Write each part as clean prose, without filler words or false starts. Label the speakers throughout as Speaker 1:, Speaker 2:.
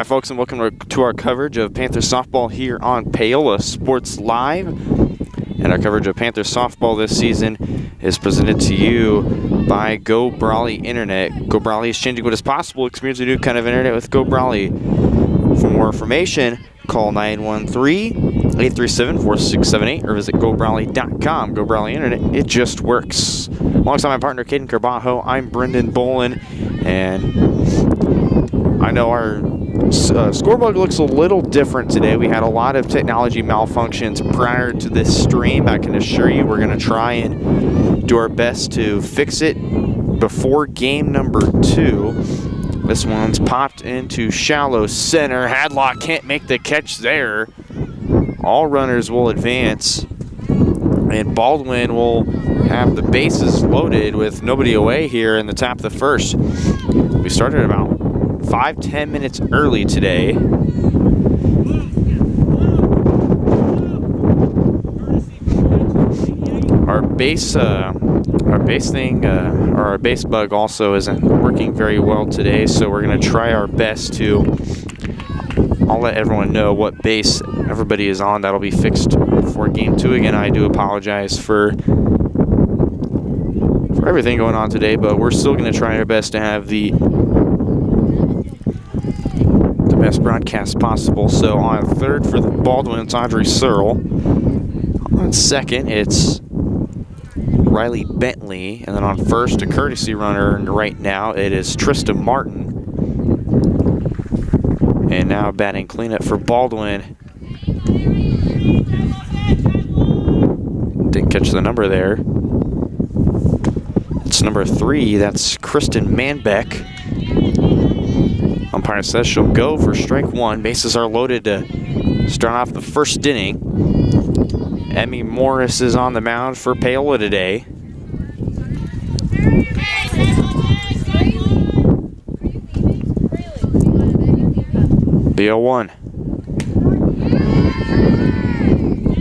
Speaker 1: folks, and welcome to our coverage of Panthers softball here on Paola Sports Live. And our coverage of Panthers softball this season is presented to you by Go Brawley Internet. Go Brawley is changing what is possible. Experience a new kind of internet with Go Brawley. For more information, call 913-837-4678 or visit gobrawley.com. Go Brawley Internet, it just works. Alongside my partner, Caden Carbajo, I'm Brendan Bolin, and I know our scoreboard looks a little different today. We had a lot of technology malfunctions prior to this stream. I can assure you we're going to try and do our best to fix it before game number 2. This one's popped into shallow center. Hadlock can't make the catch there. All runners will advance, and Baldwin will have the bases loaded with nobody away here in the top of the first. We started about 5-10 minutes early today. Our base bug also isn't working very well today, so we're going to try our best to. I'll let everyone know what base everybody is on. That'll be fixed before game 2. Again, I do apologize for everything going on today, but we're still going to try our best to have the best broadcast possible. So on third for the Baldwin, it's Audrey Searle. On second, it's Riley Bentley. And then on first, a courtesy runner right now, it is Trista Martin. And now batting cleanup for Baldwin. Didn't catch the number there. It's number 3, that's Kristen Manbeck. Umpire says she'll go for strike 1. Bases are loaded to start off the first inning. Emmy Morris is on the mound for Paola today. The 0-1.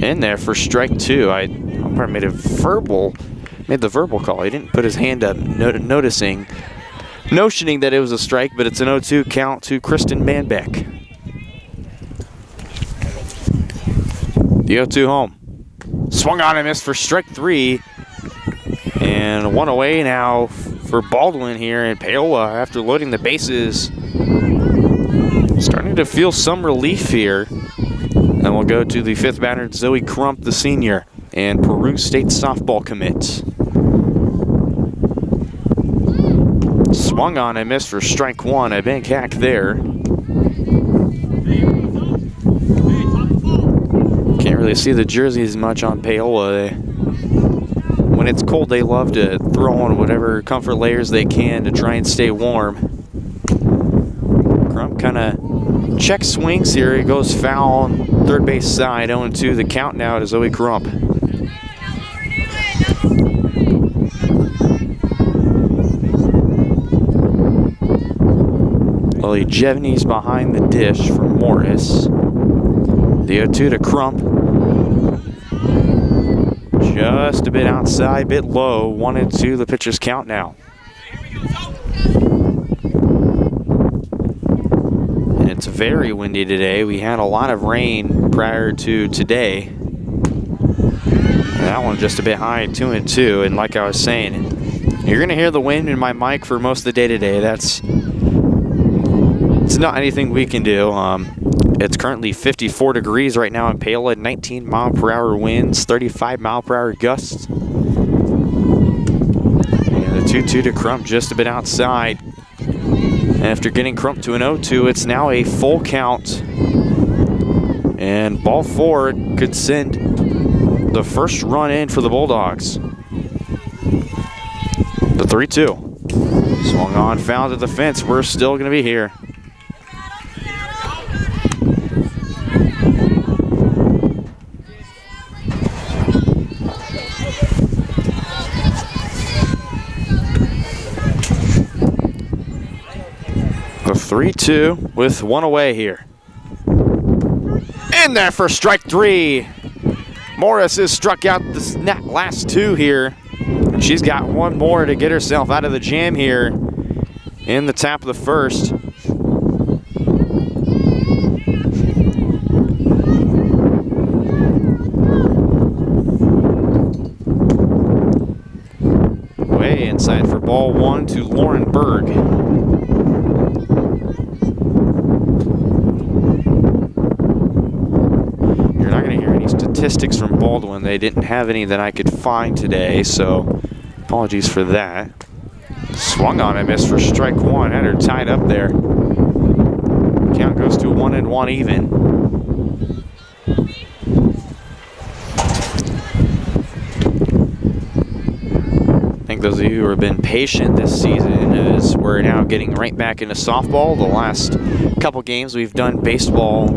Speaker 1: In there for strike 2. Umpire made the verbal call. He didn't put his hand up, notioning that it was a strike, but it's an 0-2 count to Kristen Manbeck. The 0-2 home. Swung on and missed for strike 3. And one away now for Baldwin here in Paola after loading the bases. Starting to feel some relief here. And we'll go to the 5th batter, Zoe Crump, the senior, and Peru State softball commit. Swung on and missed for strike 1. A big hack there. Can't really see the jerseys much on Paola. When it's cold, they love to throw on whatever comfort layers they can to try and stay warm. Crump kind of check swings here. He goes foul on third base side. 0-2 the count now to Zoe Crump. Lily Jevney's behind the dish for Morris. The 0-2 to Crump. Just a bit outside, bit low. 1-2 the pitcher's count now. And it's very windy today. We had a lot of rain prior to today. And that one just a bit high, 2-2. And like I was saying, you're going to hear the wind in my mic for most of the day today. It's not anything we can do. It's currently 54 degrees right now in Paola, 19 mile per hour winds, 35 mile per hour gusts. And the 2-2 to Crump just a bit outside. And after getting Crump to an 0-2, it's now a full count. And ball 4 could send the first run in for the Bulldogs. The 3-2. Swung on, foul to the fence. We're still going to be here. The 3-2 with one away here. In there for strike 3. Morris has struck out the last 2 here. She's got one more to get herself out of the jam here in the top of the first. ball one to Lauren Berg. You're not going to hear any statistics from Baldwin. They didn't have any that I could find today, so apologies for that. Swung on and missed for strike one. Had her tied up there. Count goes to 1-1 even. I think those of you who have been patient this season, as we're now getting right back into softball. The last couple games we've done baseball.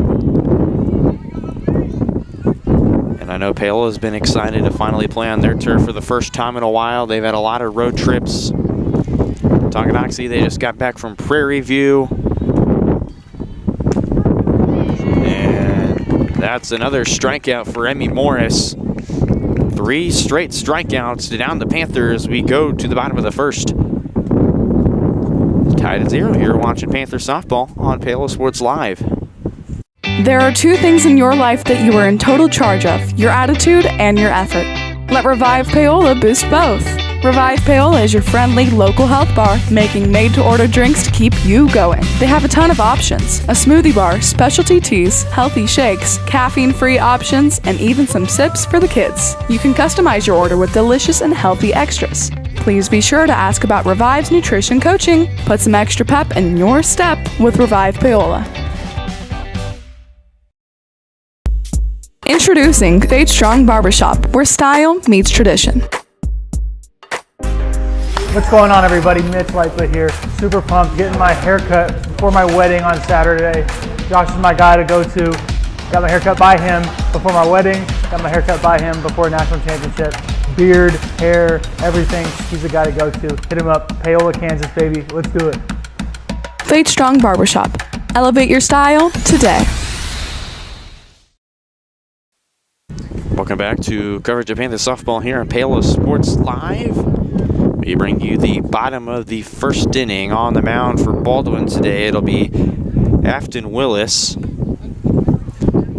Speaker 1: And I know Paola's been excited to finally play on their turf for the first time in a while. They've had a lot of road trips. Tonganoxie, they just got back from Prairie View. And that's another strikeout for Emmy Morris. 3 straight strikeouts to down the Panthers. We go to the bottom of the first. Tied at 0 here, watching Panther softball on Paola Sports Live.
Speaker 2: There are 2 things in your life that you are in total charge of, your attitude and your effort. Let Revive Paola boost both. Revive Paola is your friendly local health bar, making made-to-order drinks to keep you going. They have a ton of options: a smoothie bar, specialty teas, healthy shakes, caffeine-free options, and even some sips for the kids. You can customize your order with delicious and healthy extras. Please be sure to ask about Revive's nutrition coaching. Put some extra pep in your step with Revive Paola. Introducing Fade Strong Barbershop, where style meets tradition.
Speaker 3: What's going on, everybody? Mitch Lightfoot here. Super pumped, getting my haircut before my wedding on Saturday. Josh is my guy to go to. Got my haircut by him before my wedding. Got my haircut by him before national championship. Beard, hair, everything. He's the guy to go to. Hit him up. Paola, Kansas, baby. Let's do it.
Speaker 2: Fade Strong Barbershop. Elevate your style today.
Speaker 1: Welcome back to coverage of Panther softball here on Paola Sports Live. We bring you the bottom of the first inning. On the mound for Baldwin today, it'll be Afton Willis.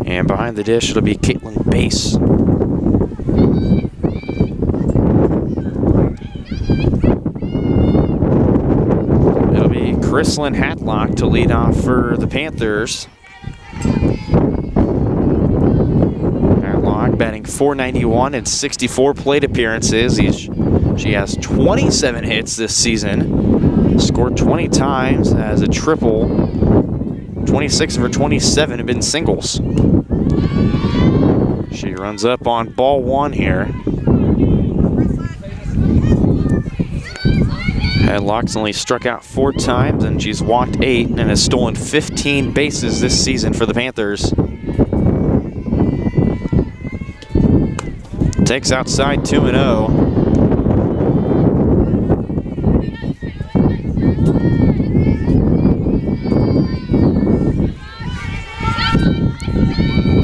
Speaker 1: And behind the dish, it'll be Caitlin Bass. It'll be Chrislyn Hatlock to lead off for the Panthers. Hatlock batting .491 and 64 plate appearances. She has 27 hits this season, scored 20 times, has a triple. 26 of her 27 have been singles. She runs up on ball one here. Hadlock's only struck out 4 times, and she's walked 8 and has stolen 15 bases this season for the Panthers. Takes outside 2-0.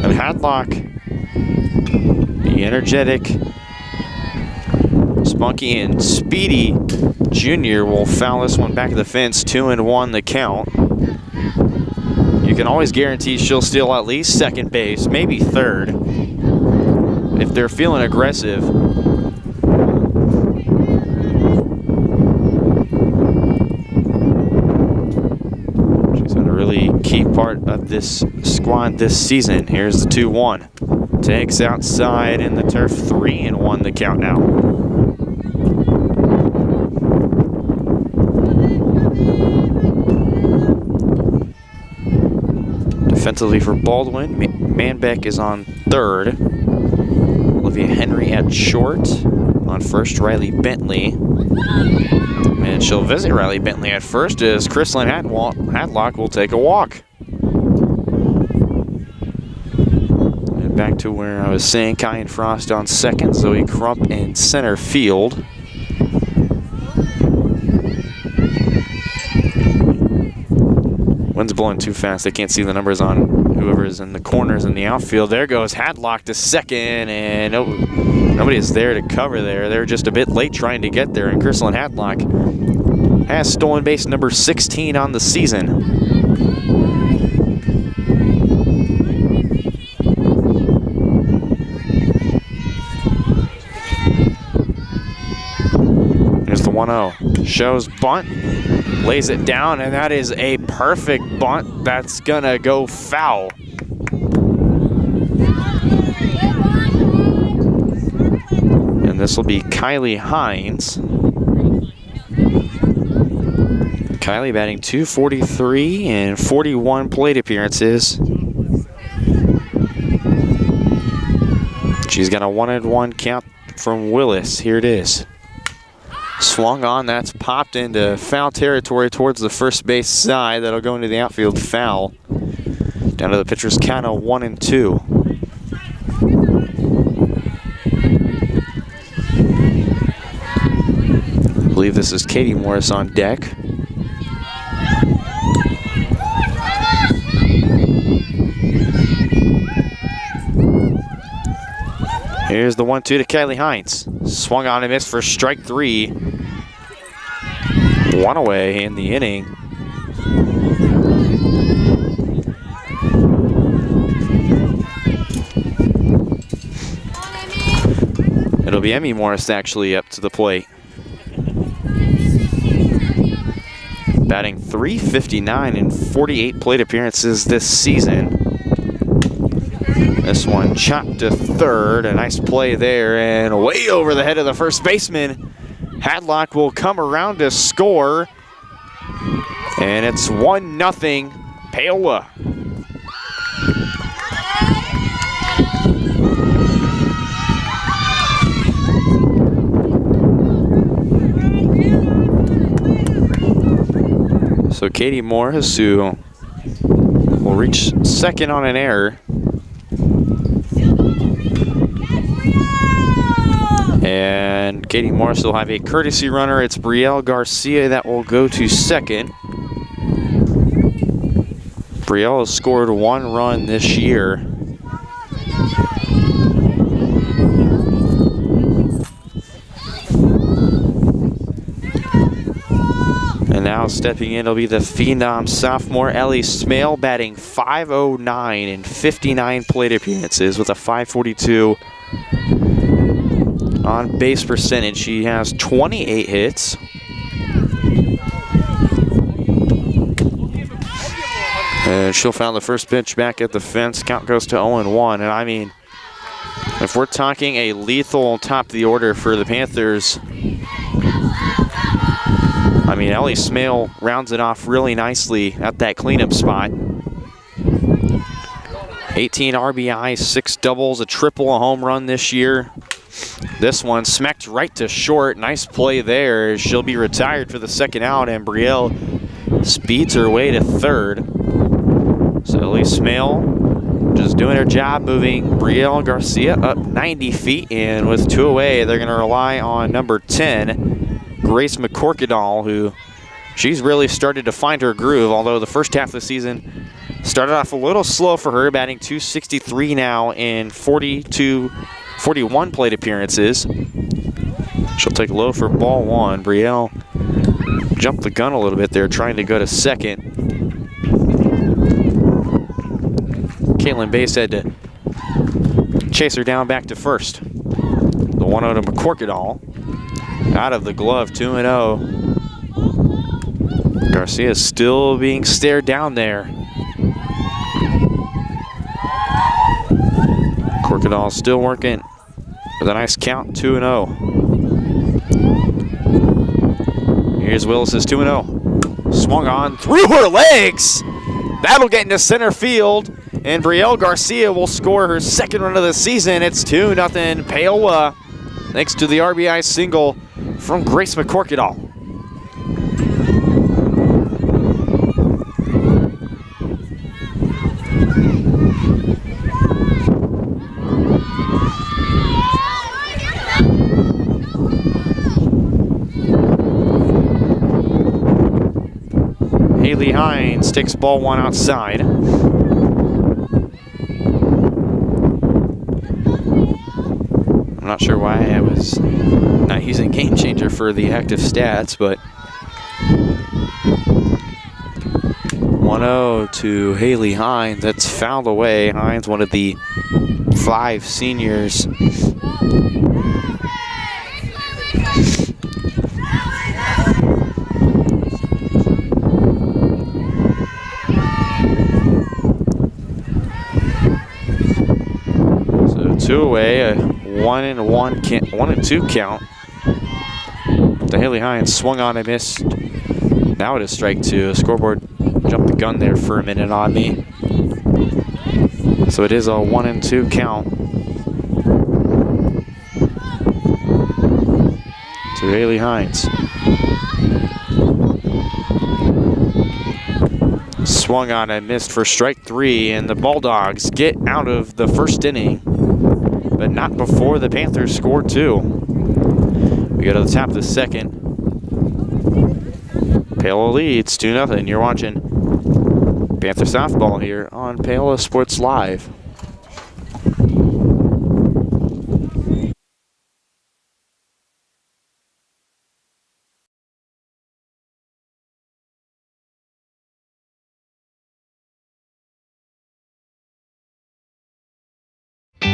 Speaker 1: And Hadlock, the energetic, spunky, and speedy junior will foul this one back of the fence. 2-1 the count. You can always guarantee she'll steal at least second base, maybe third, if they're feeling aggressive. She's been a really key part of this squad this season. Here's the 2-1. Takes outside in the turf. 3-1 the count now. Defensively for Baldwin, Manbeck is on third. Olivia Henry at short. On first, Riley Bentley. And she'll visit Riley Bentley at first as Chrislyn Hadlock will take a walk. And back to where I was saying, Kyan Frost on second, Zoe Crump in center field. Wind's blowing too fast. They can't see the numbers on whoever is in the corners in the outfield. There goes Hadlock to second, and nobody is there to cover there. They're just a bit late trying to get there, and Chrislyn Hadlock has stolen base number 16 on the season. There's the 1-0. Shows bunt, lays it down, and that is a perfect bunt. That's gonna go foul. And this will be Kylie Hines. Kylie batting .243 and 41 plate appearances. She's got a 1-1 count from Willis. Here it is. Swung on, that's popped into foul territory towards the first base side. That'll go into the outfield foul. Down to the pitcher's count of 1-2. I believe this is Katie Morris on deck. Here's the 1-2 to Kylie Hines. Swung on and missed for strike 3. One away in the inning. It'll be Emmy Morris actually up to the plate. Batting .359 in 48 plate appearances this season. This one chopped to third. A nice play there and way over the head of the first baseman. Hadlock will come around to score. And it's 1-0 Paola. So Katie Morris, who will reach second on an error. And Katie Morris will have a courtesy runner. It's Brielle Garcia that will go to second. Brielle has scored 1 run this year. And now stepping in will be the phenom sophomore Ellie Smale, batting .509 in 59 plate appearances with a .542 on base percentage. She has 28 hits. And she'll foul the first pitch back at the fence. Count goes to 0-1. And I mean, if we're talking a lethal top of the order for the Panthers, I mean, Ellie Smale rounds it off really nicely at that cleanup spot. 18 RBIs, 6 doubles, a triple, a home run this year. This one smacked right to short. Nice play there. She'll be retired for the second out, and Brielle speeds her way to third. So Ellie Smale just doing her job, moving Brielle Garcia up 90 feet, and with 2 away, they're going to rely on number 10, Grace McCorkadall, who she's really started to find her groove, although the first half of the season started off a little slow for her, batting .263 now in 41 plate appearances. She'll take low for ball 1. Brielle jumped the gun a little bit there, trying to go to second. Caitlin Bass had to chase her down back to first. The 1-0 to McCorkadall. Out of the glove, 2-0. Garcia is still being stared down there. Corkadall still working with a nice count, 2-0. Here's Willis's 2-0. Swung on through her legs. That'll get into center field, and Brielle Garcia will score her second run of the season. It's 2-0 Paola, thanks to the RBI single from Grace McCorkadall. Haley Hines takes ball 1 outside. I'm not sure why I was not using Game Changer for the active stats, but 1-0 to Haley Hines. That's fouled away. Hines, one of the 5 seniors Two away, a 1-2 count. The Haley Hines swung on and missed. Now it is strike two. Scoreboard jumped the gun there for a minute on me. So it is a 1-2 count to Haley Hines. Swung on and missed for strike three, and the Bulldogs get out of the first inning, but not before the Panthers score two. We go to the top of the second. Paola leads 2-0. You're watching Panther softball here on Paola Sports Live.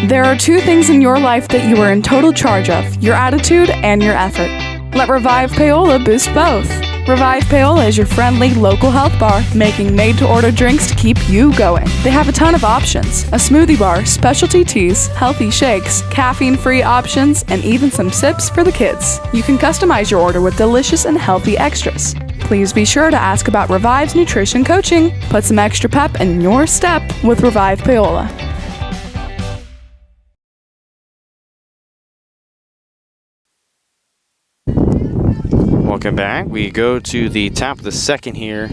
Speaker 2: There are two things in your life that you are in total charge of, your attitude and your effort. Let Revive Paola boost both. Revive Paola is your friendly local health bar, making made-to-order drinks to keep you going. They have a ton of options: a smoothie bar, specialty teas, healthy shakes, caffeine-free options, and even some sips for the kids. You can customize your order with delicious and healthy extras. Please be sure to ask about Revive's nutrition coaching. Put some extra pep in your step with Revive Paola.
Speaker 1: Welcome back. We go to the top of the second here.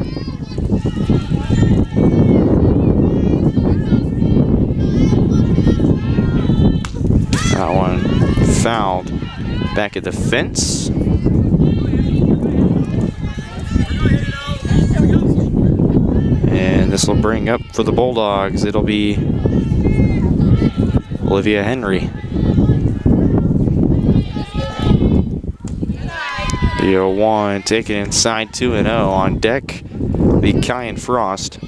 Speaker 1: That one fouled back at the fence. And this will bring up for the Bulldogs. It'll be Olivia Henry. The 0-1 taken inside 2-0 on deck. The Kyan Frost.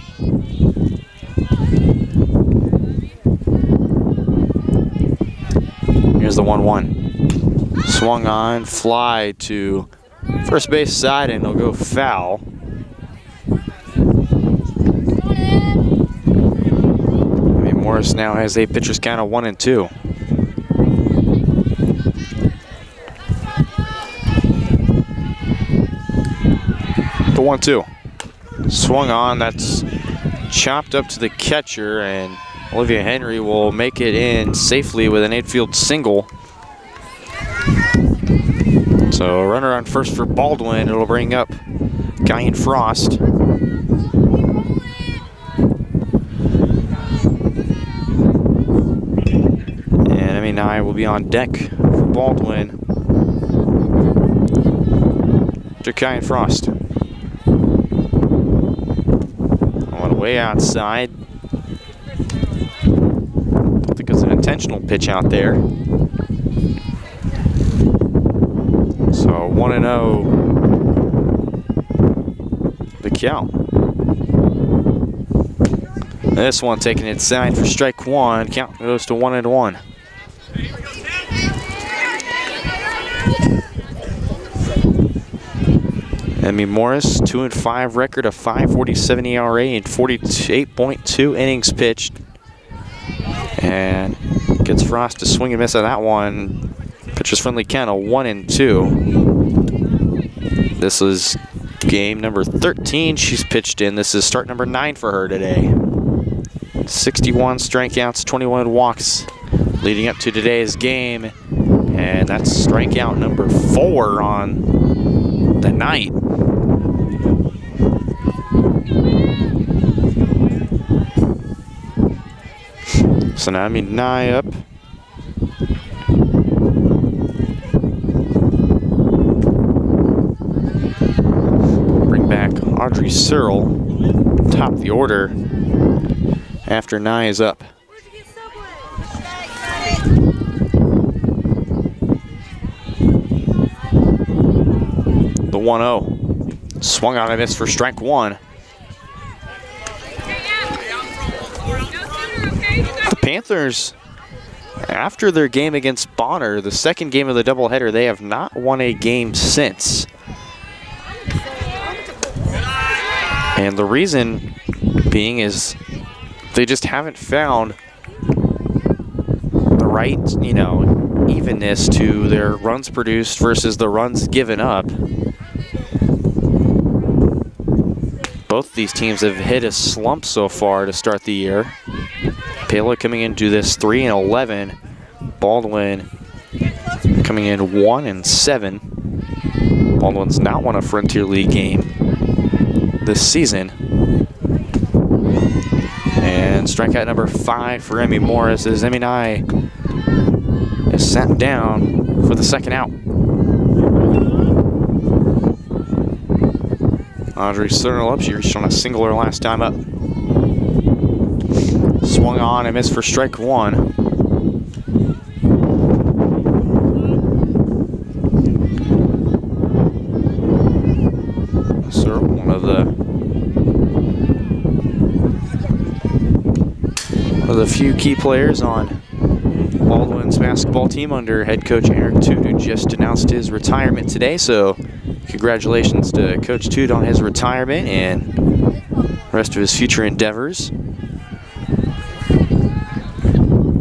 Speaker 1: Here's the 1-1. Swung on, fly to first base side, and it'll go foul. I mean, Morris now has a pitcher's count of 1-2. The 1-2. Swung on, that's chopped up to the catcher, and Olivia Henry will make it in safely with an outfield single. So a runner on first for Baldwin. It'll bring up Kyan Frost. And Emmy Nye will be on deck for Baldwin. To Kyan Frost. Way outside. Don't think it's an intentional pitch out there. So 1-0 the count. This one taking inside for strike one. Count goes to 1-1. Emmy Morris, 2-5 record, a 5.47 ERA in 48.2 innings pitched. And gets Frost to swing and miss on that one. Pitcher's friendly count of 1-2. This is game number 13 she's pitched in. This is start number 9 for her today. 61 strikeouts, 21 walks leading up to today's game. And that's strikeout number 4 on the night. So now Emmy Nye up. Bring back Audrey Searle, top the order after Nye is up. The 1-0. Swung on and missed for strike one. The Panthers, after their game against Bonner, the second game of the doubleheader, they have not won a game since. And the reason being is they just haven't found the right right, evenness to their runs produced versus the runs given up. Both these teams have hit a slump so far to start the year. Paola coming into this 3-11. Baldwin coming in 1-7. Baldwin's not won a Frontier League game this season. And strikeout number 5 for Emmy Morris as Emmy Nye is sat down for the second out. Audrey Cernal up. She reached on a singler last time up. Swung on and missed for strike 1. So one of the few key players on Baldwin's basketball team under head coach Eric Toot, who just announced his retirement today. So congratulations to Coach Toot on his retirement and the rest of his future endeavors.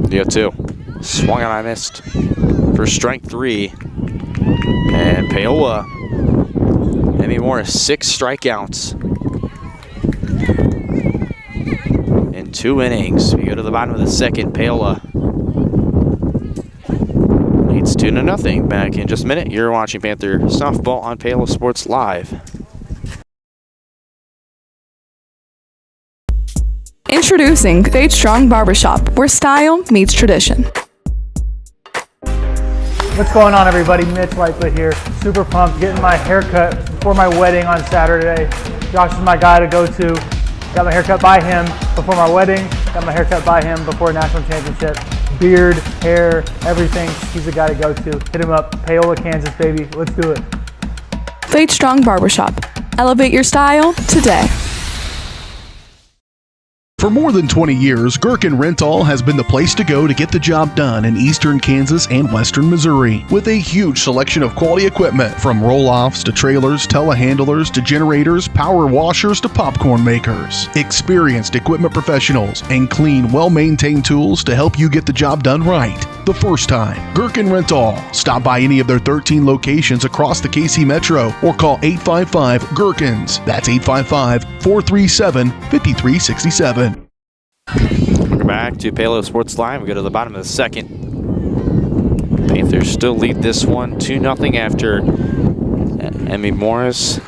Speaker 1: The 0-2. Swung on, I missed for strike 3. And Paola, Emmy Morris, 6 strikeouts in 2 innings. We go to the bottom of the second. Paola leads 2-0. Back in just a minute. You're watching Panther Softball on Paola Sports Live.
Speaker 2: Introducing Fade Strong Barbershop, where style meets tradition.
Speaker 3: What's going on, everybody? Mitch Lightfoot here. Super pumped, getting my haircut before my wedding on Saturday. Josh is my guy to go to. Got my haircut by him before my wedding. Got my haircut by him before a national championship. Beard, hair, everything. He's the guy to go to. Hit him up. Paola, Kansas, baby. Let's do it.
Speaker 2: Fade Strong Barbershop. Elevate your style today.
Speaker 4: For more than 20 years, Gherkin Rental has been the place to go to get the job done in eastern Kansas and western Missouri. With a huge selection of quality equipment, from roll-offs to trailers, telehandlers to generators, power washers to popcorn makers. Experienced equipment professionals and clean, well-maintained tools to help you get the job done right the first time. Gherkin Rental. Stop by any of their 13 locations across the KC Metro or call 855-GHERKINS. That's 855-437-5367.
Speaker 1: Welcome back to Paola Sports Live. We go to the bottom of the second. Panthers still lead this one 2-0 after Emmy Morris.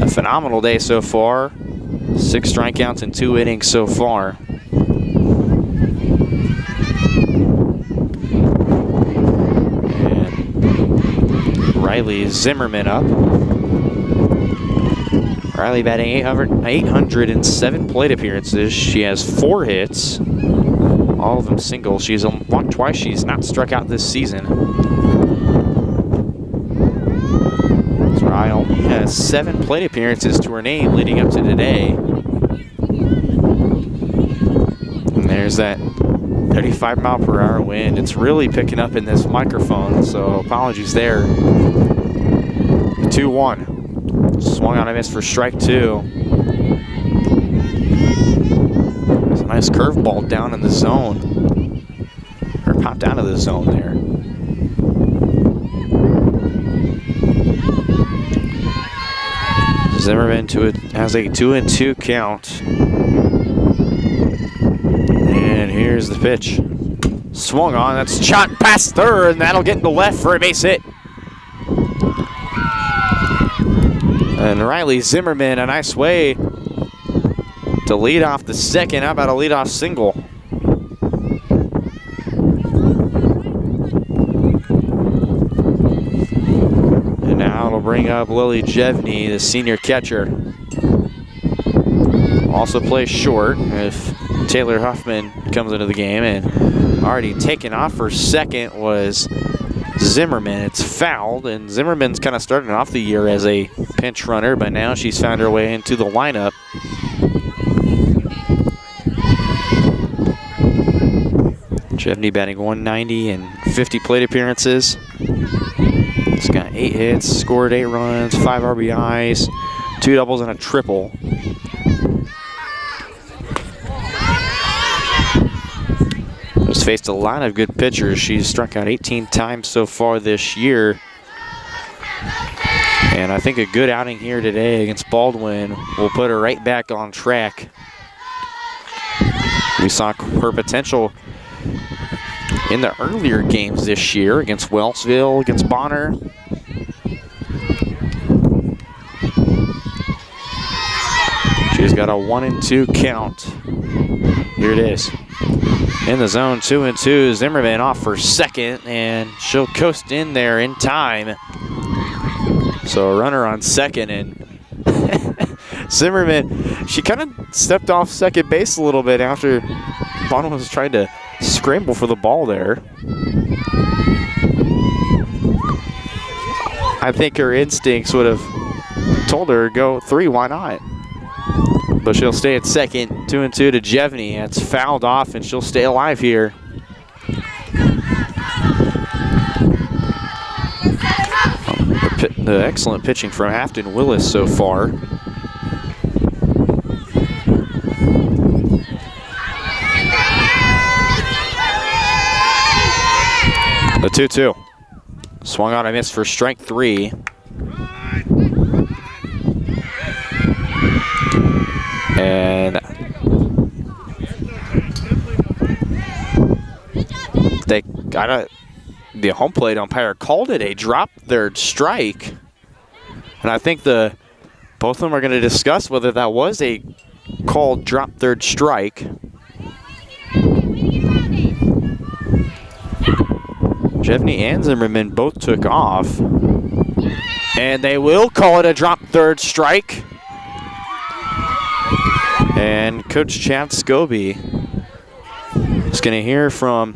Speaker 1: A phenomenal day so far. 6 strikeouts in 2 innings so far. And Riley Zimmerman up. Riley batting 807 plate appearances. She has 4 hits, all of them singles. She's walked twice. She's not struck out this season. So Riley only has 7 plate appearances to her name leading up to today. And there's that 35-mile-per-hour wind. It's really picking up in this microphone, so apologies there. The 2-1. Swung on a miss for strike 2. There's a nice curveball down in the zone. Or popped out of the zone there. Zimmerman has a 2-2 count. And here's the pitch. Swung on, that's shot past third, and that'll get into left for a base hit. And Riley Zimmerman, a nice way to lead off the second. How about a leadoff single? And now it'll bring up Lily Jevney, the senior catcher. Also plays short if Taylor Huffman comes into the game. And already taken off for second was Zimmerman. It's fouled, and Zimmerman's kind of starting off the year as a pinch runner, but now she's found her way into the lineup. Jevney batting 190 and 50 plate appearances. It's got 8 hits, scored 8 runs, 5 RBIs, 2 doubles, and a triple. She's faced a lot of good pitchers. She's struck out 18 times so far this year. And I think a good outing here today against Baldwin will put her right back on track. We saw her potential in the earlier games this year against Wellsville, against Bonner. She's got a 1-2 count. Here it is. In the zone, 2-2. Zimmerman off for second, and she'll coast in there in time. So a runner on second, and Zimmerman, she kind of stepped off second base a little bit after Baldwin was trying to scramble for the ball there. I think her instincts would have told her go 3, why not? But she'll stay at second, 2-2 to Jevney. It's fouled off, and she'll stay alive here. The excellent pitching from Afton Willis so far. The 2-2. Swung on, I missed for strike 3. And they got the home plate umpire called it a drop third strike. And I think both of them are going to discuss whether that was a called drop third strike. Jevney and Zimmerman both took off. And they will call it a drop third strike. And Coach Chad Scobie is going to hear from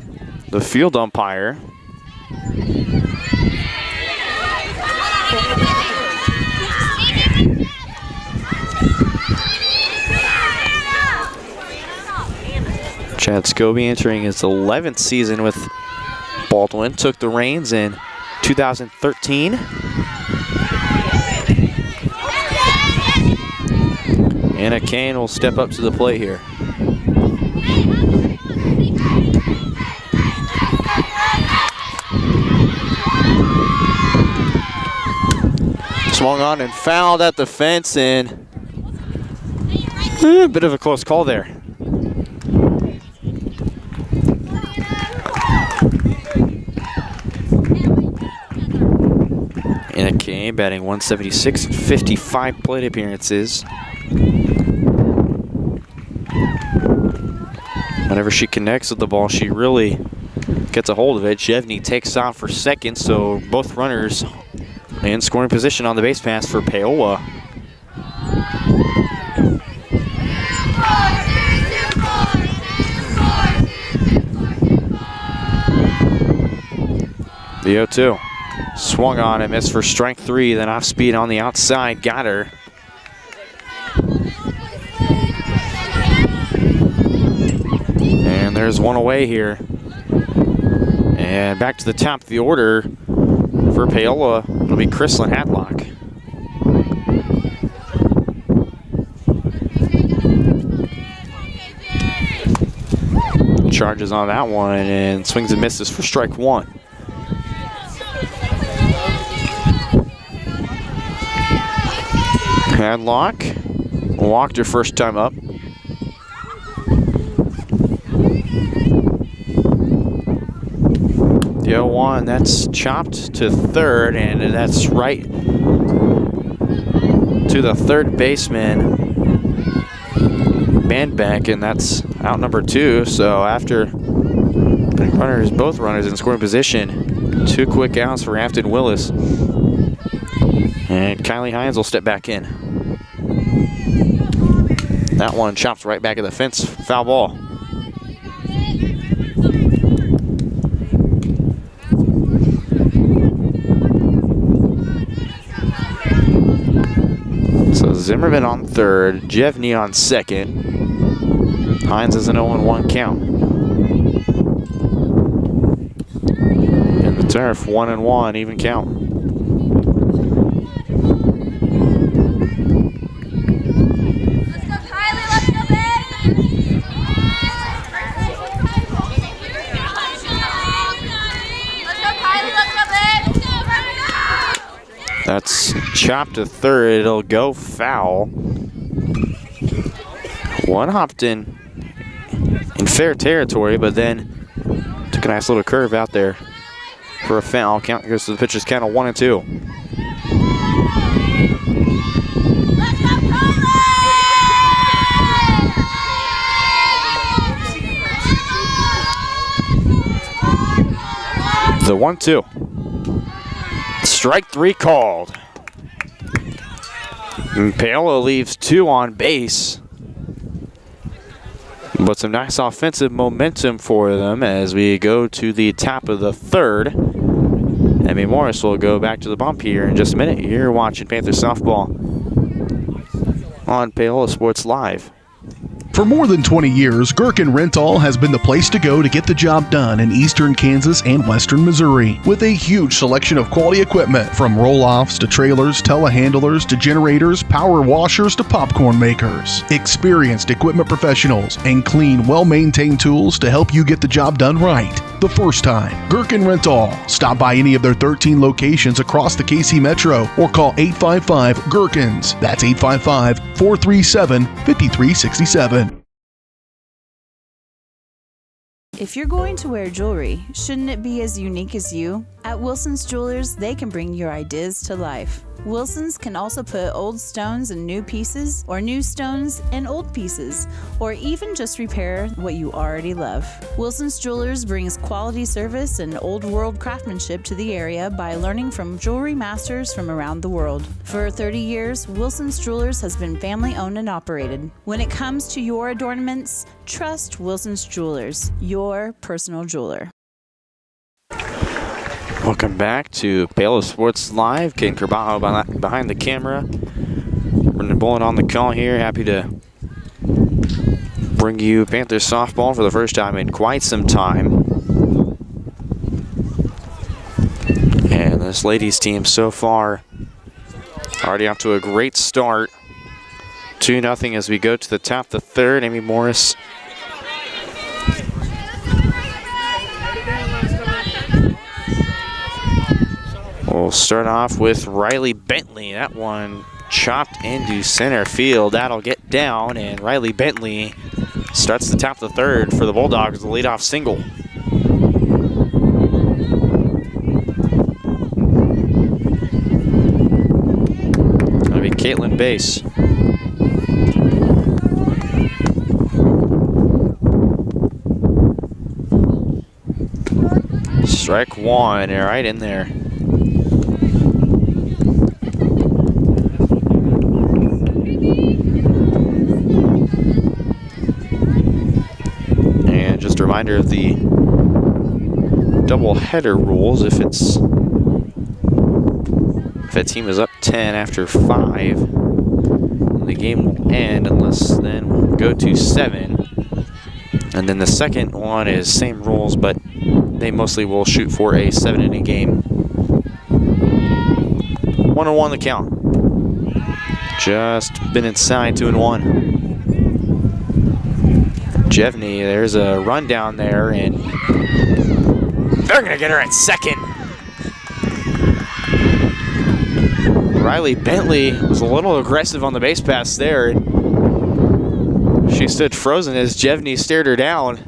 Speaker 1: the field umpire. Chad Scobie entering his 11th season with Baldwin, took the reins in 2013. Anna Kane will step up to the plate here. Swung on and fouled at the fence, and a bit of a close call there. Anna Kane batting 176 in 55 plate appearances. Whenever she connects with the ball, she really gets a hold of it. Jevney takes off for second, so both runners in scoring position on the base pass for Paola. The 0-2. Swung on and missed for strike 3, then off speed on the outside, got her. And there's one away here. And back to the top of the order for Paola, it'll be Chrislyn Hadlock. Charges on that one and swings and misses for strike 1. Hadlock walked her first time up. The 0-1, that's chopped to third, and that's right to the third baseman, Bandbeck, and that's out number 2. So after runners, both runners in scoring position, 2 quick outs for Afton Willis. And Kylie Hines will step back in. That one chops right back at the fence, foul ball. So Zimmerman on third, Jevney on second. Hines is an 0-1 count. In the turf, 1-1, even count. That's chopped to third. It'll go foul. One hopped in fair territory, but then took a nice little curve out there for a foul. Count goes to the pitcher's count of 1-2. The 1-2. Strike 3 called. And Paola leaves 2 on base. But some nice offensive momentum for them as we go to the top of the third. Emmy Morris will go back to the bump here in just a minute. You're watching Panthers softball on Paola Sports Live.
Speaker 4: For more than 20 years, Gherkin Rental has been the place to go to get the job done in eastern Kansas and western Missouri. With a huge selection of quality equipment, from roll-offs to trailers, telehandlers to generators, power washers to popcorn makers. Experienced equipment professionals and clean, well-maintained tools to help you get the job done right the first time. Gherkin Rental. Stop by any of their 13 locations across the KC Metro or call 855-GHERKINS. That's 855-437-5367.
Speaker 5: If you're going to wear jewelry, shouldn't it be as unique as you? At Wilson's Jewelers, they can bring your ideas to life. Wilson's can also put old stones in new pieces, or new stones in old pieces, or even just repair what you already love. Wilson's Jewelers brings quality service and old world craftsmanship to the area by learning from jewelry masters from around the world. For 30 years, Wilson's Jewelers has been family owned and operated. When it comes to your adornments, trust Wilson's Jewelers, your personal jeweler.
Speaker 1: Welcome back to Paola Sports Live. Ken Carbajo behind the camera. Brendan Bullen on the call here. Happy to bring you Panthers softball for the first time in quite some time. And this ladies team so far already off to a great start. 2-0 as we go to the top of the third. Emmy Morris we'll start off with Riley Bentley. That one chopped into center field. That'll get down, and Riley Bentley starts the top of the third for the Bulldogs, the leadoff single. That'll be Caitlin Bass. Strike one, right in there. And just a reminder of the double header rules. If a team is up 10 after 5, the game will end unless then we'll go to 7. And then the second one is same rules, but they mostly will shoot for a 7-inning game. 1-1 the count. Just been inside 2-1. Jevney, there's a run down there, and they're gonna get her at second. Riley Bentley was a little aggressive on the base pass there. She stood frozen as Jevney stared her down.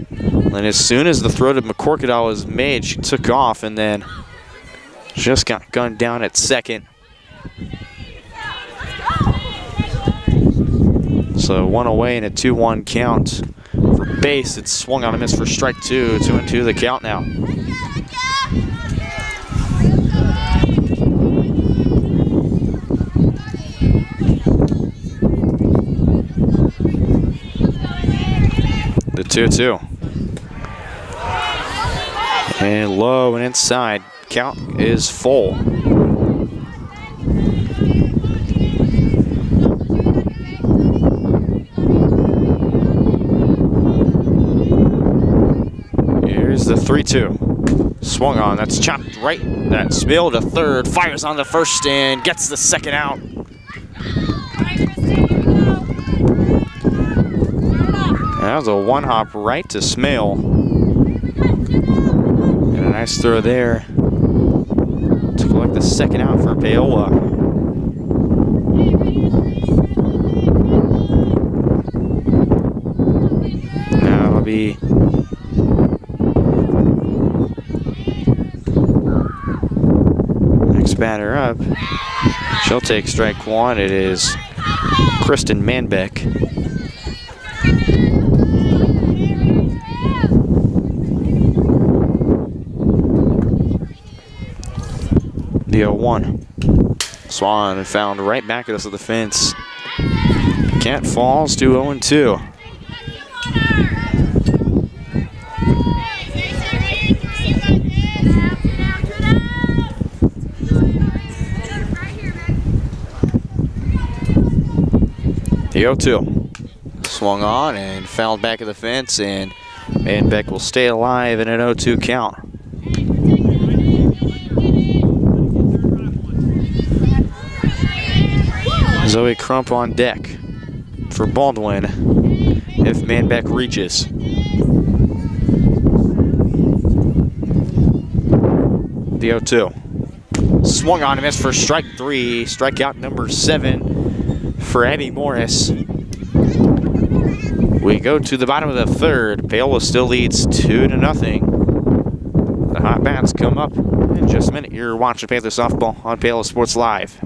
Speaker 1: And as soon as the throw to McCorkadal was made, she took off and then just got gunned down at second. So 1 away and a 2-1 count for base. It's swung on a miss for strike 2. 2-2 the count now. The 2-2. And low and inside. Count is full. Here's the 3-2. Swung on. That's chopped right. That spilled to third. Fires on the first and gets the second out. That was a one-hop right to Smale. And a nice throw there to collect the second out for Paola. Now it'll be next batter up. She'll take strike one. It is Kristen Manbeck. The 0-1. Swan found right back at us at the fence. Cat falls to 0-2. The 0-2. Swung on and fouled back at the fence, and Manbeck will stay alive in an 0-2 count. Zoe Crump on deck for Baldwin if Manbeck reaches. The 0-2. Swung on and missed for strike three. Strikeout number 7 for Abby Morris. We go to the bottom of the third. Paola still leads 2-0. The hot bats come up in just a minute. You're watching Panther Softball on Paola Sports Live.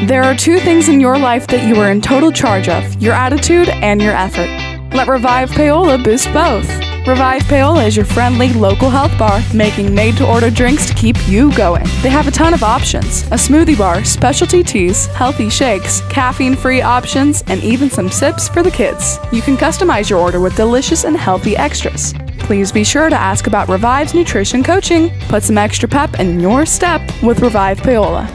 Speaker 2: There are two things in your life that you are in total charge of, your attitude and your effort. Let Revive Paola boost both. Revive Paola is your friendly local health bar, making made-to-order drinks to keep you going. They have a ton of options: a smoothie bar, specialty teas, healthy shakes, caffeine-free options, and even some sips for the kids. You can customize your order with delicious and healthy extras. Please be sure to ask about Revive's nutrition coaching. Put some extra pep in your step with Revive Paola.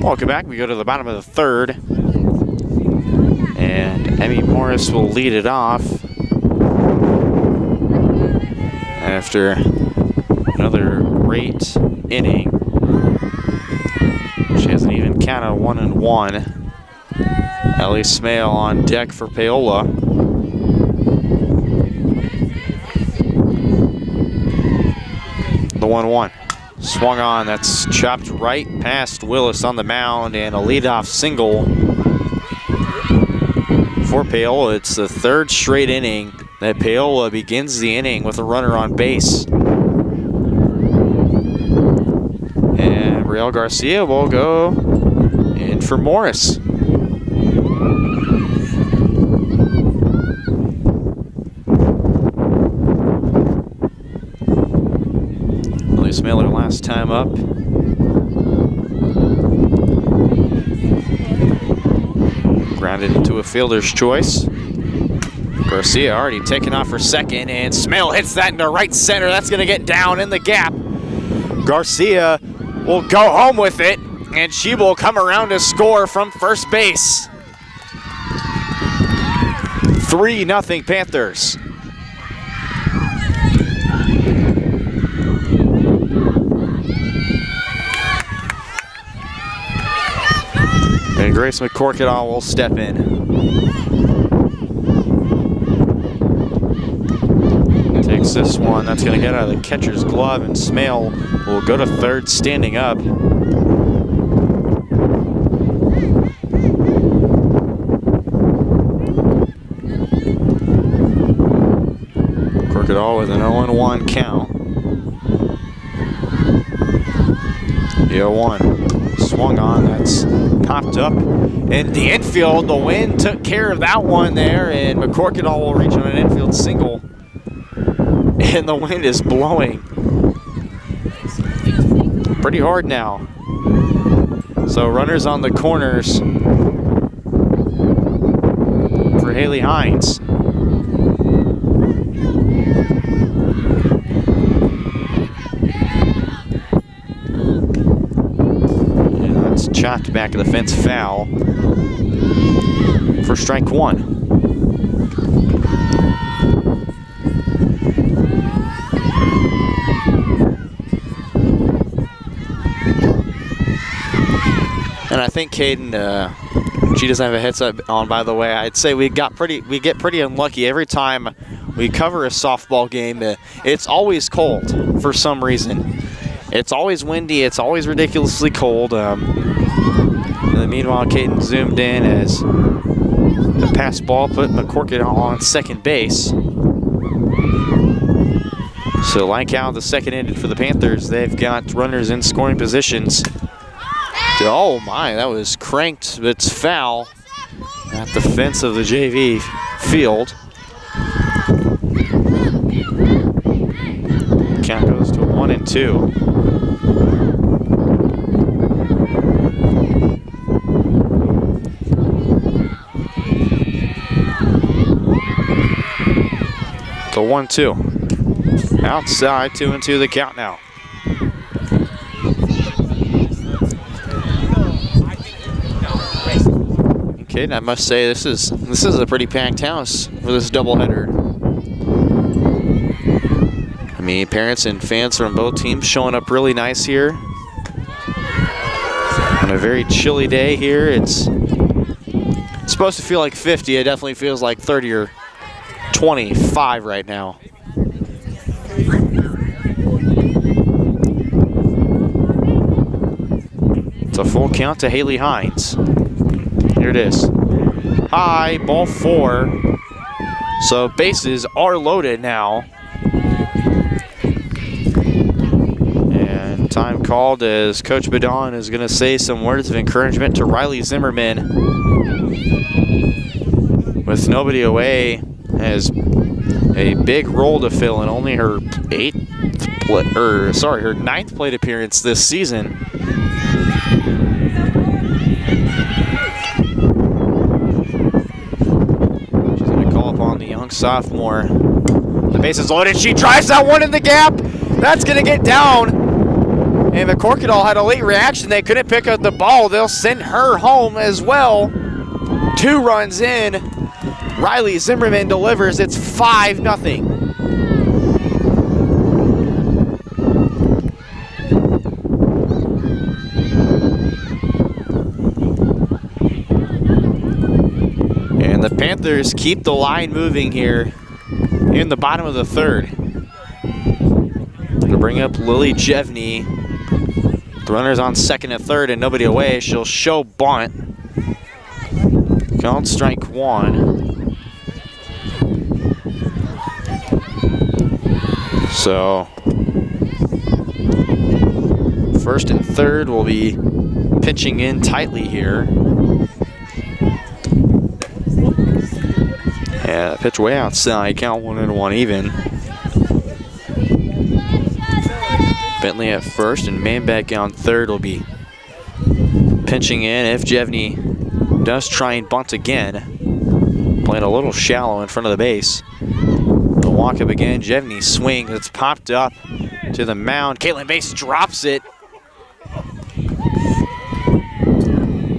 Speaker 1: Welcome back. We go to the bottom of the third. And Emmy Morris will lead it off after another great inning. She has an even count of 1-1. Ellie Smale on deck for Paola. The 1-1. Swung on, that's chopped right past Willis on the mound, and a leadoff single for Paola. It's the third straight inning that Paola begins the inning with a runner on base. And Brielle Garcia will go in for Morris. Miller last time up. Grounded into a fielder's choice. Garcia already taken off for second, and Smale hits that into right center. That's going to get down in the gap. Garcia will go home with it, and she will come around to score from first base. 3-0 Panthers. And Grace McCorkadall will step in. Takes this one. That's going to get out of the catcher's glove, and Smale will go to third standing up. Corkadall with an 0-1 count. The 0-1. Swung on, that's popped up in the infield. The wind took care of that one there, and McCorkadall will reach on an infield single. And the wind is blowing pretty hard now. So runners on the corners. Haley Hines. And that's chopped back of the fence foul for strike one. And I think Caden, she doesn't have a headset on, by the way. I'd say we get pretty unlucky every time we cover a softball game. It's always cold for some reason. It's always windy. It's always ridiculously cold. And meanwhile, Caden zoomed in as the pass ball put McCorkett on second base. So like how the second ended for the Panthers, they've got runners in scoring positions. Oh my, that was cranked. It's foul at the fence of the JV field. Count goes to 1-2. The 1-2. Outside, 2-2 the count now. And I must say this is a pretty packed house for this doubleheader. I mean, parents and fans from both teams showing up really nice here. On a very chilly day here, it's supposed to feel like 50. It definitely feels like 30 or 25 right now. It's a full count to Haley Hines. Here it is. High, ball 4. So bases are loaded now. And time called as Coach Badon is going to say some words of encouragement to Riley Zimmerman. With nobody away, has a big role to fill in only her ninth plate appearance this season. Sophomore. The base is loaded. She drives that one in the gap. That's going to get down. And McCorkett had a late reaction. They couldn't pick up the ball. They'll send her home as well. 2 runs in. Riley Zimmerman delivers. It's 5-0. And the Panthers keep the line moving here in the bottom of the third. To bring up Lily Jevney. The runner's on second and third and nobody away. She'll show bunt. Called strike 1. So first and third will be pitching in tightly here. Yeah, pitch way outside, count 1-1 even. Bentley at first and Manbeck on third will be pinching in if Jevney does try and bunt again. Playing a little shallow in front of the base. The walk up again, Jevney swings, it's popped up to the mound. Caitlin Bass drops it.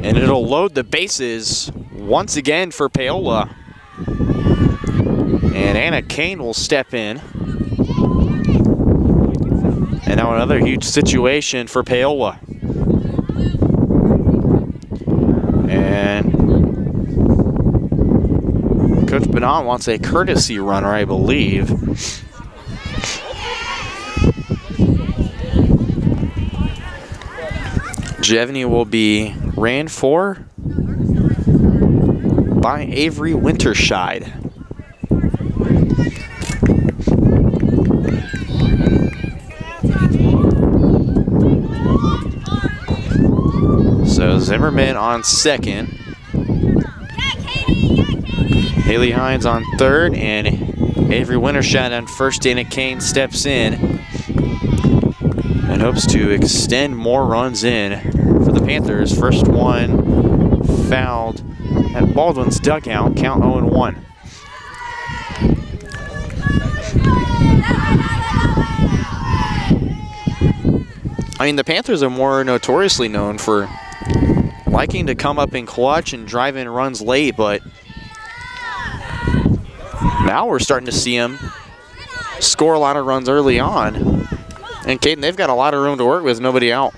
Speaker 1: And it'll load the bases once again for Paola. And Anna Kane will step in. And now another huge situation for Paola. And Coach Badon wants a courtesy runner, I believe. Jevney will be ran for by Avery Winterscheid. So Zimmerman on second. Haley Hines on third, and Avery Winterscheid on first. Dana Kane steps in and hopes to extend more runs in for the Panthers. First one fouled at Baldwin's dugout, count 0-1. I mean, the Panthers are more notoriously known for liking to come up in clutch and drive in runs late, but now we're starting to see them score a lot of runs early on. And Caden, they've got a lot of room to work with, nobody out.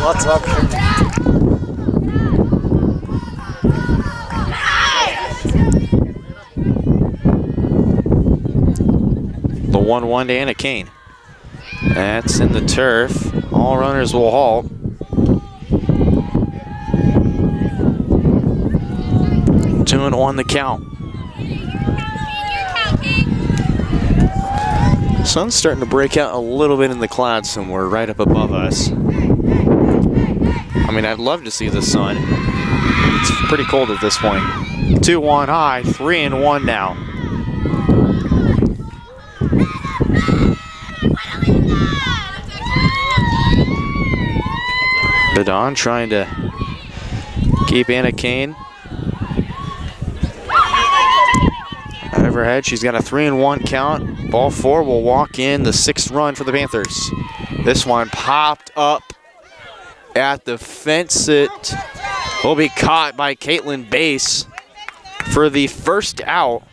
Speaker 6: What's up?
Speaker 1: The 1-1 to Anna Kane. That's in the turf. All runners will halt. Two and one the count. Sun's starting to break out a little bit in the clouds somewhere right up above us. I mean, I'd love to see the sun. It's pretty cold at this point. 2-1 high, 3-1 now. Badon trying to keep Anna Kane overhead. She's got a 3-1 count. Ball 4 will walk in, the 6th run for the Panthers. This one popped up at the fence. It will be caught by Caitlin Bass for the first out.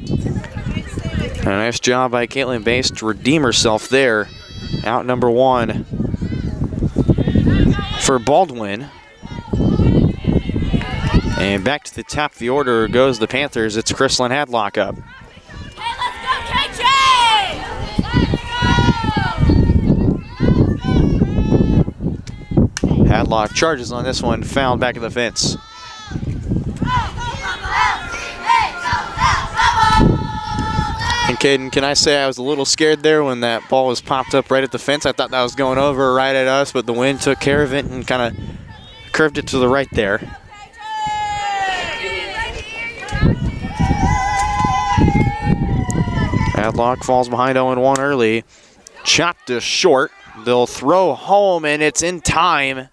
Speaker 1: A nice job by Caitlin Bass to redeem herself there. Out number 1 for Baldwin. And back to the top of the order goes the Panthers. It's Chrislyn Hadlock up.
Speaker 7: Hey, let's go, KJ!
Speaker 1: Hadlock charges on this one, fouled back at the fence. And Caden, can I say I was a little scared there when that ball was popped up right at the fence? I thought that was going over right at us, but the wind took care of it and kind of curved it to the right there. Hadlock falls behind 0-1 early. Chopped to short. They'll throw home, and it's in time.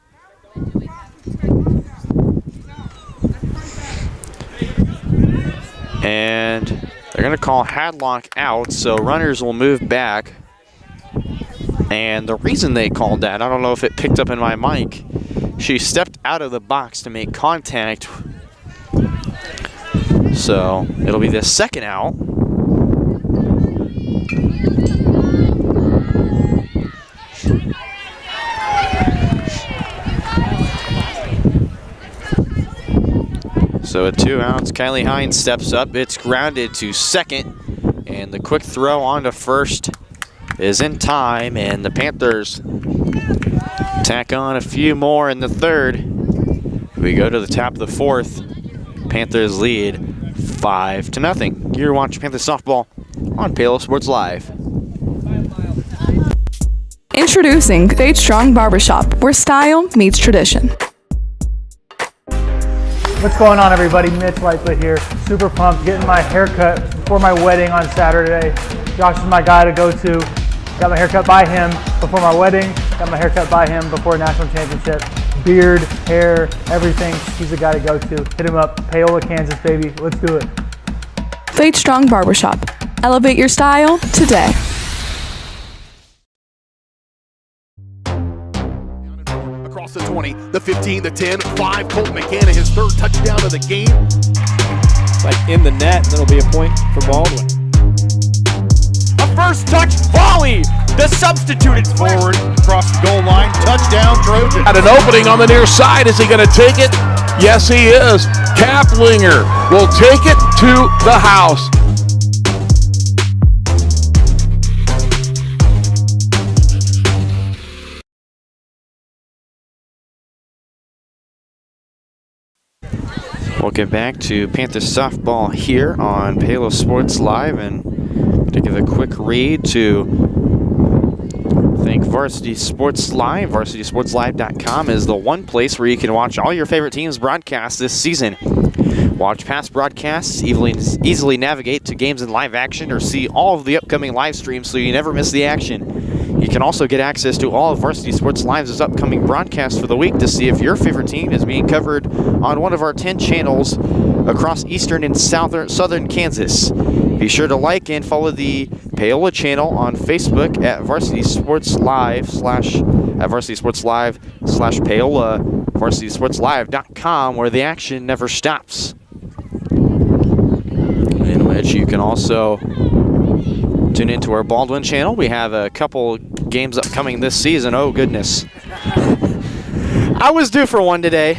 Speaker 1: And they're going to call Hadlock out, so runners will move back. And the reason they called that, I don't know if it picked up in my mic, she stepped out of the box to make contact. So it'll be the second out. So at 2 outs, Kylie Hines steps up. It's grounded to second, and the quick throw onto first is in time, and the Panthers tack on a few more in the third. We go to the top of the 4th. Panthers lead 5-0. You're watching Panthers softball on Paola Sports Live.
Speaker 2: Introducing Fade Strong Barbershop, where style meets tradition.
Speaker 3: What's going on, everybody? Mitch Lightfoot here. Super pumped, getting my hair cut before my wedding on Saturday. Josh is my guy to go to. Got my hair cut by him before my wedding. Got my hair cut by him before national championship. Beard, hair, everything. He's the guy to go to. Hit him up. Paola, Kansas, baby. Let's do it.
Speaker 2: Fade Strong Barbershop. Elevate your style today.
Speaker 4: Across the 20, the 15, the 10, 5. Colton McKenna, his 3rd touchdown of the game.
Speaker 6: Like in the net, that'll be a point for Baldwin.
Speaker 8: A first touch volley. The substituted forward across the goal line. Touchdown, Trojan.
Speaker 9: At an opening on the near side. Is he going to take it? Yes, he is. Kaplinger will take it to the house.
Speaker 1: We'll get back to Panthers softball here on Paola Sports Live, and to give a quick read to thank Varsity Sports Live. VarsitySportsLive.com is the one place where you can watch all your favorite teams broadcast this season. Watch past broadcasts, easily navigate to games in live action, or see all of the upcoming live streams so you never miss the action. You can also get access to all of Varsity Sports Live's upcoming broadcasts for the week to see if your favorite team is being covered on one of our 10 channels across eastern and southern Kansas. Be sure to like and follow the Paola channel on Facebook at Varsity Sports Live /Paola, varsitysportslive.com, where the action never stops. In which you can also tune into our Baldwin channel. We have a couple games upcoming this season. Oh, goodness. I was due for one today.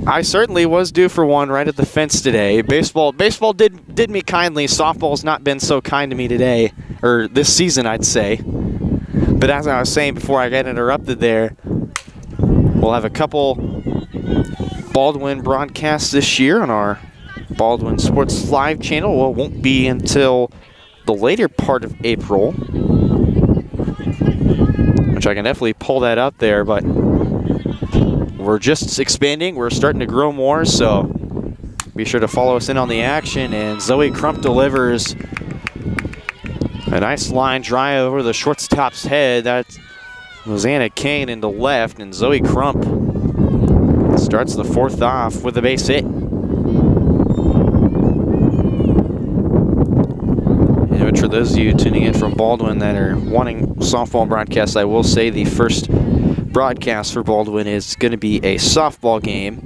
Speaker 1: I certainly was due for one right at the fence today. Baseball did me kindly. Softball's not been so kind to me today, or this season, I'd say. But as I was saying before I got interrupted there, we'll have a couple Baldwin broadcasts this year on our Baldwin Sports Live channel. Well, it won't be until the later part of April, which I can definitely pull that up there, but we're just expanding. We're starting to grow more, so be sure to follow us in on the action. And Zoe Crump delivers a nice line drive over the shortstop's head. That's Rosanna Kane into left, and Zoe Crump starts the fourth off with a base hit. And for those of you tuning in from Baldwin that are wanting softball broadcasts, I will say the first broadcast for Baldwin is going to be a softball game,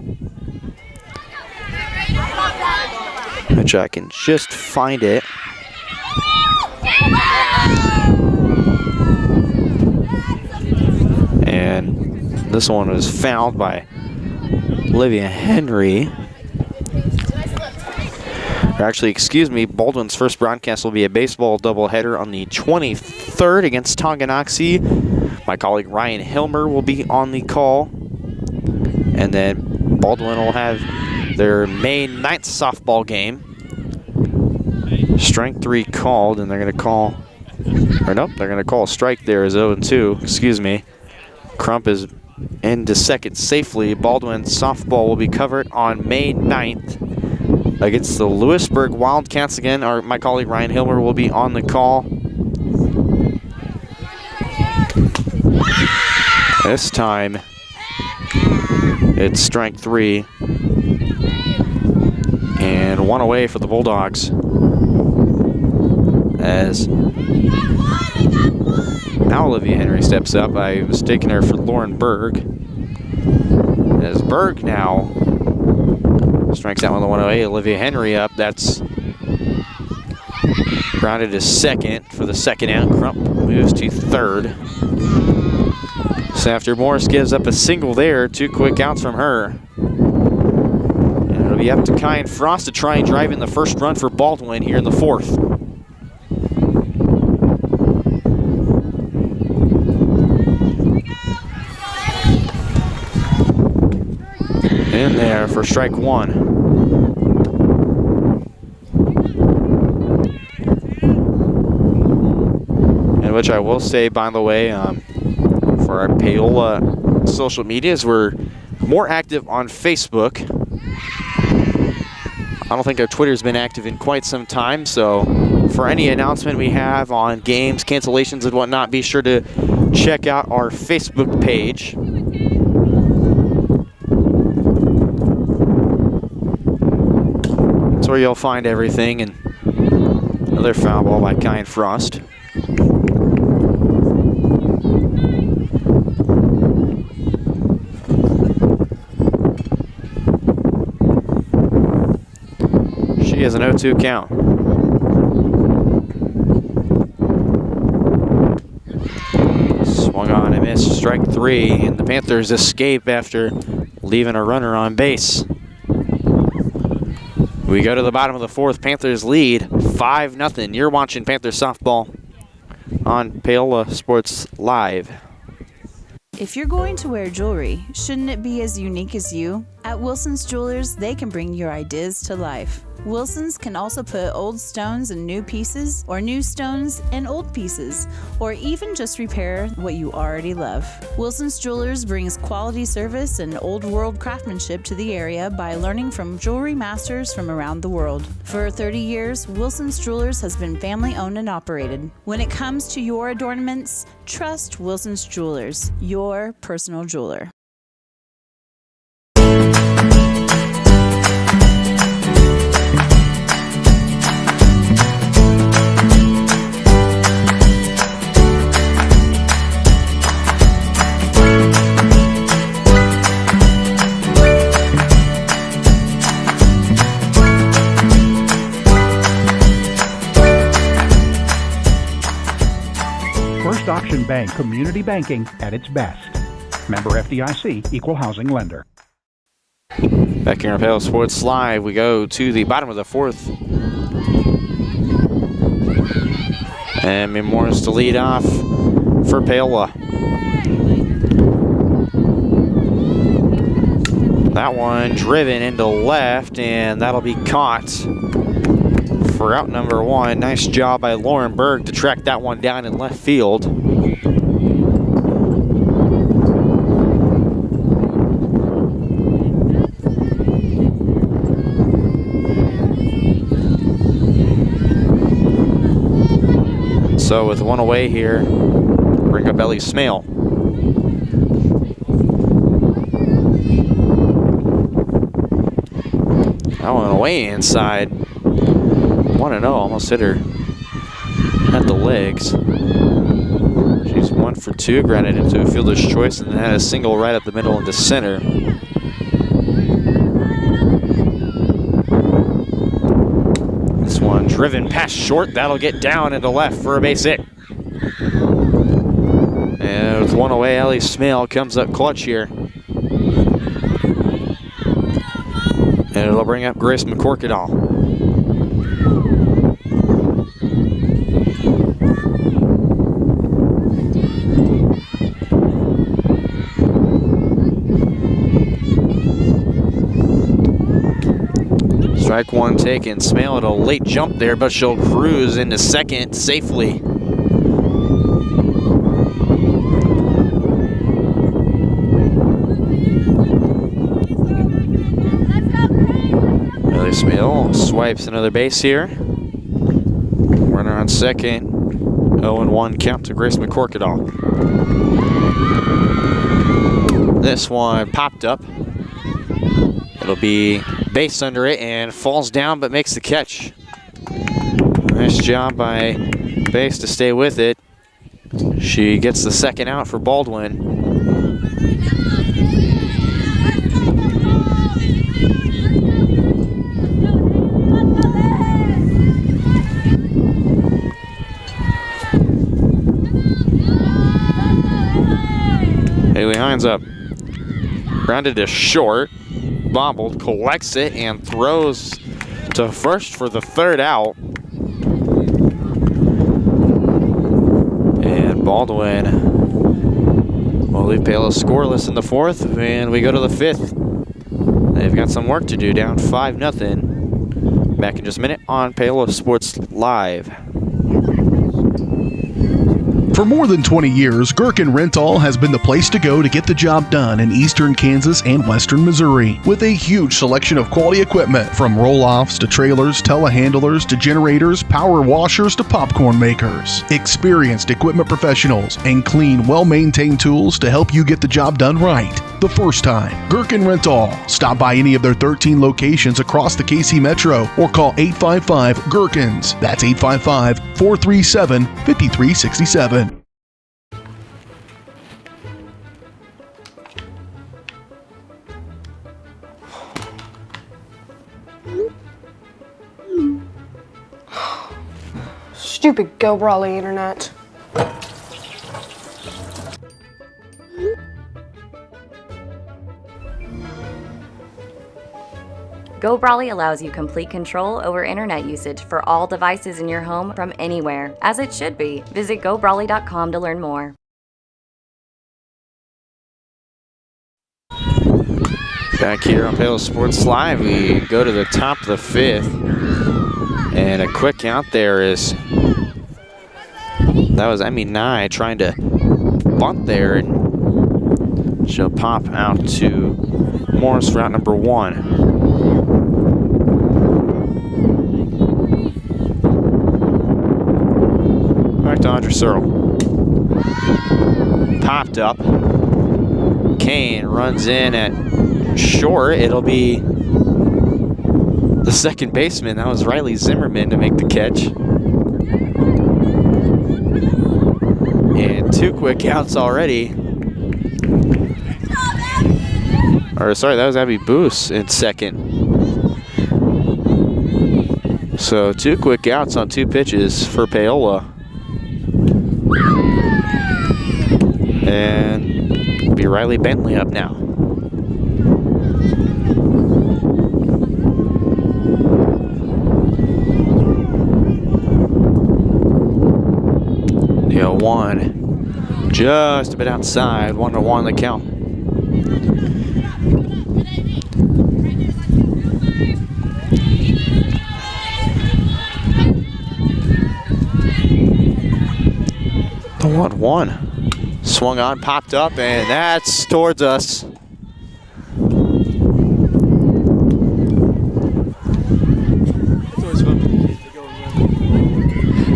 Speaker 1: which I can just find it. And this one was fouled by Olivia Henry. Or actually, excuse me, Baldwin's first broadcast will be a baseball doubleheader on the 23rd against Tonganoxie. My colleague Ryan Hilmer will be on the call. And then Baldwin will have their May 9th softball game. Strike 3 called, and they're going to call, or nope, they're going to call a strike there as 0-2, excuse me. Crump is into second safely. Baldwin softball will be covered on May 9th against the Lewisburg Wildcats again. My colleague Ryan Hilmer will be on the call. This time, it's strike 3. And one away for the Bulldogs. As now Olivia Henry steps up. I was taking her for Lauren Berg. As Berg now strikes out with a 1-0. Olivia Henry up. That's grounded to second for the second out. Crump moves to third. So after Morris gives up a single there, 2 quick outs from her. And it'll be up to Kyan Frost to try and drive in the first run for Baldwin here in the 4th. In there for strike 1. And which I will say, by the way, for our Paola social medias, we're more active on Facebook. I don't think our Twitter's been active in quite some time, so for any announcement we have on games, cancellations, and whatnot, be sure to check out our Facebook page. That's where you'll find everything. And another foul ball by Kyan Frost. She has an 0-2 count. Swung on and missed, strike 3, and the Panthers escape after leaving a runner on base. We go to the bottom of the 4th. Panthers lead 5-0. You're watching Panthers softball on Paola Sports Live.
Speaker 5: If you're going to wear jewelry, shouldn't it be as unique as you? At Wilson's Jewelers, they can bring your ideas to life. Wilson's can also put old stones in new pieces, or new stones in old pieces, or even just repair what you already love. Wilson's Jewelers brings quality service and old world craftsmanship to the area by learning from jewelry masters from around the world. For 30 years, Wilson's Jewelers has been family owned and operated. When it comes to your adornments, trust Wilson's Jewelers, your personal jeweler.
Speaker 10: First Auction Bank, community banking at its best. Member FDIC, equal housing lender.
Speaker 1: Back here on Paola Sports Live, we go to the bottom of the fourth. And Memorials to lead off for Paola. That one driven into left, and that'll be caught for out number one. Nice job by Lauren Berg to track that one down in left field. So with one away here, bring up Ellie Smale. That one away inside. 1-0, almost hit her at the legs. She's 1 for 2, grounded into a fielder's choice, and then had a single right up the middle into center. This one driven past short, that'll get down into left for a base hit. And with one away, Ellie Smale comes up clutch here. And it'll bring up Grace McCorkadall. Strike one taken. Smale at a late jump there, but she'll cruise into second safely. Ellie Smale swipes another base here. Runner on second. 0-1 count to Grace McCorkadall. This one popped up. It'll be base under it and falls down but makes the catch. Nice job by base to stay with it. She gets the second out for Baldwin. Haley Hines up. Grounded to short. Bobbled, collects it, and throws to first for the third out. And Baldwin will leave Paola scoreless in the fourth, and we go to the fifth. They've got some work to do, down 5-0. Back in just a minute on Paola Sports Live.
Speaker 4: For more than 20 years, Gherkin Rental has been the place to go to get the job done in eastern Kansas and western Missouri. With a huge selection of quality equipment, from roll-offs to trailers, telehandlers to generators, power washers to popcorn makers. Experienced equipment professionals and clean, well-maintained tools to help you get the job done right the first time. Gherkin Rental. Stop by any of their 13 locations across the KC Metro or call 855-GHERKINS. That's 855-437-5367.
Speaker 11: Stupid Go Brawly internet.
Speaker 12: Go Brawly allows you complete control over internet usage for all devices in your home from anywhere, as it should be. Visit GoBrawly.com to learn more.
Speaker 1: Back here on Paola Sports Live, we go to the top of the 5th. And a quick count there is, that was Emmy Nye trying to bunt there, and she'll pop out to Morris for out number 1. Back to Audrey Searle. Popped up. Kane runs in at short. It'll be the second baseman. That was Riley Zimmerman to make the catch. And 2 quick outs already. Or sorry, that was Abby Boos in second. So 2 quick outs on 2 pitches for Paola. And be Riley Bentley up now. The 1, just a bit outside, 1-1 the count. The 1-1. Swung on, popped up, and that's towards us.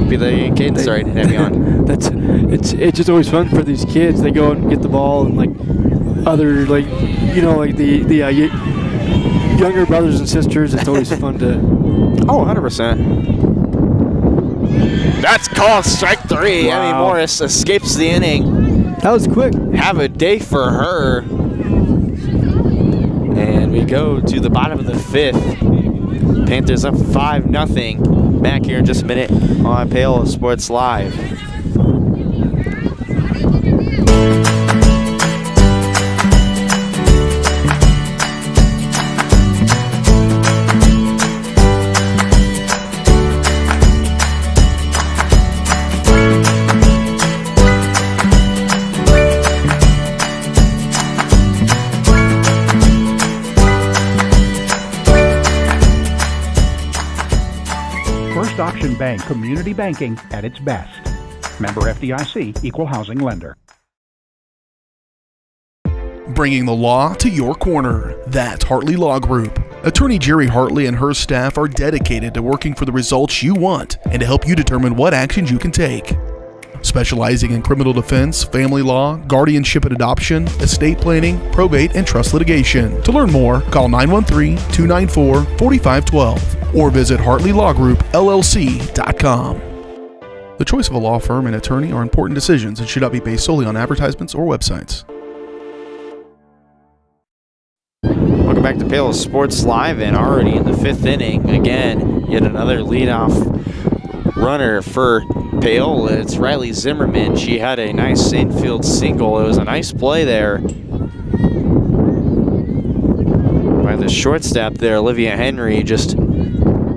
Speaker 1: Be the cadence, sorry to have you on.
Speaker 6: It's just always fun for these kids. They go and get the ball, and like other the younger brothers and sisters. It's always fun to.
Speaker 1: Oh, 100%. That's called strike 3.
Speaker 6: Wow.
Speaker 1: Emmy Morris escapes the inning.
Speaker 6: That was quick.
Speaker 1: Have a day for her. And we go to the bottom of the 5th. Panthers up 5-0. Back here in just a minute on Paola Sports Live.
Speaker 10: Option Bank Community Banking at its best. Member FDIC, Equal Housing Lender.
Speaker 4: Bringing the law to your corner. That's Hartley Law Group. Attorney Jerry Hartley and her staff are dedicated to working for the results you want and to help you determine what actions you can take. Specializing in criminal defense, family law, guardianship and adoption, estate planning, probate, and trust litigation. To learn more, call 913-294-4512 or visit HartleyLawGroupLLC.com. The choice of a law firm and attorney are important decisions and should not be based solely on advertisements or websites.
Speaker 1: Welcome back to Paola Sports Live, and already in the 5th inning, again, yet another leadoff runner for Paola. It's Riley Zimmerman. She had a nice infield single. It was a nice play there by the shortstop there, Olivia Henry. Just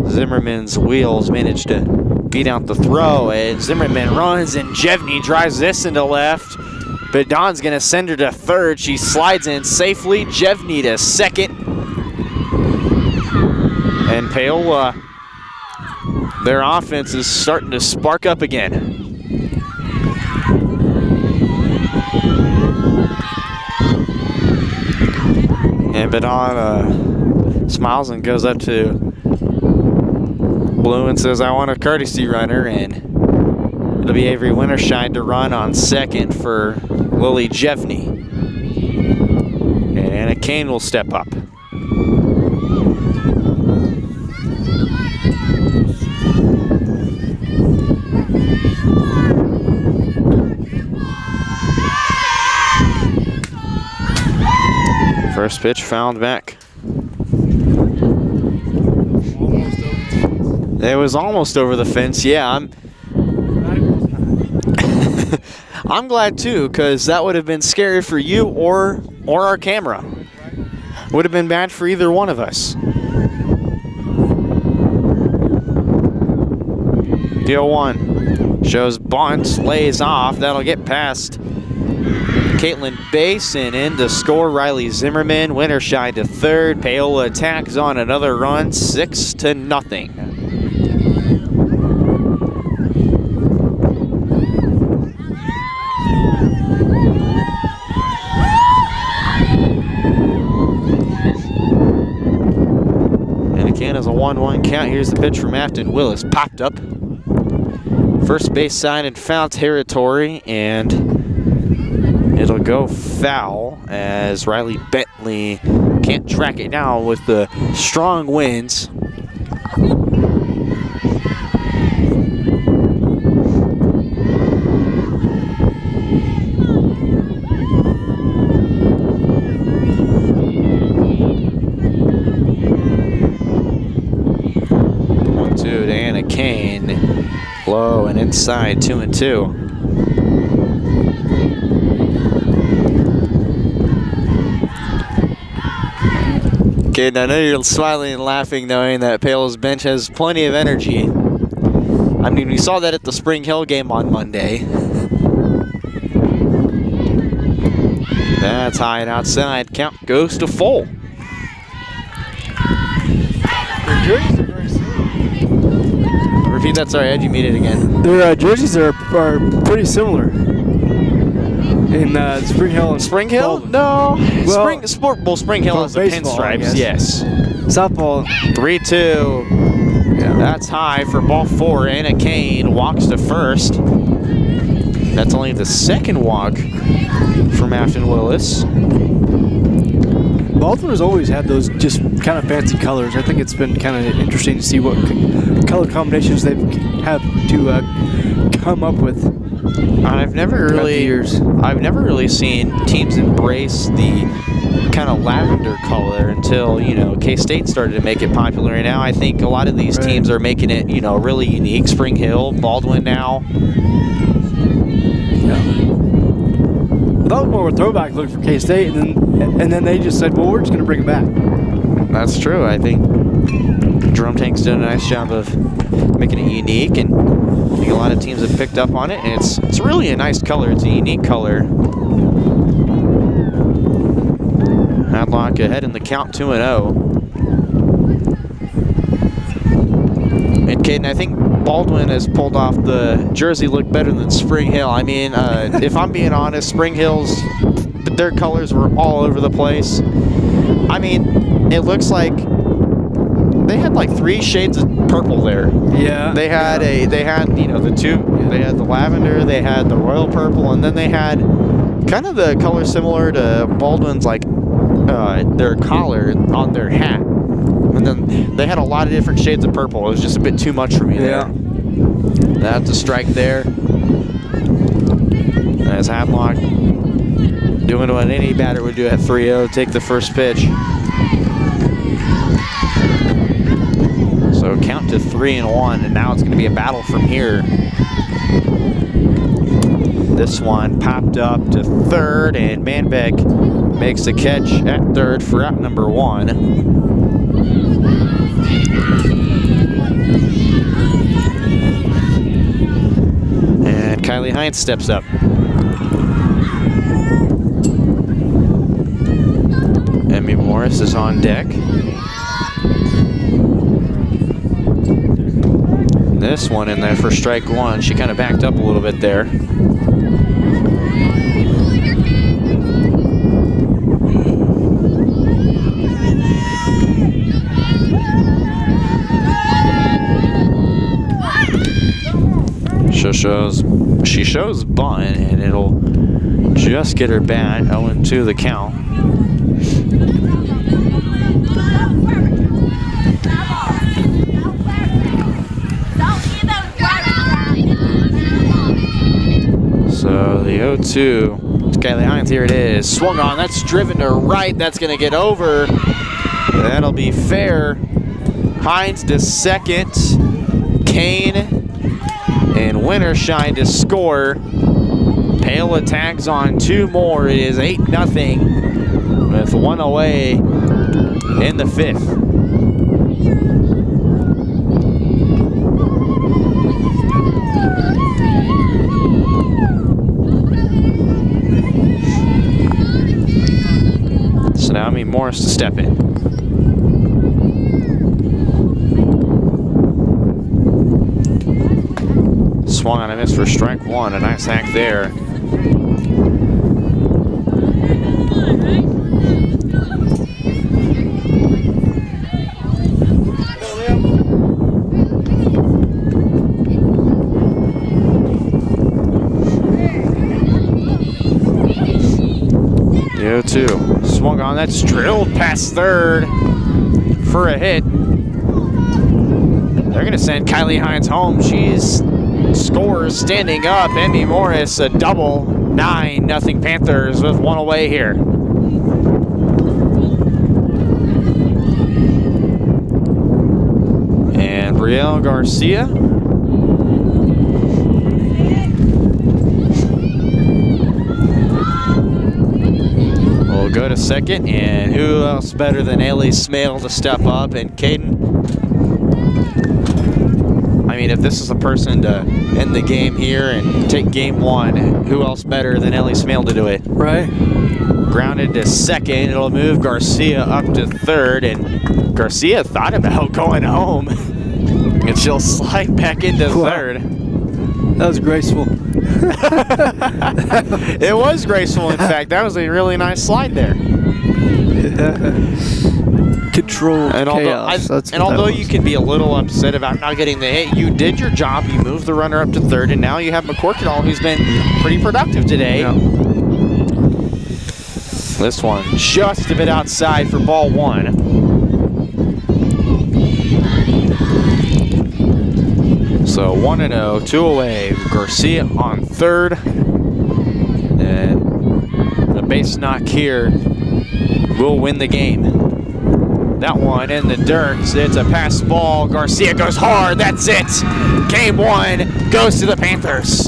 Speaker 1: Zimmerman's wheels managed to beat out the throw, and Zimmerman runs, and Jevney drives this into left, but Dawn's gonna send her to third. She slides in safely. Jevney to second, and Paola, their offense is starting to spark up again. And Badon smiles and goes up to Blue and says, I want a courtesy runner, and it'll be Avery Wintershine to run on second for Lily Jevney. And Anna Kane will step up. First pitch fouled back. It was almost over the fence. Yeah, I'm glad too, because that would have been scary for you or our camera. Would have been bad for either one of us. The 0-1 shows bunt, lays off. That'll get past Caitlin Basin in to score. Riley Zimmerman, Winterside to third. Paola tags on another run, 6-0. And again, as a 1-1 count, here's the pitch from Afton Willis. Popped up. First base side in foul territory, and it'll go foul as Riley Bentley can't track it down with the strong winds. One-two to Anna Kane. Low and inside, 2-2. Okay, I know you're smiling and laughing knowing that Paola's bench has plenty of energy. I mean, we saw that at the Spring Hill game on Monday. That's high and outside. Count goes to full. Repeat that, sorry, Ed, you made it again.
Speaker 6: Their jerseys are pretty similar. In Spring Hill and
Speaker 1: Spring Hill?
Speaker 6: Baldwin.
Speaker 1: No.
Speaker 6: Well,
Speaker 1: Spring Hill has the
Speaker 6: baseball,
Speaker 1: pinstripes, yes.
Speaker 6: Softball.
Speaker 1: 3-2. Yeah, that's high for ball 4. Anna Kane walks to first. That's only the second walk from Afton Willis.
Speaker 6: Baldwin has always had those just kind of fancy colors. I think it's been kind of interesting to see what color combinations they have to come up with.
Speaker 1: I've never really seen teams embrace the kind of lavender color until, you know, K-State started to make it popular. And now I think a lot of these teams are making it, you know, really unique. Spring Hill, Baldwin now.
Speaker 6: Yeah. That was more of a throwback look for K-State, and then they just said, well, we're just going to bring it back.
Speaker 1: That's true. I think Drum Tank's done a nice job of making it unique, and I think a lot of teams have picked up on it, and it's really a nice color. It's a unique color. Hadlock ahead in the count, 2-0. And Caden, I think Baldwin has pulled off the jersey look better than Spring Hill. I mean, if I'm being honest, Spring Hill's, their colors were all over the place. I mean, it looks like they had like 3 shades of purple there.
Speaker 6: Yeah.
Speaker 1: They had you know, they had the lavender, they had the royal purple, and then they had kind of the color similar to Baldwin's, like their collar on their hat. And then they had a lot of different shades of purple. It was just a bit too much for me there. That's a strike there. As Hadlock doing what any batter would do at 3-0, take the first pitch. So count to 3-1, and now it's going to be a battle from here. This one popped up to third, and Manbeck makes the catch at third for out number 1. And Kylie Hines steps up. Emmy Morris is on deck. This one in there for strike 1. She kind of backed up a little bit there. She shows bunt, and it'll just get her bat. 0-2 the count. So the 0-2 to Kylie Hines, here it is. Swung on, that's driven to right. That's going to get over. That'll be fair. Hines to second. Kane and Wintershine to score. Paola tags on 2 more. It is 8-0 with 1 away in the 5th. step in. Swung on a miss for strike one. A nice hack there. Two. Swung on, that's drilled past third for a hit. They're gonna send Kylie Hines home. She's scores standing up. Emmy Morris a double. 9-0 Panthers with one away here. And Brielle Garcia. Go to second, and who else better than Ellie Smale to step up? And Caden, I mean, if this is a person to end the game here and take game one, who else better than Ellie Smale to do it?
Speaker 6: Right.
Speaker 1: Grounded to second, it'll move Garcia up to third, and Garcia thought about going home, and she'll slide back into third.
Speaker 6: That was graceful.
Speaker 1: It was graceful, in fact. That was a really nice slide there.
Speaker 6: Control
Speaker 1: and
Speaker 6: chaos.
Speaker 1: Although you can be a little upset about not getting the hit, you did your job. You moved the runner up to third, and now you have McCorkadall, who's been pretty productive today.
Speaker 6: Yeah.
Speaker 1: This one just a bit outside for ball one. So 1-0, 2 away. Garcia on third. And the base knock here will win the game. That one in the dirt. It's a pass ball. Garcia goes hard. That's it. Game one goes to the Panthers.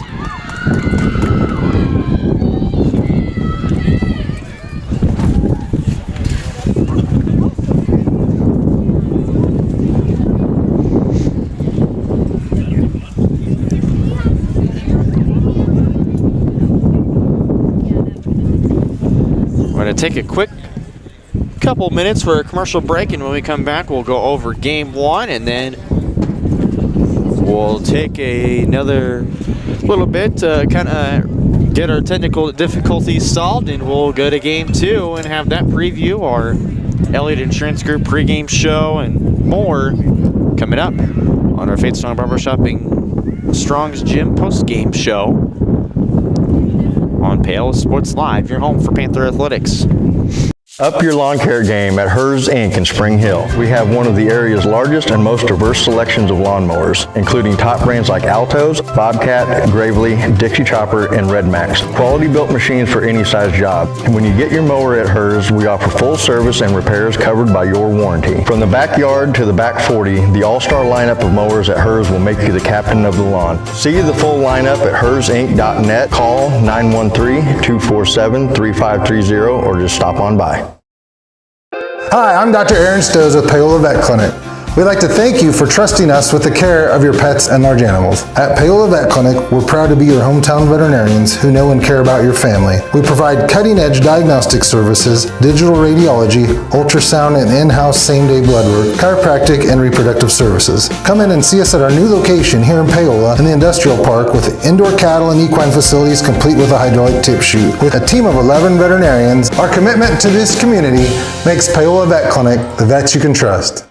Speaker 1: Take a quick couple minutes for a commercial break, and when we come back we'll go over game one, and then we'll take another little bit to kind of get our technical difficulties solved, and we'll go to game two and have that preview, our Elliott Insurance Group pregame show, and more coming up on our Faith Strong Barbershopping Strong's Gym postgame show on Paola Sports Live, your home for Panther Athletics.
Speaker 13: Up your lawn care game at Hers Inc. in Spring Hill. We have one of the area's largest and most diverse selections of lawnmowers, including top brands like Altos, Bobcat, Gravely, Dixie Chopper, and Red Max. Quality built machines for any size job. And when you get your mower at Hers, we offer full service and repairs covered by your warranty. From the backyard to the back 40, the all-star lineup of mowers at Hers will make you the captain of the lawn. See the full lineup at hersinc.net. Call 913-247-3530 or just stop on by.
Speaker 14: Hi, I'm Dr. Aaron Stoes with Paola Vet Clinic. We'd like to thank you for trusting us with the care of your pets and large animals. At Paola Vet Clinic, we're proud to be your hometown veterinarians who know and care about your family. We provide cutting-edge diagnostic services, digital radiology, ultrasound, and in-house same-day blood work, chiropractic, and reproductive services. Come in and see us at our new location here in Paola in the Industrial Park with indoor cattle and equine facilities complete with a hydraulic tip chute. With a team of 11 veterinarians, our commitment to this community makes Paola Vet Clinic the vets you can trust.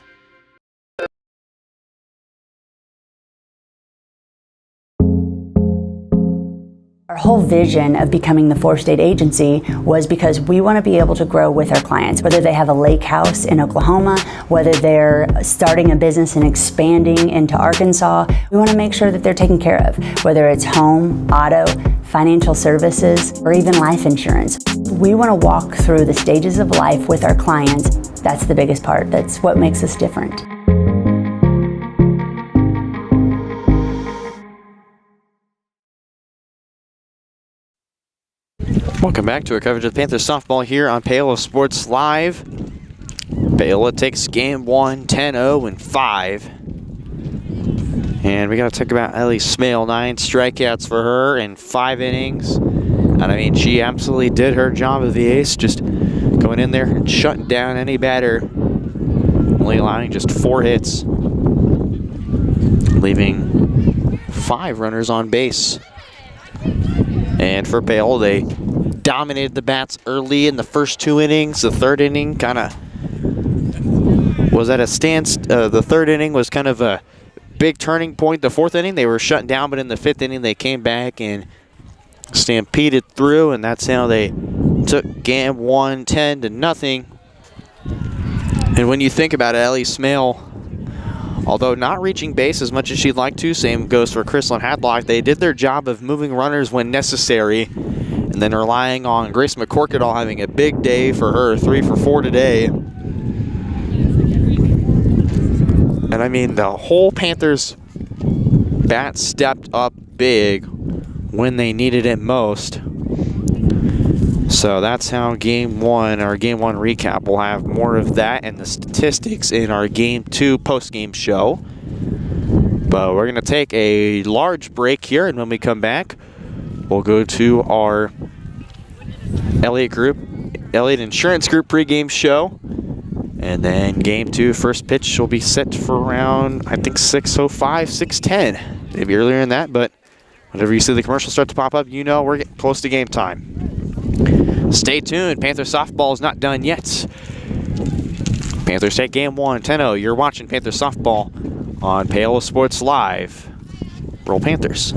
Speaker 15: Our whole vision of becoming the 4-state agency was because we want to be able to grow with our clients, whether they have a lake house in Oklahoma, whether they're starting a business and expanding into Arkansas. We want to make sure that they're taken care of, whether it's home, auto, financial services, or even life insurance. We want to walk through the stages of life with our clients. That's the biggest part. That's what makes us different.
Speaker 1: Welcome back to our coverage of Panthers softball here on Paola Sports Live. Paola takes game one, 10-0-5. And we got to talk about Ellie Smale, 9 strikeouts for her in 5 innings. And I mean, she absolutely did her job as the ace. Just going in there and shutting down any batter, only allowing just 4 hits, leaving 5 runners on base. And for Paola, they dominated the bats early in the first 2 innings. The third inning kind of was at a standstill. The third inning was kind of a big turning point. The fourth inning, they were shutting down, but in the 5th inning, they came back and stampeded through, and that's how they took game 1 10-0. And when you think about it, Ellie Smale, although not reaching base as much as she'd like to, same goes for Crystal Hadlock, they did their job of moving runners when necessary, and then relying on Grace McCorkadall having a big day for her, 3 for 4 today. And I mean, the whole Panthers bat stepped up big when they needed it most. So that's how game 1, our game 1 recap, we'll have more of that and the statistics in our game 2 post-game show. But we're going to take a large break here, and when we come back, we'll go to our Elliott Insurance Group pregame show. And then game 2 first pitch will be set for around, I think, 6:05, 6:10. Maybe earlier than that, but whenever you see the commercial start to pop up, you know we're getting close to game time. Stay tuned. Panther softball is not done yet. Panthers take game 1, 10-0. You're watching Panther softball on Paola Sports Live. Roll Panthers.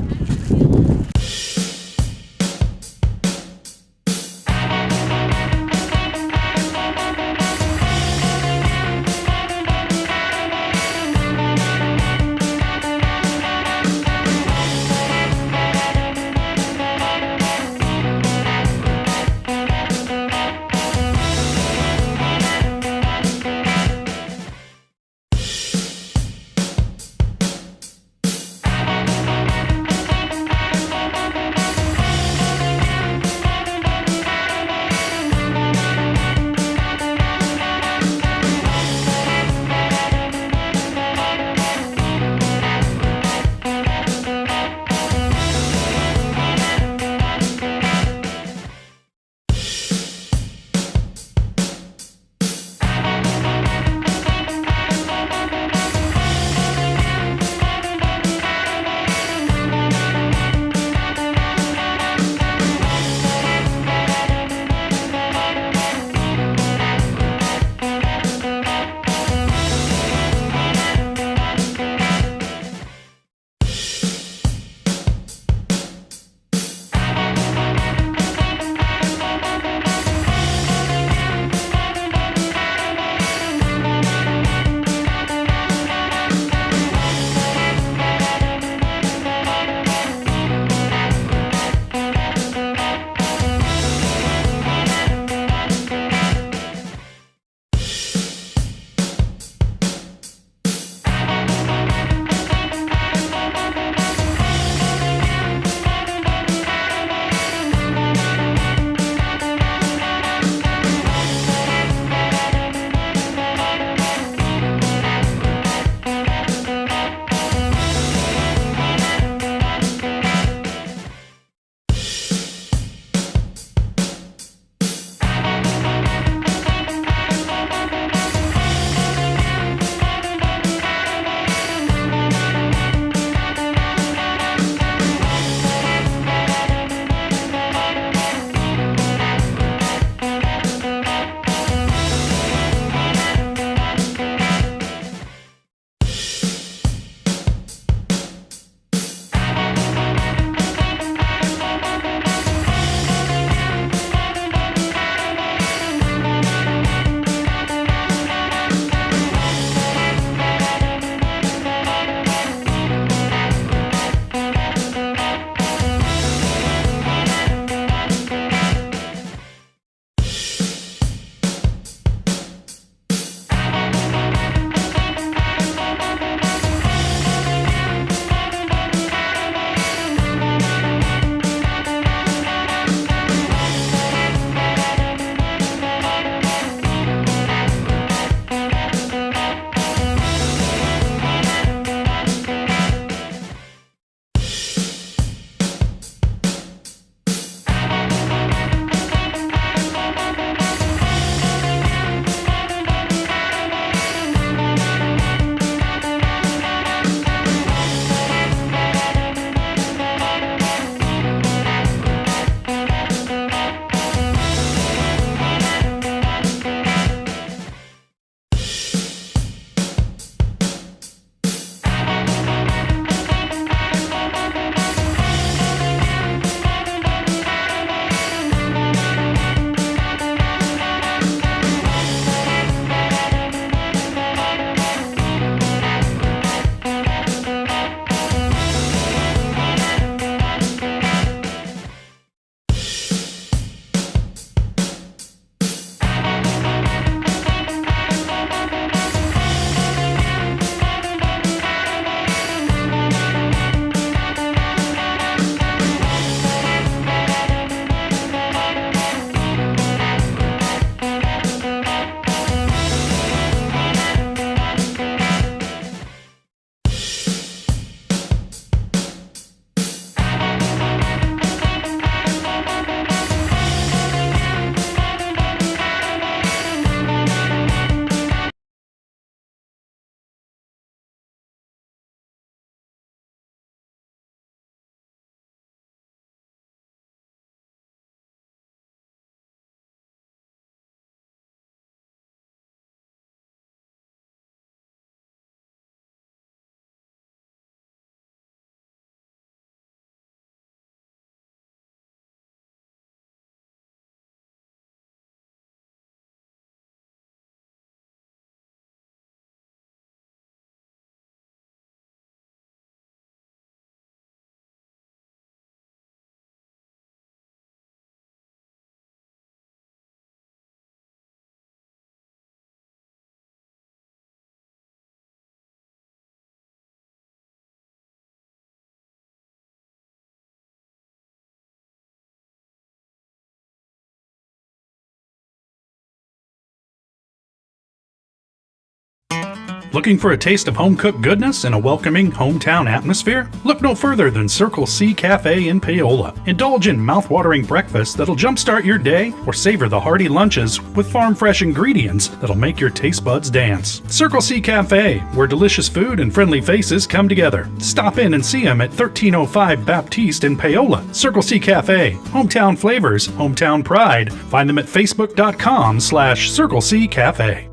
Speaker 10: Looking for a taste of home-cooked goodness and a welcoming hometown atmosphere? Look no further than Circle C Cafe in Paola. Indulge in mouth-watering breakfast that'll jumpstart your day, or savor the hearty lunches with farm-fresh ingredients that'll make your taste buds dance. Circle C Cafe, where delicious food and friendly faces come together. Stop in and see them at 1305 Baptiste in Paola. Circle C Cafe, hometown flavors, hometown pride. Find them at facebook.com/Circle C Cafe.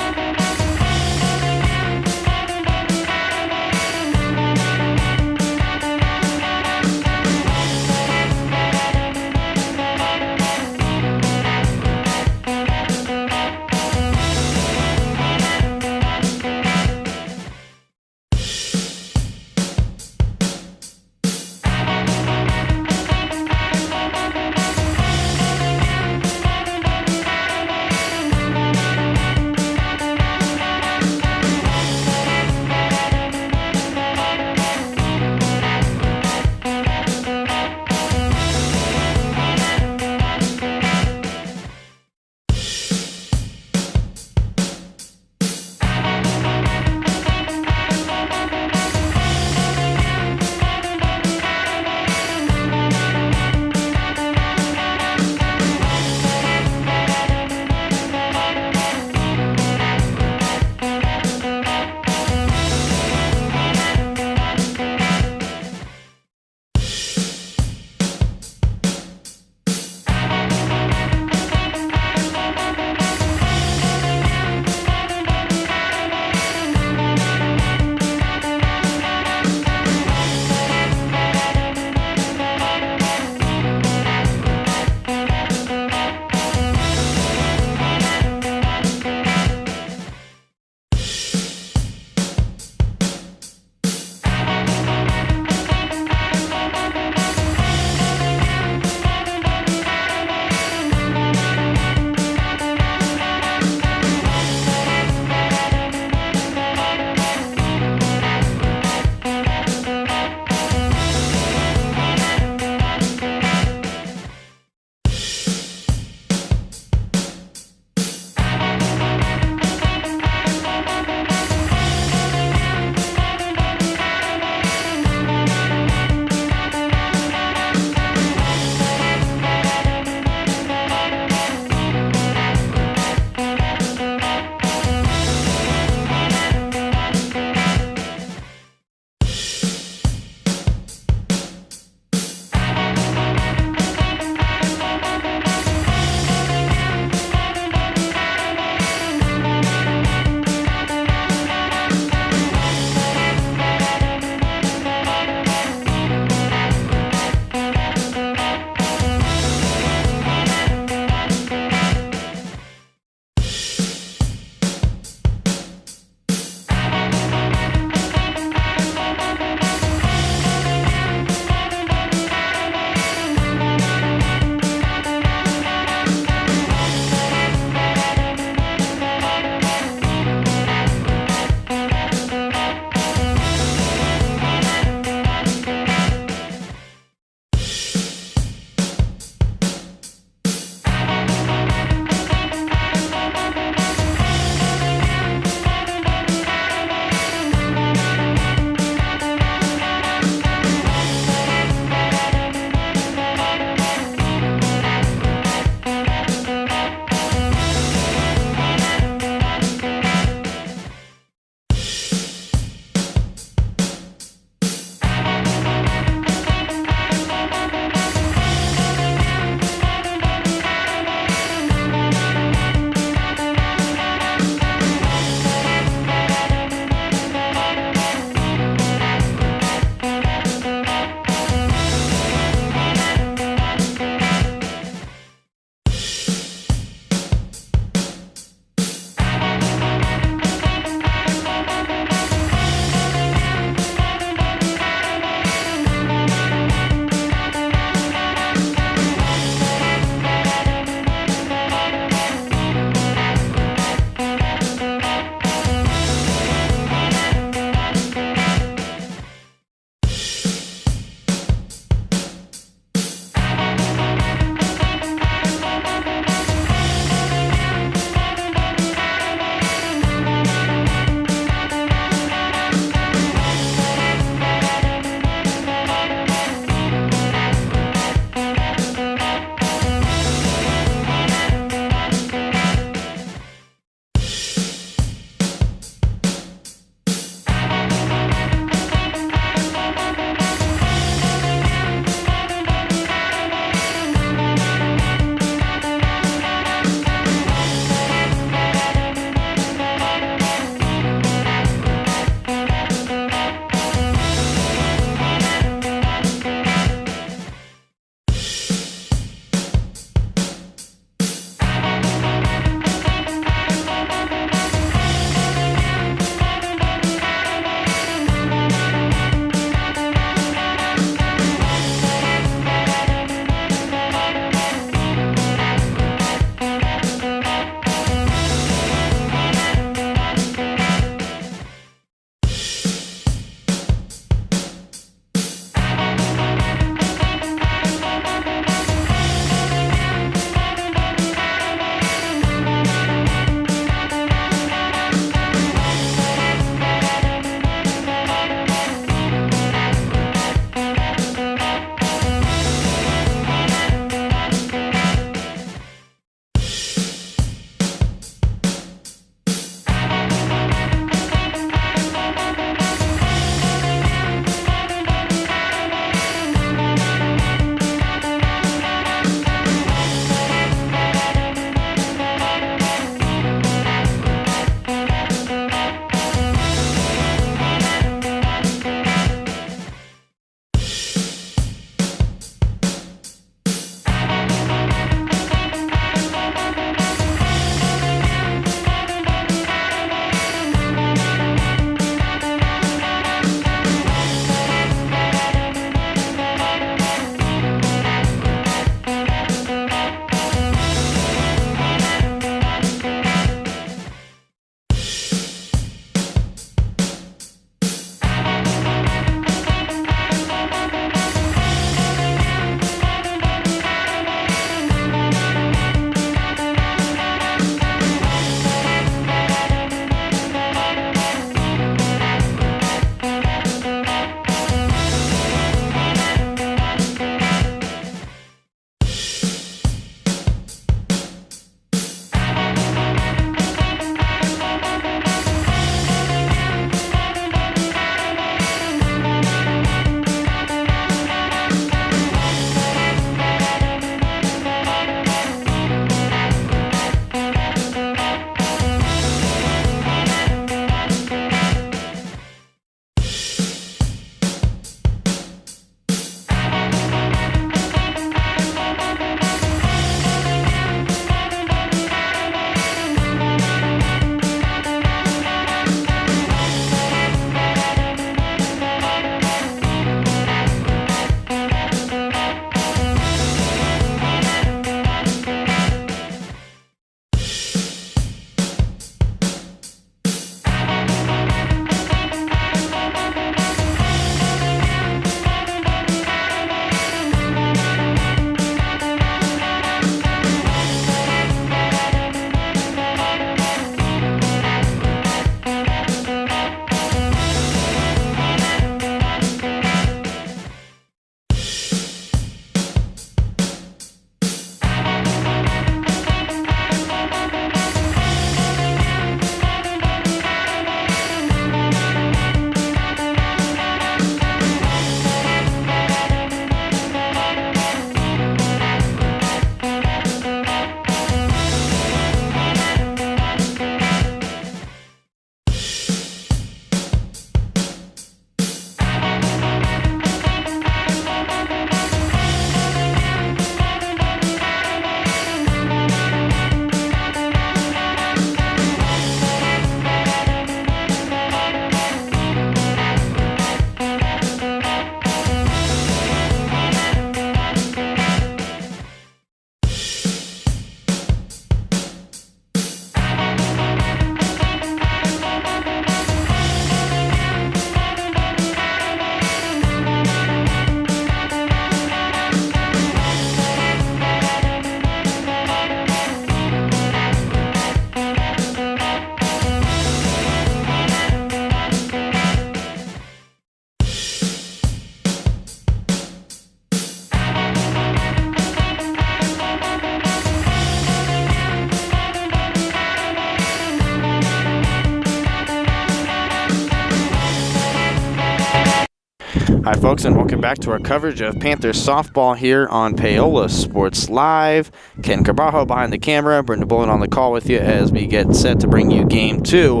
Speaker 1: Hi folks, and welcome back to our coverage of Panthers softball here on Paola Sports Live. Ken Carbajo behind the camera, Brenda Baldwin on the call with you as we get set to bring you Game 2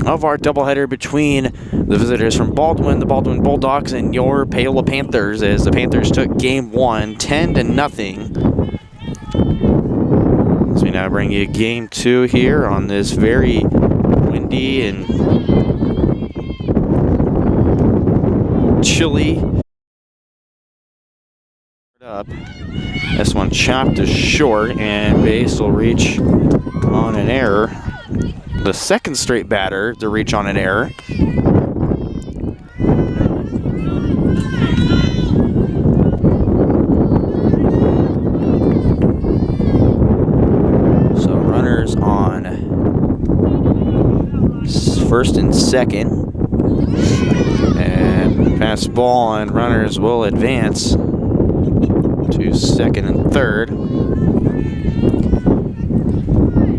Speaker 1: of our doubleheader between the visitors from Baldwin, the Baldwin Bulldogs, and your Paola Panthers, as the Panthers took Game 1 10-0. As we now bring you Game 2 here on this very windy and chilly. Up. This one chopped to short, and base will reach on an error. The second straight batter to reach on an error. So runners on first and second. And pass ball, and runners will advance to second and third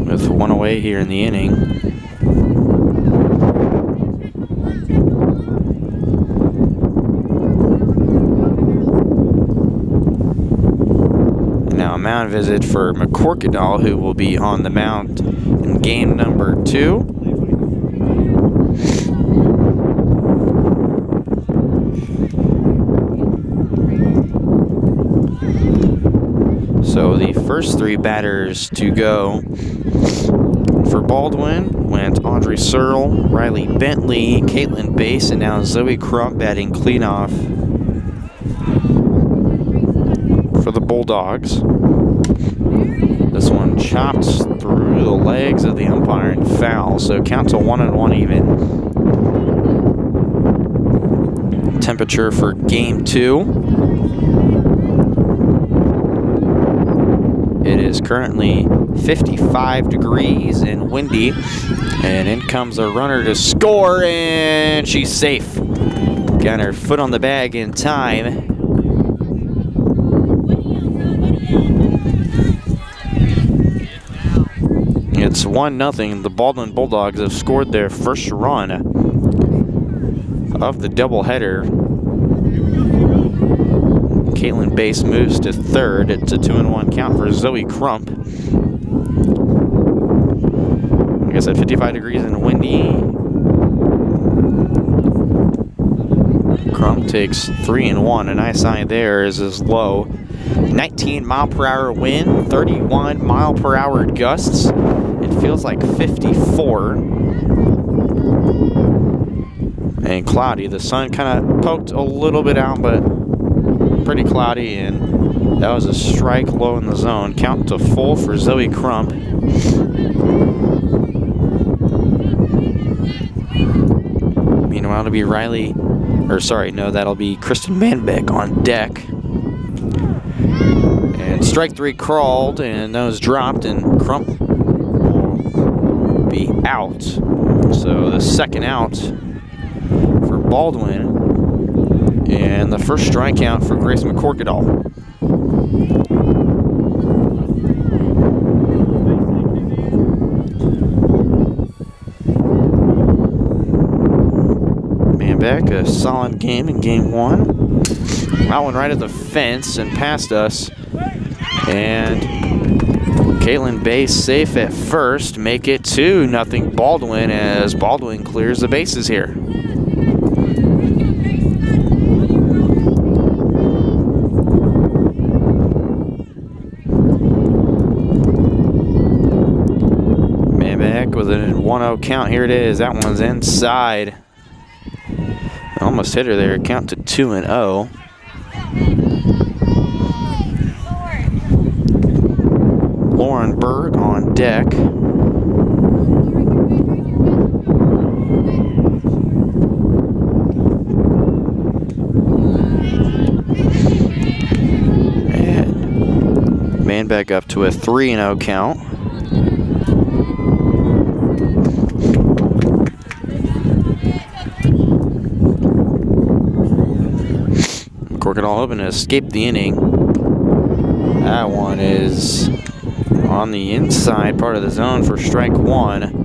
Speaker 1: with one away here in the inning. And now a mound visit for McCorkadal, who will be on the mound in game number 2. So the first 3 batters to go for Baldwin went Audrey Searle, Riley Bentley, Caitlin Bass, and now Zoe Crump batting cleanoff for the Bulldogs. This one chopped through the legs of the umpire and foul, so count to 1-1 even. Temperature for Game 2. It is currently 55 degrees and windy, and in comes a runner to score, and she's safe. Got her foot on the bag in time. It's 1-0. The Baldwin Bulldogs have scored their first run of the doubleheader. Caitlin Bass moves to third. It's a 2-1 count for Zoe Crump. Like I said, 55 degrees and windy. Crump takes 3-1. A nice sign there is his low. 19-mile-per-hour wind, 31-mile-per-hour gusts. It feels like 54. And cloudy. The sun kind of poked a little bit out, but pretty cloudy, and that was a strike low in the zone. Count to full for Zoe Crump. Meanwhile, it'll be that'll be Kristen Manbeck on deck. And strike 3 crawled, and those dropped, and Crump will be out. So the second out for Baldwin. And the first strikeout for Grace McCorkadal. Manbeck, a solid game in Game 1. That one right at the fence and past us. And Caitlin Bass safe at first. Make it 2-0 Baldwin as Baldwin clears the bases here. With a 1-0 count. Here it is. That one's inside. Almost hit her there. Count to 2-0. Lauren Berg on deck. And Manbeck up to a 3-0 count. Corkadal hoping to escape the inning. That one is on the inside part of the zone for strike 1.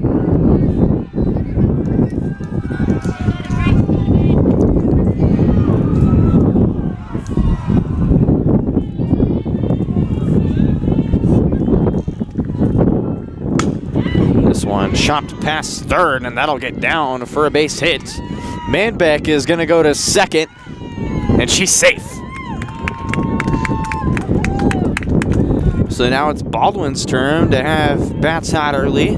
Speaker 1: one chopped past third, and that'll get down for a base hit. Manbeck is going to go to second, and she's safe. So now it's Baldwin's turn to have bats hot early.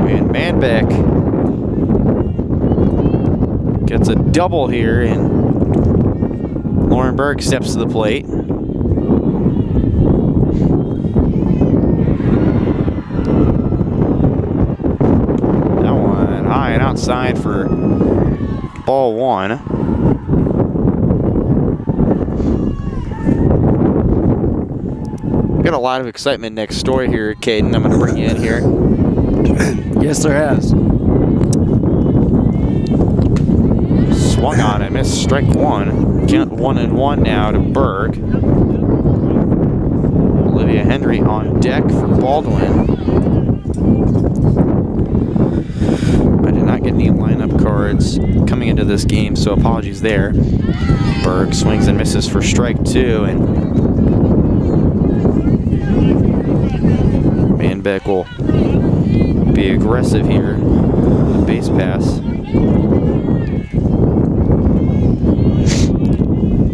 Speaker 1: And Manbeck gets a double here, and Lauren Berg steps to the plate. That one high and outside for ball one. Got a lot of excitement next door here, Caden. I'm going to bring you in here.
Speaker 6: Yes, there has.
Speaker 1: Swung on it, missed strike one. Count 1-1 now to Berg. Olivia Henry on deck for Baldwin. I did not get any lineup cards coming into this game, so apologies there. Berg swings and misses for strike two, and Manbeck will be aggressive here with base pass.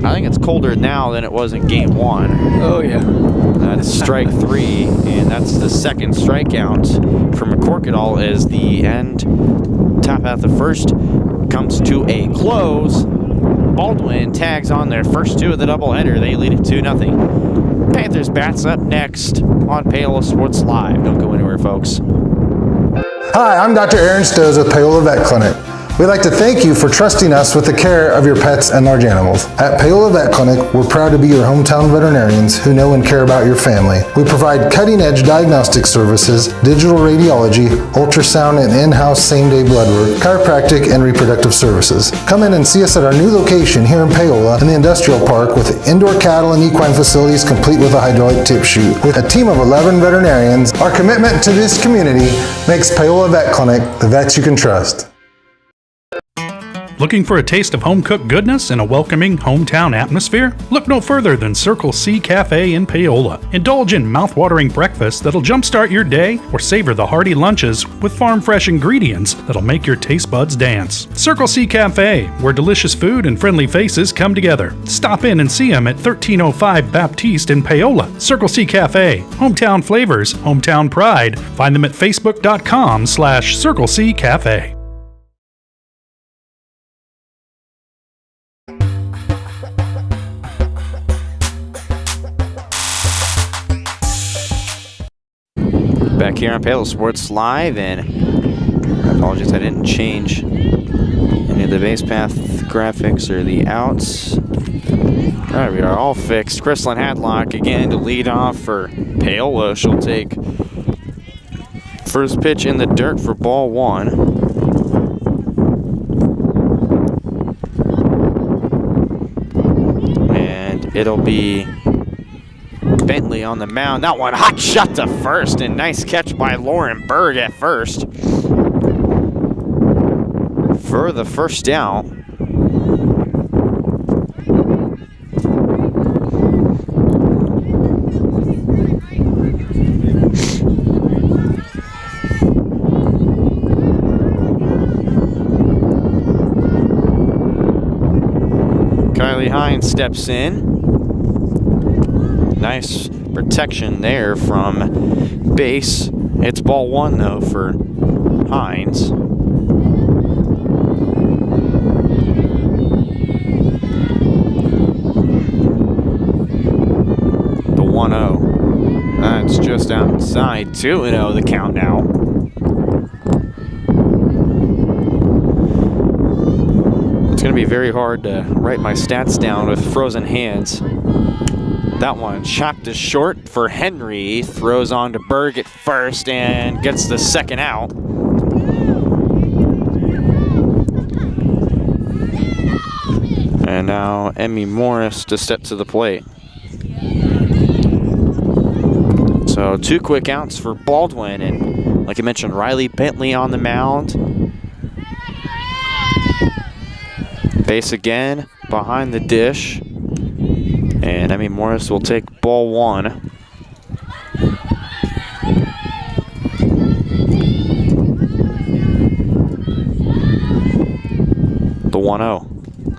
Speaker 1: I think it's colder now than it was in game one.
Speaker 6: Oh, yeah.
Speaker 1: That's strike three, and that's the second strikeout from McCorkadall as the end. Top half of the first comes to a close. Baldwin tags on their first two of the doubleheader. They lead it 2-0. Panthers bats up next on Paola Sports Live. Don't go anywhere, folks.
Speaker 14: Hi, I'm Dr. Aaron Stoes with Paola Vet Clinic. We'd like to thank you for trusting us with the care of your pets and large animals. At Paola Vet Clinic, we're proud to be your hometown veterinarians who know and care about your family. We provide cutting-edge diagnostic services, digital radiology, ultrasound, and in-house same-day blood work, chiropractic, and reproductive services. Come in and see us at our new location here in Paola in the Industrial Park with indoor cattle and equine facilities complete with a hydraulic tip chute. With a team of 11 veterinarians, our commitment to this community makes Paola Vet Clinic the vets you can trust.
Speaker 10: Looking for a taste of home-cooked goodness and a welcoming hometown atmosphere? Look no further than Circle C Cafe in Paola. Indulge in mouth-watering breakfast that'll jumpstart your day, or savor the hearty lunches with farm-fresh ingredients that'll make your taste buds dance. Circle C Cafe, where delicious food and friendly faces come together. Stop in and see them at 1305 Baptiste in Paola. Circle C Cafe, hometown flavors, hometown pride. Find them at facebook.com/Circle C Cafe.
Speaker 1: Back here on Paola Sports Live, and I apologize, I didn't change any of the base path graphics or the outs. All right, we are all fixed. Chrislyn Hadlock again to lead off for Paola. She'll take first pitch in the dirt for ball one. And it'll be Bentley on the mound. That one hot shot to first, and nice catch by Lauren Berg at first for the first out. Kylie Hines steps in. Nice protection there from base. It's ball one, though, for Hines. The 1-0. That's just outside. 2-0 the count now. It's going to be very hard to write my stats down with frozen hands. That one chopped to short for Henry. Throws on to Berg at first and gets the second out. And now Emmy Morris to step to the plate. So 2 quick outs for Baldwin, and like I mentioned, Riley Bentley on the mound. Base again behind the dish. And Emmy Morris will take ball one. The 1-0.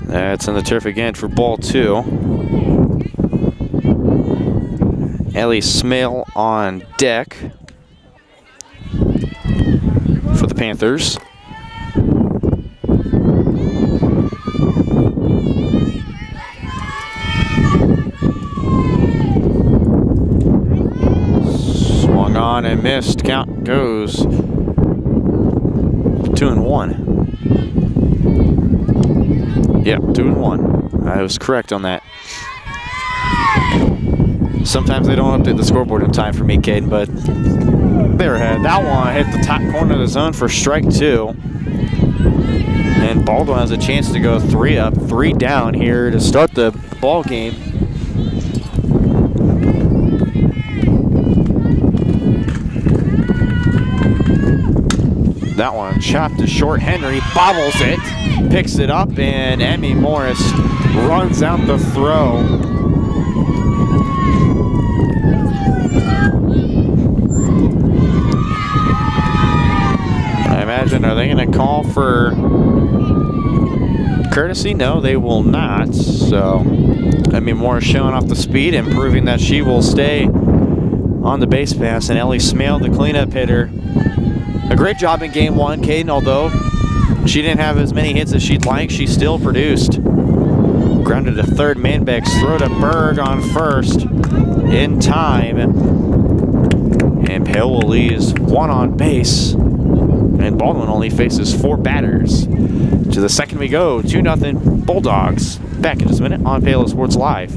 Speaker 1: That's in the turf again for ball 2. Ellie Smale on deck for the Panthers. Swung on and missed. Count goes 2-1. Yep, 2-1. I was correct on that. Sometimes they don't update the scoreboard in time for me, Caden, but they were ahead. That one hit the top corner of the zone for strike 2. And Baldwin has a chance to go 3 up, 3 down here to start the ball game. That one chopped to short. Henry bobbles it, picks it up, and Emmy Morris runs out the throw. I imagine, are they going to call for courtesy? No, they will not. So Emmy Morris showing off the speed and proving that she will stay on the base pass. And Ellie Smale, the cleanup hitter. A great job in game 1, Caden, although she didn't have as many hits as she'd like, she still produced. Grounded to third, Manbeck's throw to Berg on first in time. And Paola leaves 1 on base. And Baldwin only faces 4 batters. To the second we go, 2-0 Bulldogs. Back in just a minute on Paola Sports Live.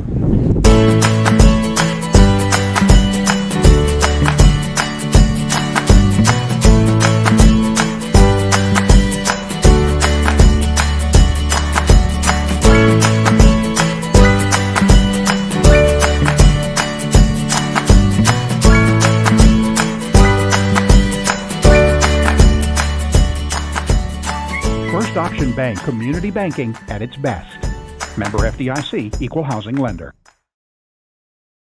Speaker 16: Auction Bank community banking at its best. Member FDIC, equal housing lender.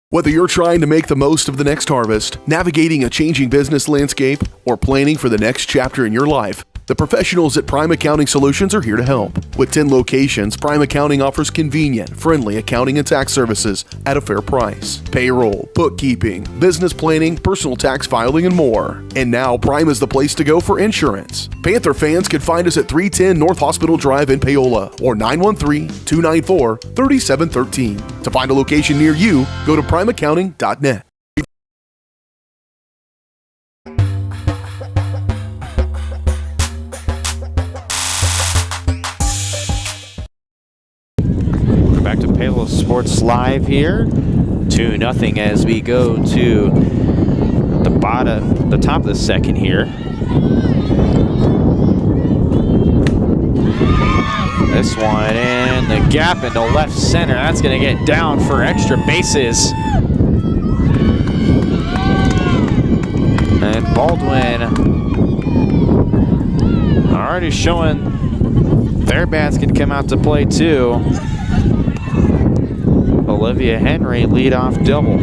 Speaker 4: Whether you're trying to make the most of the next harvest, navigating a changing business landscape, or planning for the next chapter in your life, the professionals at Prime Accounting Solutions are here to help. With 10 locations, Prime Accounting offers convenient, friendly accounting and tax services at a fair price. Payroll, bookkeeping, business planning, personal tax filing, and more. And now Prime is the place to go for insurance. Panther fans can find us at 310 North Hospital Drive in Paola or 913-294-3713. To find a location near you, go to primeaccounting.net.
Speaker 1: Back to Paola Sports Live here. 2-0 as we go to the top of the second here. This one in the gap into left center. That's going to get down for extra bases. And Baldwin already showing their bats can come out to play too. Olivia Henry leadoff double.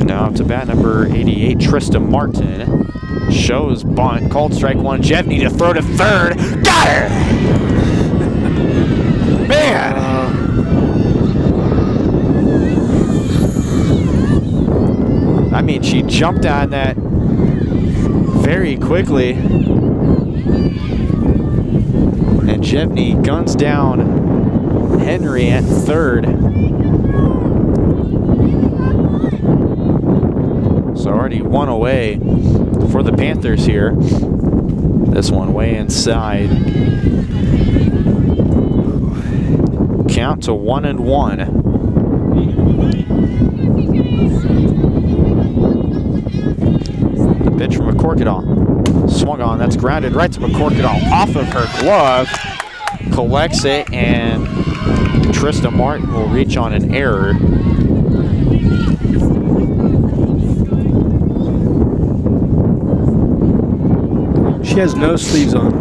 Speaker 1: Now up to bat number 88, Trista Martin. Shows bunt, called strike 1. Jevney to throw to third. Got her! Man! I mean, she jumped on that very quickly. And Jevney guns down Henry at third. So already 1 away for the Panthers here. This one way inside. Count to 1-1. The pitch from McCorkadall. Swung on, that's grounded right to McCorkadall off of her glove. Collects it, and Trista Martin will reach on an error.
Speaker 6: She has no sleeves on.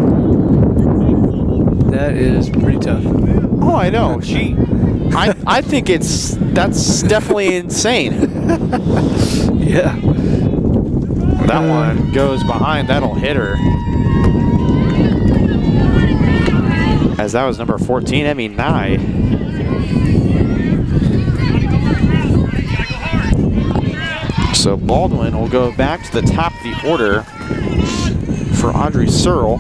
Speaker 6: That is pretty tough.
Speaker 1: Oh, I know. I think that's definitely insane.
Speaker 6: Yeah.
Speaker 1: That one goes behind. That'll hit her. As that was number 14, Emmy Nye. So Baldwin will go back to the top of the order for Audrey Searle.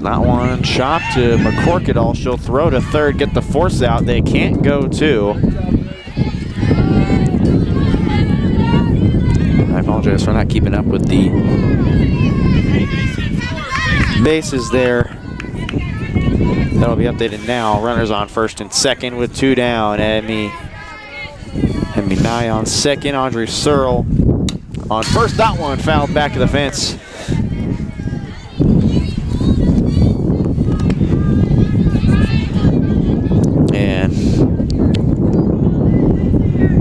Speaker 1: That one chopped to McCorkadall. She'll throw to third, get the force out. They can't go two. I apologize for not keeping up with the bases there. That'll be updated now. Runners on first and second with 2 down. Emmy Nye on second. Audrey Searle on first. That one fouled back to the fence. And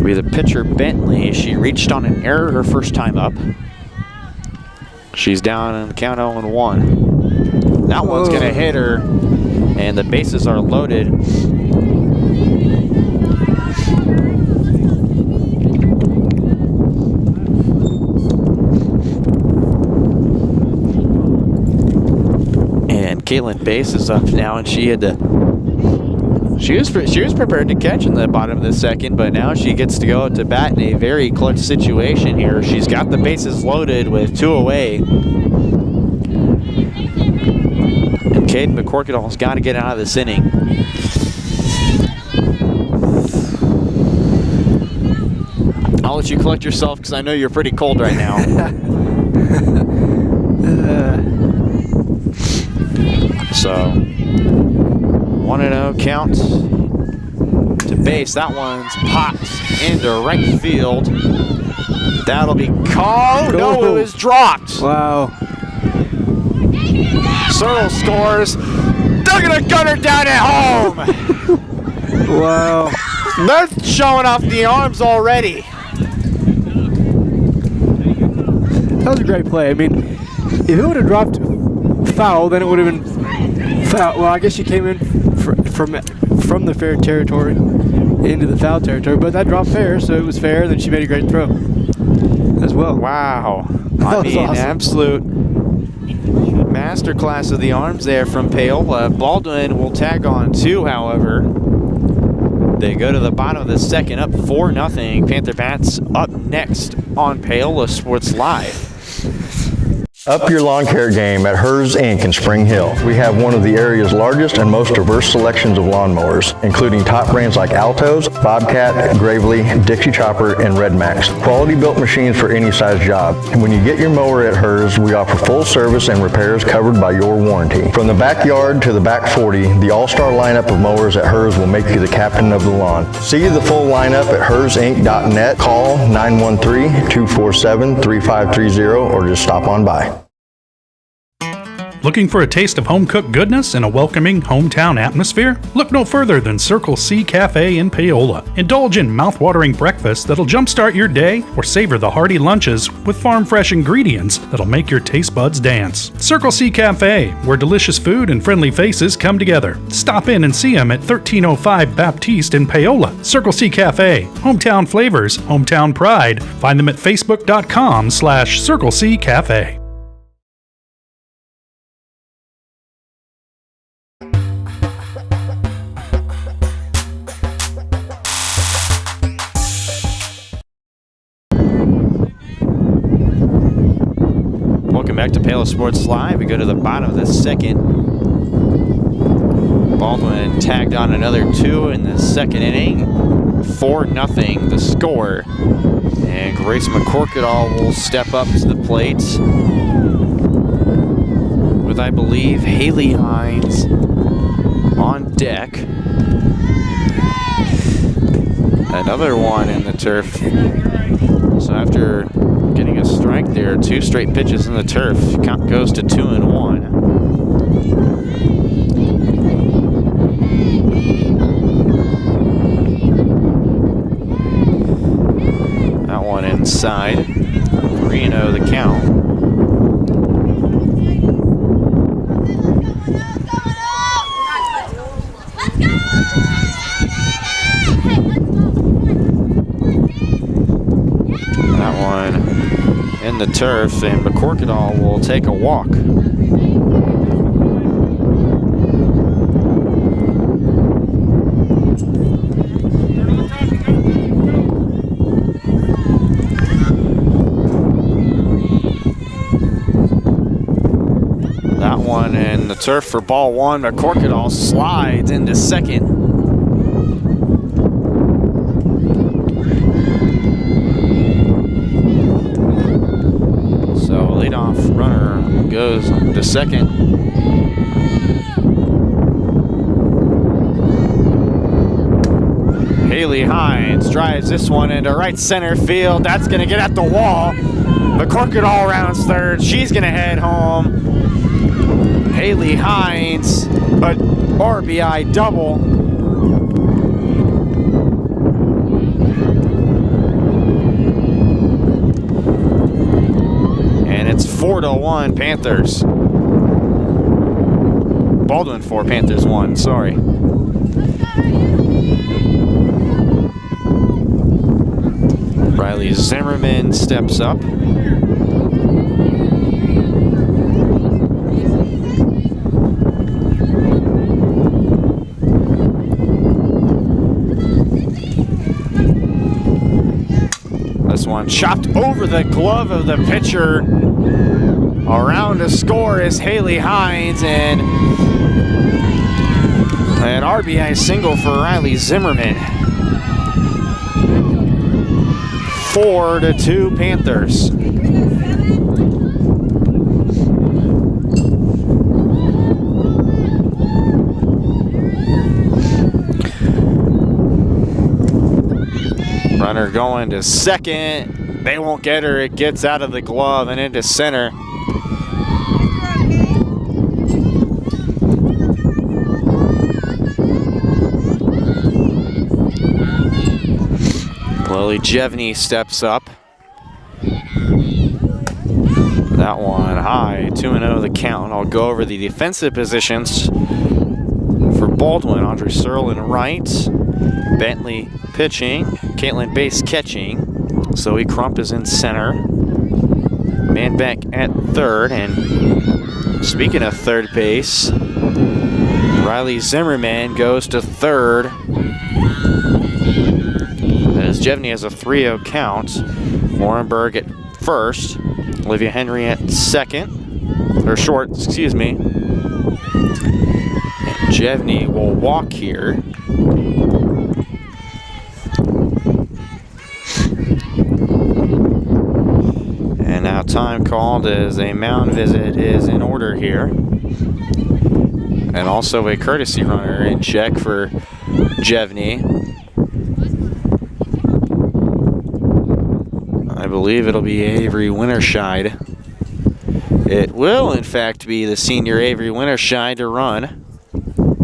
Speaker 1: be the pitcher Bentley. She reached on an error her first time up. She's down on the count 0-1. That one's going to hit her, and the bases are loaded. And Caitlin Bass is up now, and she had to. She was prepared to catch in the bottom of the second, but now she gets to go to bat in a very clutch situation here. She's got the bases loaded with 2 away. And Caden McCorkadall's got to get out of this inning. I'll let you collect yourself because I know you're pretty cold right now. So 1-0 count to base. That one's popped into right field. That'll be called. No, it was dropped.
Speaker 6: Wow.
Speaker 1: Searle scores. They're going to gun her down at home.
Speaker 6: Wow.
Speaker 1: They're showing off the arms already.
Speaker 6: That was a great play. I mean, if it would have dropped foul, then it would have been foul. Well, I guess she came in from the fair territory into the foul territory, but that dropped fair, so it was fair. Then she made a great throw as well.
Speaker 1: Wow. I mean, awesome. Absolute masterclass of the arms there from Paola. Baldwin will tag on 2, however. They go to the bottom of the second, up 4-0. Panther Bats up next on Paola Sports Live.
Speaker 13: Up your lawn care game at Hers Inc. in Spring Hill. We have one of the area's largest and most diverse selections of lawnmowers, including top brands like Altos, Bobcat, Gravely, Dixie Chopper, and Red Max. Quality built machines for any size job. And when you get your mower at Hers, we offer full service and repairs covered by your warranty. From the backyard to the back 40, the all-star lineup of mowers at Hers will make you the captain of the lawn. See the full lineup at hersinc.net. Call 913-247-3530 or just stop on by.
Speaker 10: Looking for a taste of home-cooked goodness and a welcoming hometown atmosphere? Look no further than Circle C Cafe in Paola. Indulge in mouth-watering breakfast that'll jumpstart your day, or savor the hearty lunches with farm-fresh ingredients that'll make your taste buds dance. Circle C Cafe, where delicious food and friendly faces come together. Stop in and see them at 1305 Baptiste in Paola. Circle C Cafe, hometown flavors, hometown pride. Find them at facebook.com/Circle C Cafe.
Speaker 1: Welcome back to Paola Sports Live. We go to the bottom of the second. Baldwin tagged on another 2 in the second inning. 4-0 the score. And Grace McCorkadall will step up to the plate with, I believe, Haley Hines on deck. Another one in the turf. So after getting a strike there, 2 straight pitches in the turf, count goes to 2-1. That one inside. 3-0 the count. the turf, and McCorkadall will take a walk. That one in the turf for ball one. McCorkadall slides into second. So leadoff runner goes to second. Haley Hines drives this one into right center field. That's going to get at the wall. McCorkadall rounds third. She's going to head home. Haley Hines, a RBI double. And it's 4-1 Panthers. Baldwin 4, Panthers 1, sorry. Riley Zimmerman steps up. This one chopped over the glove of the pitcher. Around to score is Haley Hines, and an RBI single for Riley Zimmerman. 4-2 Panthers. Runner going to second. They won't get her. It gets out of the glove and into center. Lily Jevney steps up. That one high, 2-0 the count. I'll go over the defensive positions for Baldwin. Audrey Searle in right, Bentley pitching, Caitlin Bass catching. Zoe Crump is in center. Manbeck at third, and speaking of third base, Riley Zimmerman goes to third. As Jevney has a 3-0 count. Warrenberg at first. Olivia Henry at second. Or short, excuse me. And Jevney will walk here. And now time called as a mound visit is in order here. And also a courtesy runner in check for Jevney. I believe it'll be Avery Winterscheid. It will, in fact, be the senior Avery Winterscheid to run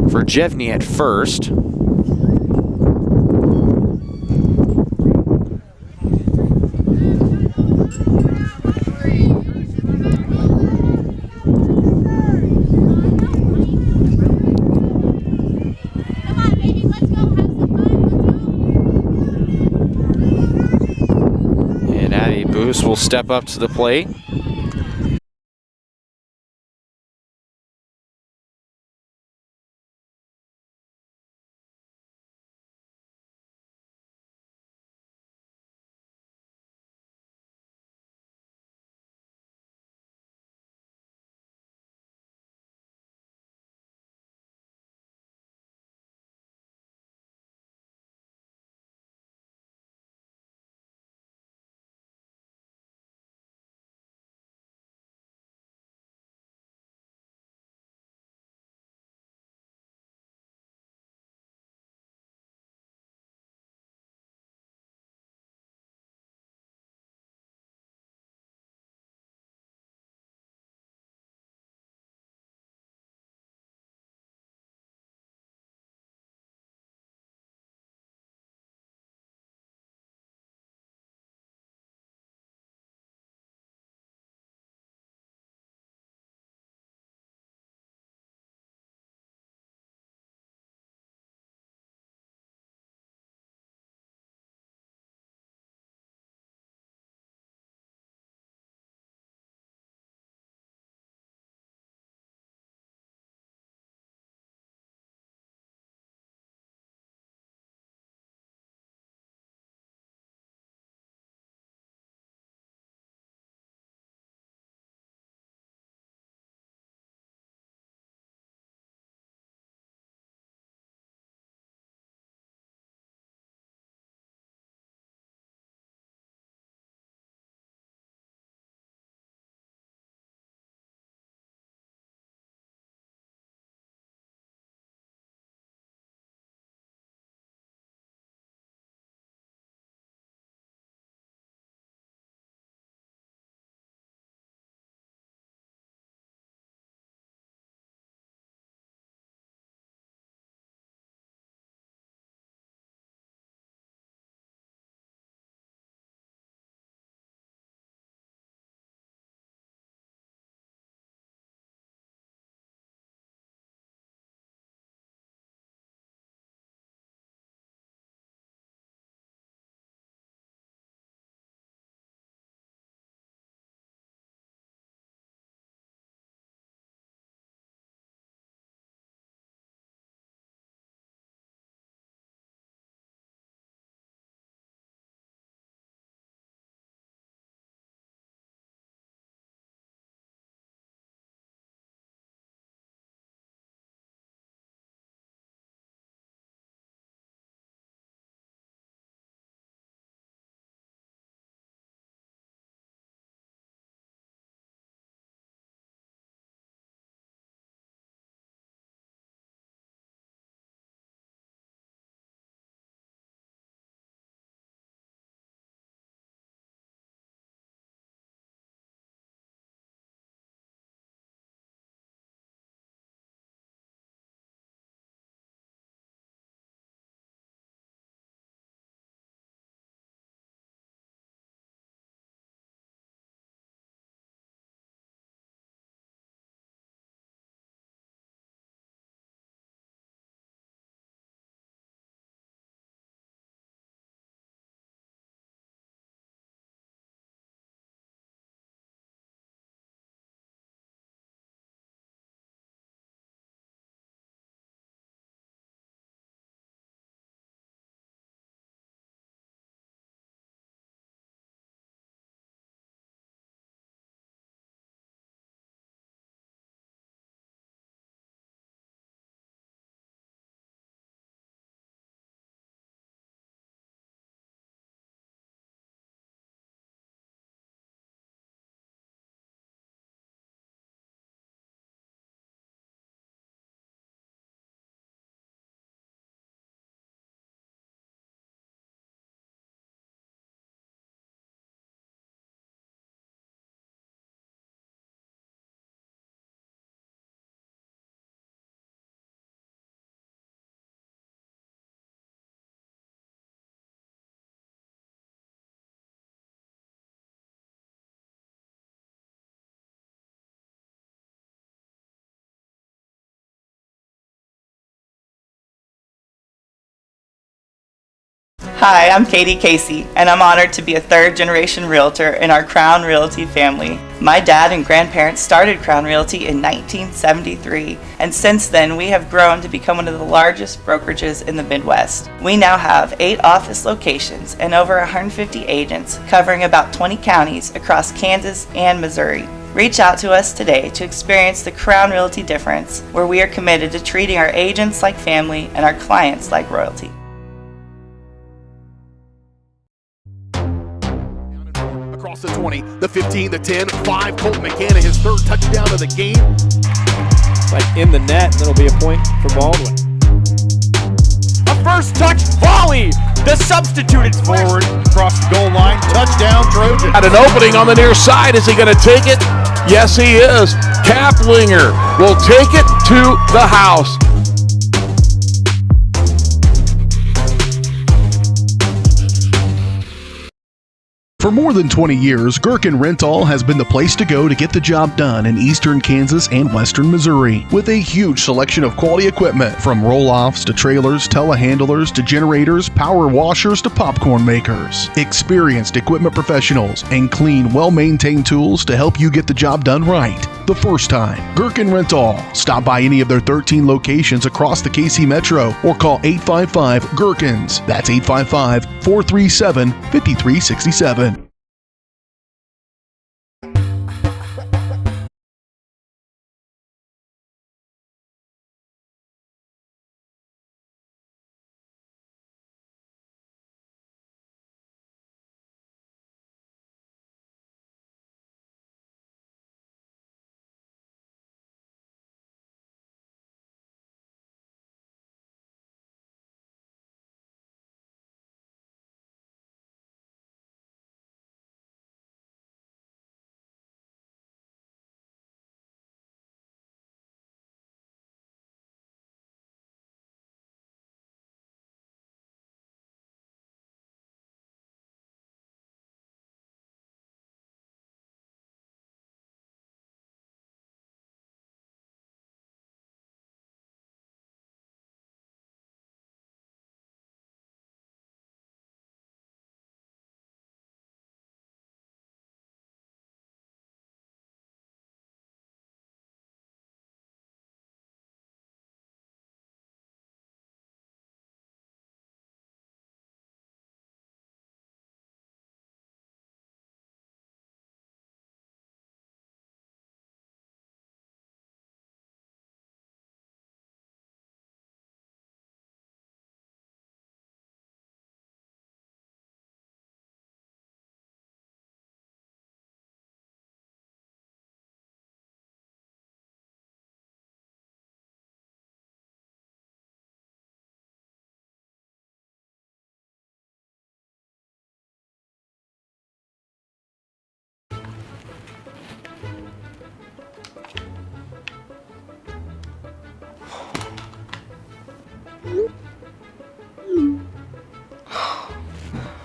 Speaker 1: for Jevney at first. Will step up to the plate.
Speaker 17: Hi, I'm Katie Casey, and I'm honored to be a third-generation realtor in our Crown Realty family. My dad and grandparents started Crown Realty in 1973, and since then we have grown to become one of the largest brokerages in the Midwest. We now have 8 office locations and over 150 agents covering about 20 counties across Kansas and Missouri. Reach out to us today to experience the Crown Realty difference, where we are committed to treating our agents like family and our clients like royalty.
Speaker 9: Across the 20, the 15, the 10, 5. Colton McCann, his third touchdown of the game.
Speaker 8: Like in the net, that'll be a point for Baldwin. A first touch volley. The substituted forward across the goal line. Touchdown, Trojan.
Speaker 9: At an opening on the near side. Is he going to take it? Yes, he is. Kaplinger will take it to the house.
Speaker 4: For more than 20 years, Gherkin Rental has been the place to go to get the job done in eastern Kansas and western Missouri. With a huge selection of quality equipment, from roll-offs to trailers, telehandlers to generators, power washers to popcorn makers. Experienced equipment professionals and clean, well-maintained tools to help you get the job done right the first time. Gherkin Rental. Stop by any of their 13 locations across the KC Metro or call 855-GHERKINS. That's 855-437-5367.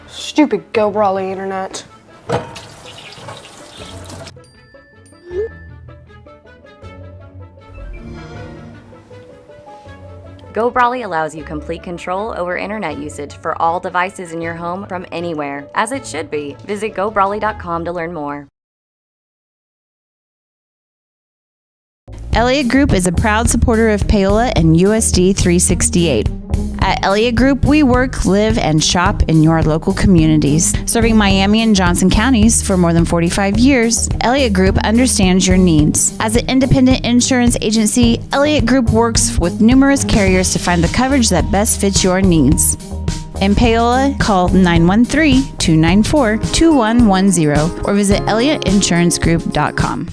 Speaker 11: Stupid Go Brawly internet.
Speaker 12: Go Brawly allows you complete control over internet usage for all devices in your home from anywhere, as it should be. Visit GoBrawly.com to learn more.
Speaker 5: Elliott Group is a proud supporter of Paola and USD 368. At Elliott Group, we work, live, and shop in your local communities. Serving Miami and Johnson counties for more than 45 years, Elliott Group understands your needs. As an independent insurance agency, Elliott Group works with numerous carriers to find the coverage that best fits your needs. In Paola, call 913-294-2110 or visit ElliottInsuranceGroup.com.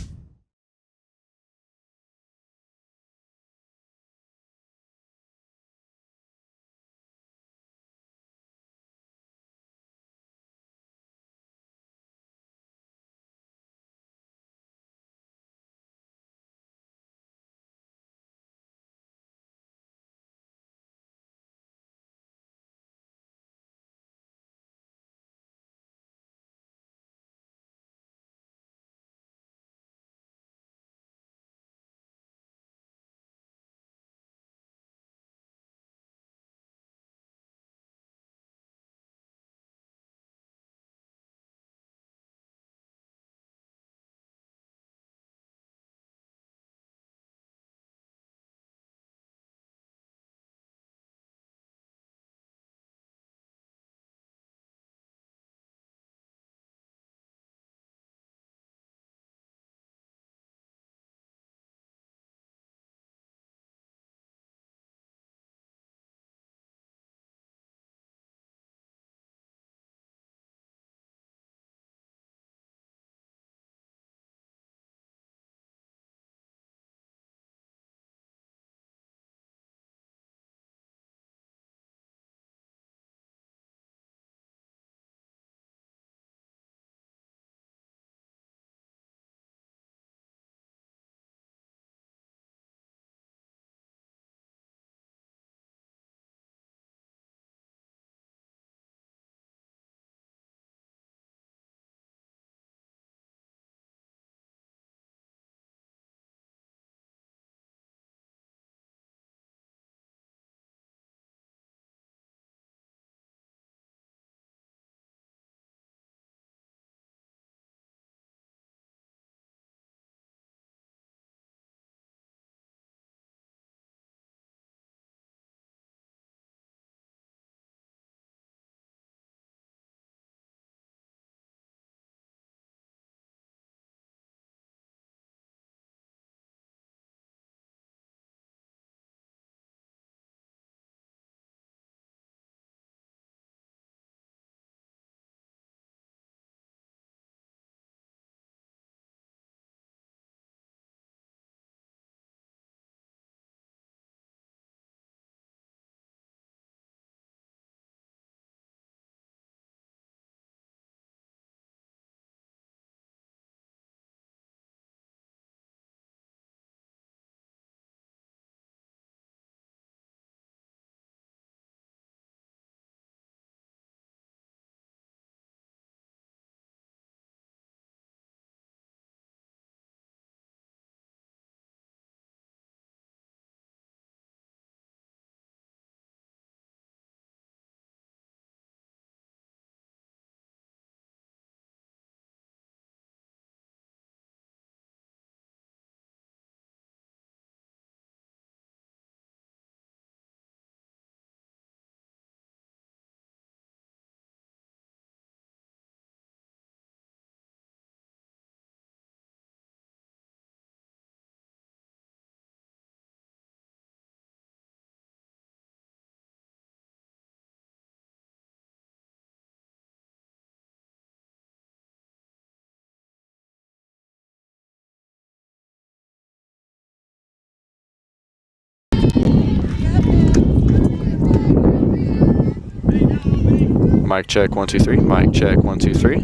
Speaker 1: Mic check, 1, 2, 3. Mic check, 1, 2, 3.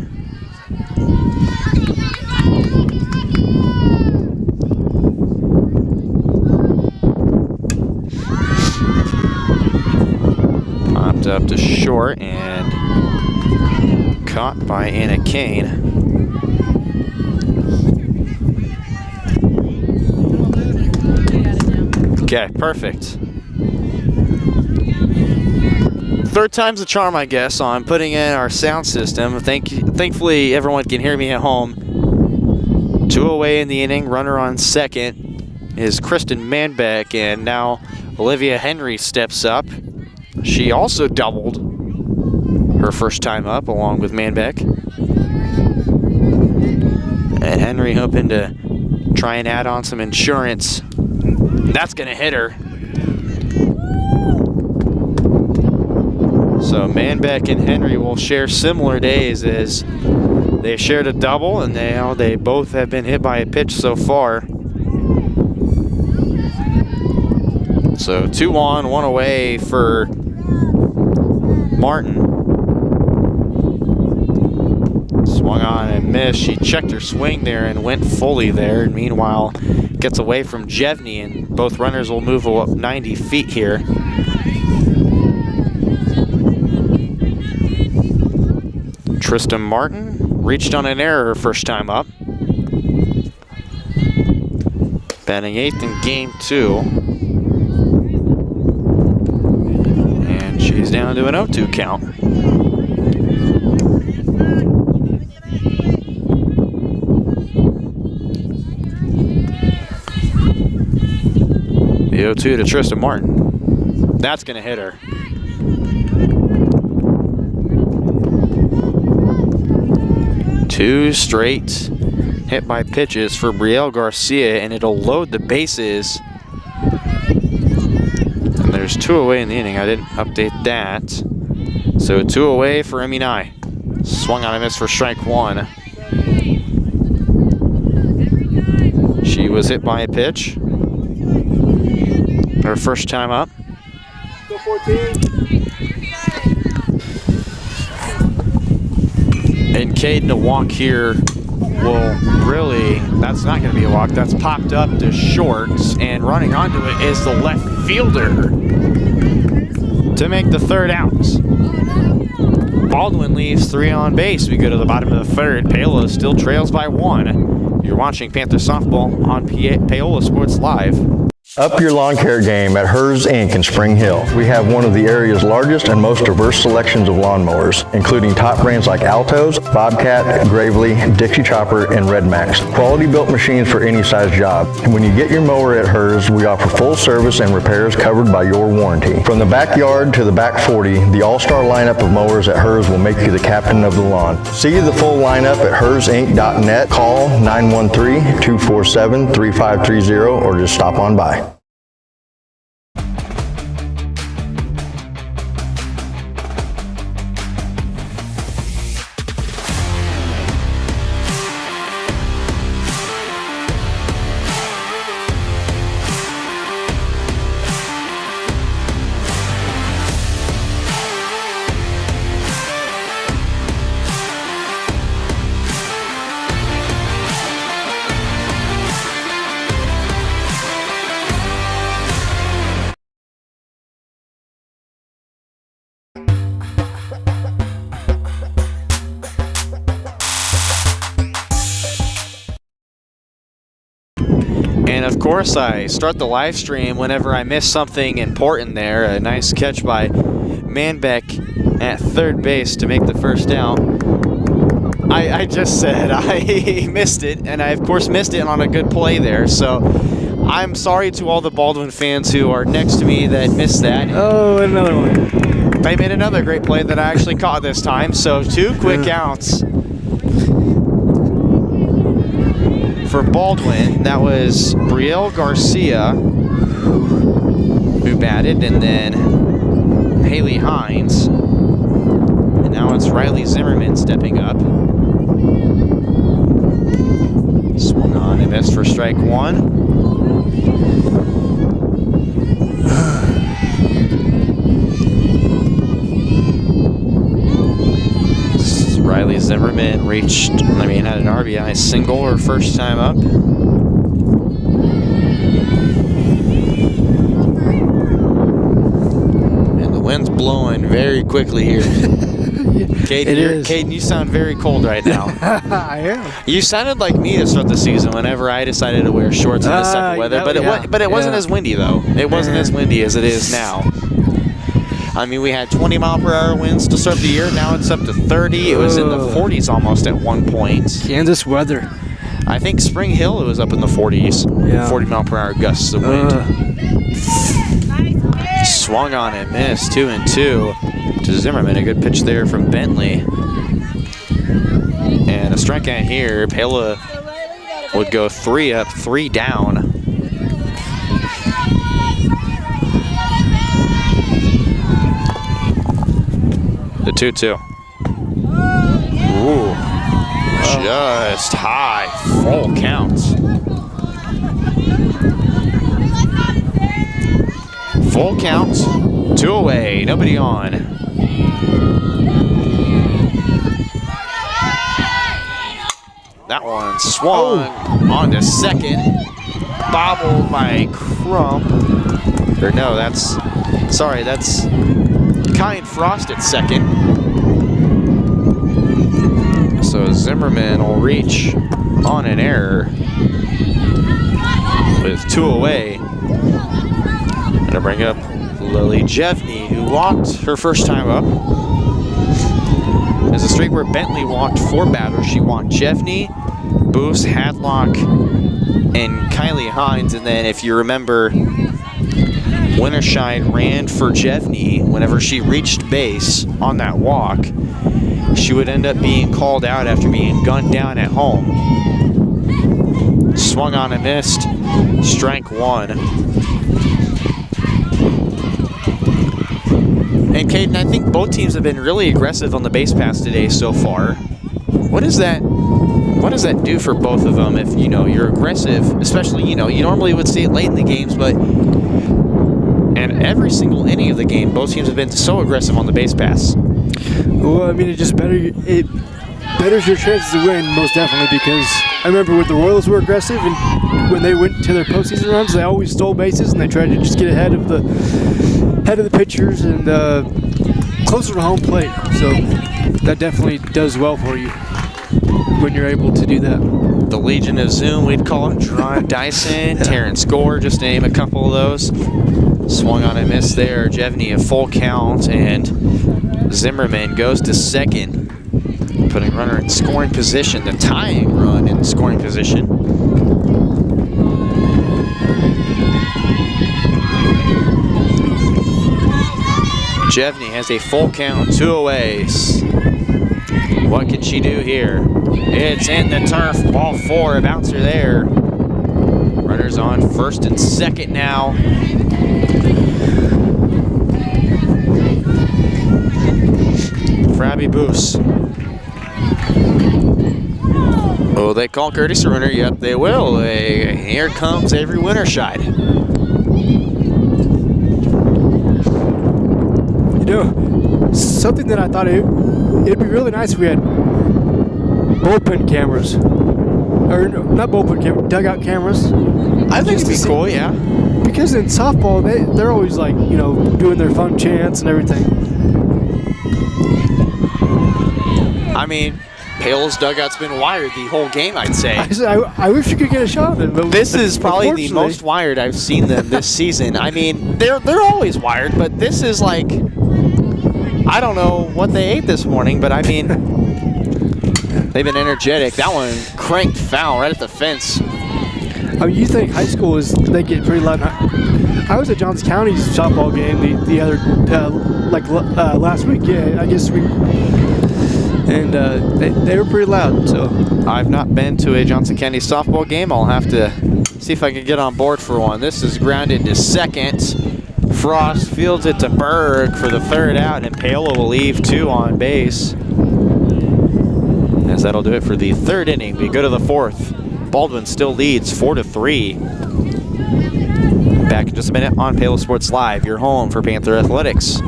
Speaker 1: Popped up to short and caught by Anna Kane. Okay, perfect. Third time's the charm, I guess, on putting in our sound system. Thankfully, everyone can hear me at home. 2 away in the inning. Runner on second is Kristen Manbeck, and now Olivia Henry steps up. She also doubled her first time up along with Manbeck. And Henry hoping to try and add on some insurance. That's going to hit her. So Manbeck and Henry will share similar days as they shared a double, and they both have been hit by a pitch so far. So 2 on, 1 away for Martin. Swung on and missed. She checked her swing there and went fully there. And meanwhile, gets away from Jevney, and both runners will move up 90 feet here. Tristan Martin reached on an error her first time up. Batting 8th in game 2. And she's down to an 0-2 count. The 0-2 to Tristan Martin. That's going to hit her. Two straight hit by pitches for Brielle Garcia, and it'll load the bases. And there's 2 away in the inning. I didn't update that. So 2 away for Emmy Nye. Swung on a miss for strike 1. She was hit by a pitch. Her first time up.
Speaker 6: Go 14.
Speaker 1: And Caden, a walk here will really, that's not going to be a walk. That's popped up to short, and running onto it is the left fielder to make the third out. Baldwin leaves 3 on base. We go to the bottom of the third. Paola still trails by 1. You're watching Panther Softball on Paola Sports Live.
Speaker 13: Up your lawn care game at Hers Inc. in Spring Hill. We have one of the area's largest and most diverse selections of lawnmowers, including top brands like Altos, Bobcat, Gravely, Dixie Chopper, and Red Max. Quality built machines for any size job. And when you get your mower at Hers, we offer full service and repairs covered by your warranty. From the backyard to the back 40, the all-star lineup of mowers at Hers will make you the captain of the lawn. See the full lineup at hersinc.net. Call 913-247-3530 or just stop on by.
Speaker 1: And of course, I start the live stream whenever I miss something important there. A nice catch by Manbeck at third base to make the first out. I just said I missed it, and I of course missed it on a good play there. So I'm sorry to all the Baldwin fans who are next to me that missed that.
Speaker 6: Oh, another one.
Speaker 1: They made another great play that I actually caught this time. So 2 quick outs for Baldwin. That was Brielle Garcia who batted, and then Haley Hines. And now it's Riley Zimmerman stepping up. Swung on and missed for strike 1. Zimmerman had an RBI single her first time up. And the wind's blowing very quickly here. Caden, you sound very cold right now.
Speaker 6: I am.
Speaker 1: You sounded like me to start the season whenever I decided to wear shorts in this type of weather. But it wasn't as windy, though. It wasn't as windy as it is now. I mean, we had 20-mile-per-hour winds to start the year. Now it's up to 30. It was in the 40s almost at one point.
Speaker 6: Kansas weather.
Speaker 1: I think Spring Hill, it was up in the 40s. Yeah. 40-mile-per-hour gusts of wind. Swung on and missed. 2-2 to Zimmerman. A good pitch there from Bentley. And a strikeout here. Paola would go 3 up, 3 down. The 2-2. Ooh. Just high. Full count. Full count. 2 away. Nobody on. That one swung onto second. Bobbled by Crump. Or no, that's Kind Frost at second. So Zimmerman will reach on an error with 2 away. Gonna bring up Lily Jevney, who walked her first time up. There's a streak where Bentley walked 4 batters. She walked Jevney, Boos, Hadlock, and Kylie Hines. And then if you remember, Winterscheid ran for Jevney. Whenever she reached base on that walk, she would end up being called out after being gunned down at home. Swung on and missed. Strike 1. And Caden, I think both teams have been really aggressive on the base pass today so far. What does that do for both of them if, you're aggressive, especially, you normally would see it late in the games, but and every single inning of the game, both teams have been so aggressive on the base pass.
Speaker 6: Well, I mean, it betters your chances to win, most definitely, because I remember when the Royals were aggressive and when they went to their postseason runs, they always stole bases and they tried to just get ahead of the pitchers and closer to home plate. So that definitely does well for you when you're able to do that.
Speaker 1: The Legion of Zoom, we'd call it. Jerron Dyson, Terrence Gore, just to name a couple of those. Swung on and missed there. Jevney a full count, and Zimmerman goes to second, putting runner in scoring position, the tying run in scoring position. Jevney has a full count, 2 away. What can she do here? It's in the turf, ball 4, a bouncer there. Runners on first and second now. Frabby Boos. Oh, they call courtesy runner? Yep, they will. Here comes Avery Winterscheid.
Speaker 6: Something that I thought it'd be really nice if we had bullpen cameras. Or not bullpen cameras, dugout cameras.
Speaker 1: I think it'd be cool, yeah.
Speaker 6: Because in softball, they're always like, doing their fun chants and everything.
Speaker 1: I mean, Paola's dugout's been wired the whole game, I'd say.
Speaker 6: I wish you could get a shot of it. But
Speaker 1: this is probably the most wired I've seen them this season. I mean, they're always wired, but this is like, I don't know what they ate this morning, but I mean, they've been energetic. That one cranked foul right at the fence.
Speaker 6: I mean, you think high school they get pretty loud. I was at Johns County's softball game the other, last week. Yeah, I guess and they were pretty loud. So
Speaker 1: I've not been to a Johnson County softball game. I'll have to see if I can get on board for one. This is grounded to second. Frost fields it to Berg for the 3rd out, and Paola will leave 2 on base. As that'll do it for the 3rd inning. We go to the 4th. Baldwin still leads 4-3. Back in just a minute on Paola Sports Live, your home for Panther Athletics.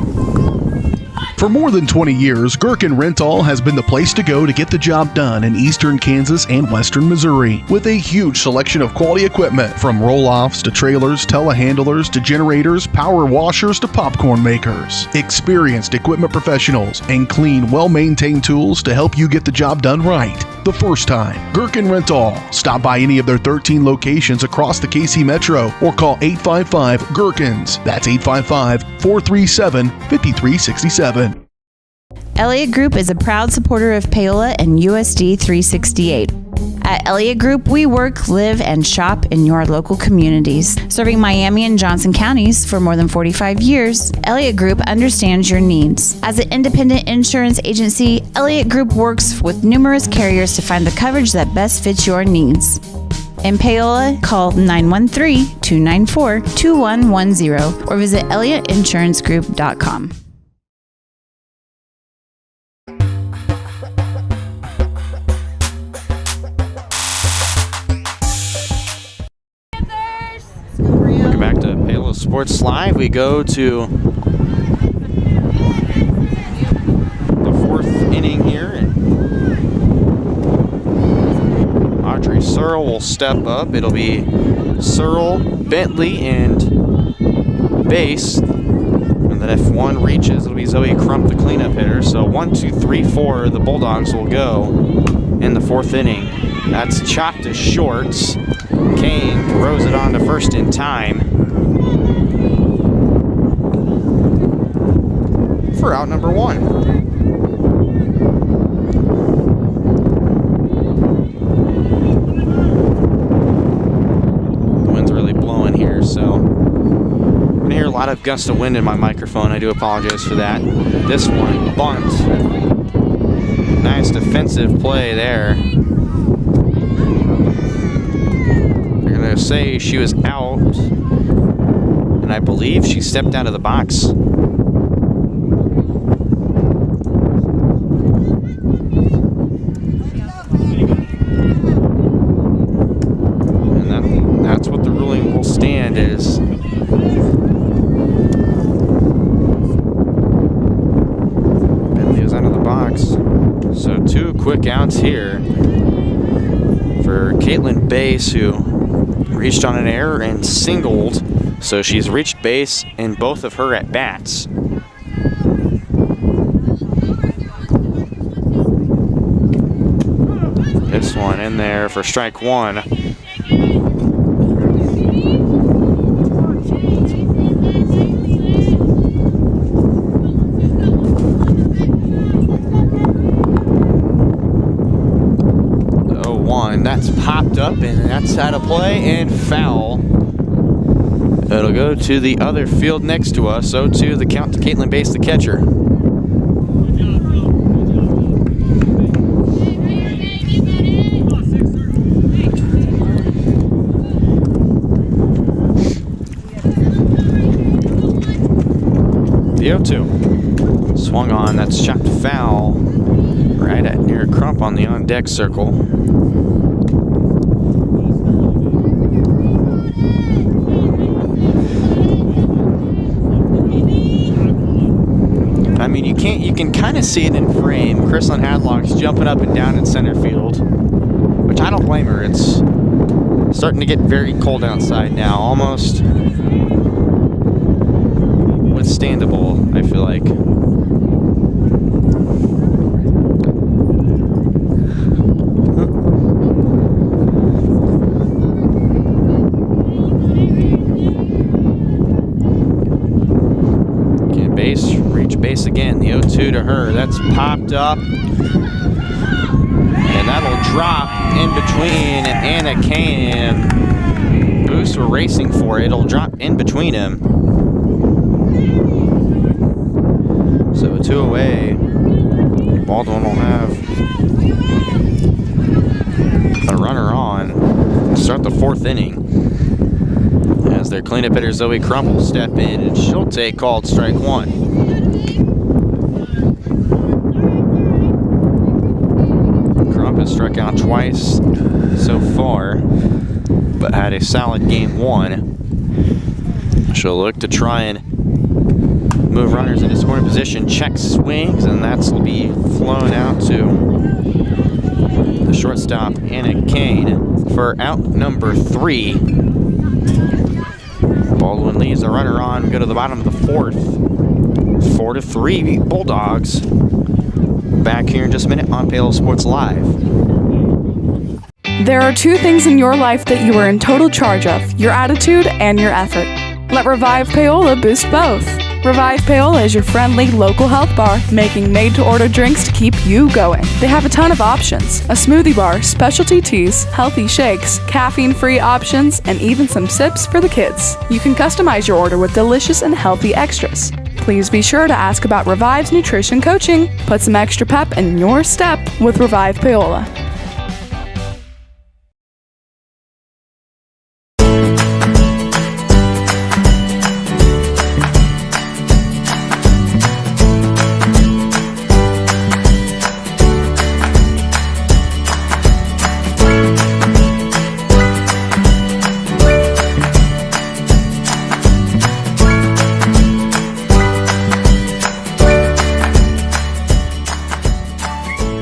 Speaker 4: For more than 20 years, Gherkin Rental has been the place to go to get the job done in eastern Kansas and western Missouri. With a huge selection of quality equipment from roll-offs to trailers, telehandlers to generators, power washers to popcorn makers. Experienced equipment professionals and clean, well-maintained tools to help you get the job done right the first time. Gherkin Rental. Stop by any of their 13 locations across the KC Metro or call 855-GHERKINS. That's 855-437-5367.
Speaker 5: Elliott Group is a proud supporter of Paola and USD 368. At Elliott Group, we work, live, and shop in your local communities. Serving Miami and Johnson counties for more than 45 years, Elliott Group understands your needs. As an independent insurance agency, Elliott Group works with numerous carriers to find the coverage that best fits your needs. In Paola, call 913-294-2110 or visit ElliottInsuranceGroup.com.
Speaker 1: Welcome back to Paola Sports Live. We go to the fourth inning here, and Audrey Searle will step up. It'll be Searle, Bentley, and base. And then if one reaches, it'll be Zoe Crump, the cleanup hitter. So 1, 2, 3, 4, the Bulldogs will go in the fourth inning. That's chopped to shorts. Kane throws it on to first in time for out number 1. The wind's really blowing here, so I'm gonna hear a lot of gusts of wind in my microphone. I do apologize for that. This one, bunt. Nice defensive play there. Say she was out, and I believe she stepped out of the box. And that's what the ruling will stand is. Bentley was out of the box. So 2 quick outs here for Caitlin Bass, who reached on an error and singled, so she's reached base in both of her at bats. This one in there for strike 1. That's popped up, and that's out of play and foul. It'll go to the other field next to us. 0-2 the count to Caitlin Bass, the catcher. The 0-2 swung on. That's chopped foul right at near Crump on the on-deck circle. I mean, you can kind of see it in frame. Chrislyn Hadlock's jumping up and down in center field, which I don't blame her. It's starting to get very cold outside now, almost withstandable, I feel like. Base again, the 0-2 to her. That's popped up, and that'll drop in between Anna Kane and Boost were racing for it. It'll drop in between him. So 2 away. Baldwin will have a runner on to start the fourth inning, as their cleanup hitter Zoe Crump will step in, and she'll take called strike 1. Has struck out twice so far, but had a solid game 1. She'll look to try and move runners into scoring position. Check swings, and will be flown out to the shortstop, Anna Kane, for out number 3. Baldwin leaves the runner on. We go to the bottom of the 4th. 4-3 Bulldogs. Back here in just a minute on Paola Sports Live.
Speaker 2: There are 2 things in your life that you are in total charge of: your attitude and your effort. Let Revive Paola boost both. Revive Paola is your friendly local health bar, making made-to-order drinks to keep you going. They have a ton of options: a smoothie bar, specialty teas, healthy shakes, caffeine-free options, and even some sips for the kids. You can customize your order with delicious and healthy extras. Please be sure to ask about Revive's nutrition coaching. Put some extra pep in your step with Revive Paola.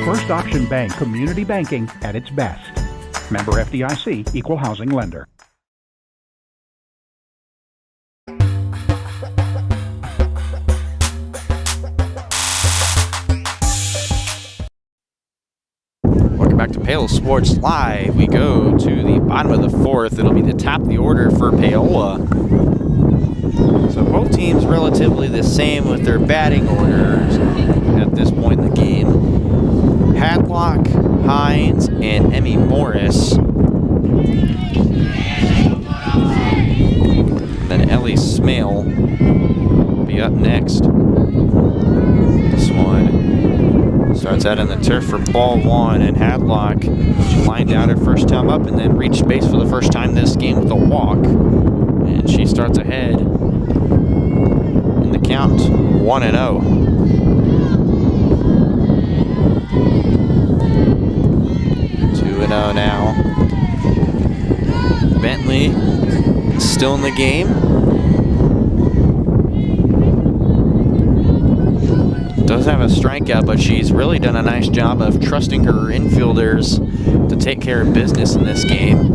Speaker 16: First Option Bank Community Banking at its best. Member FDIC, Equal Housing Lender.
Speaker 1: Welcome back to Paola Sports Live. We go to the bottom of the 4th. It'll be the top of the order for Paola. So both teams relatively the same with their batting orders at this point in the game. Hadlock, Hines, and Emmy Morris. Then Ellie Smale will be up next. This one starts out in the turf for ball 1, and Hadlock, she lined out her first time up and then reached base for the first time this game with a walk. And she starts ahead in the count, 1-0. 2-0 now. Bentley still in the game. Does have a strikeout, but she's really done a nice job of trusting her infielders to take care of business in this game.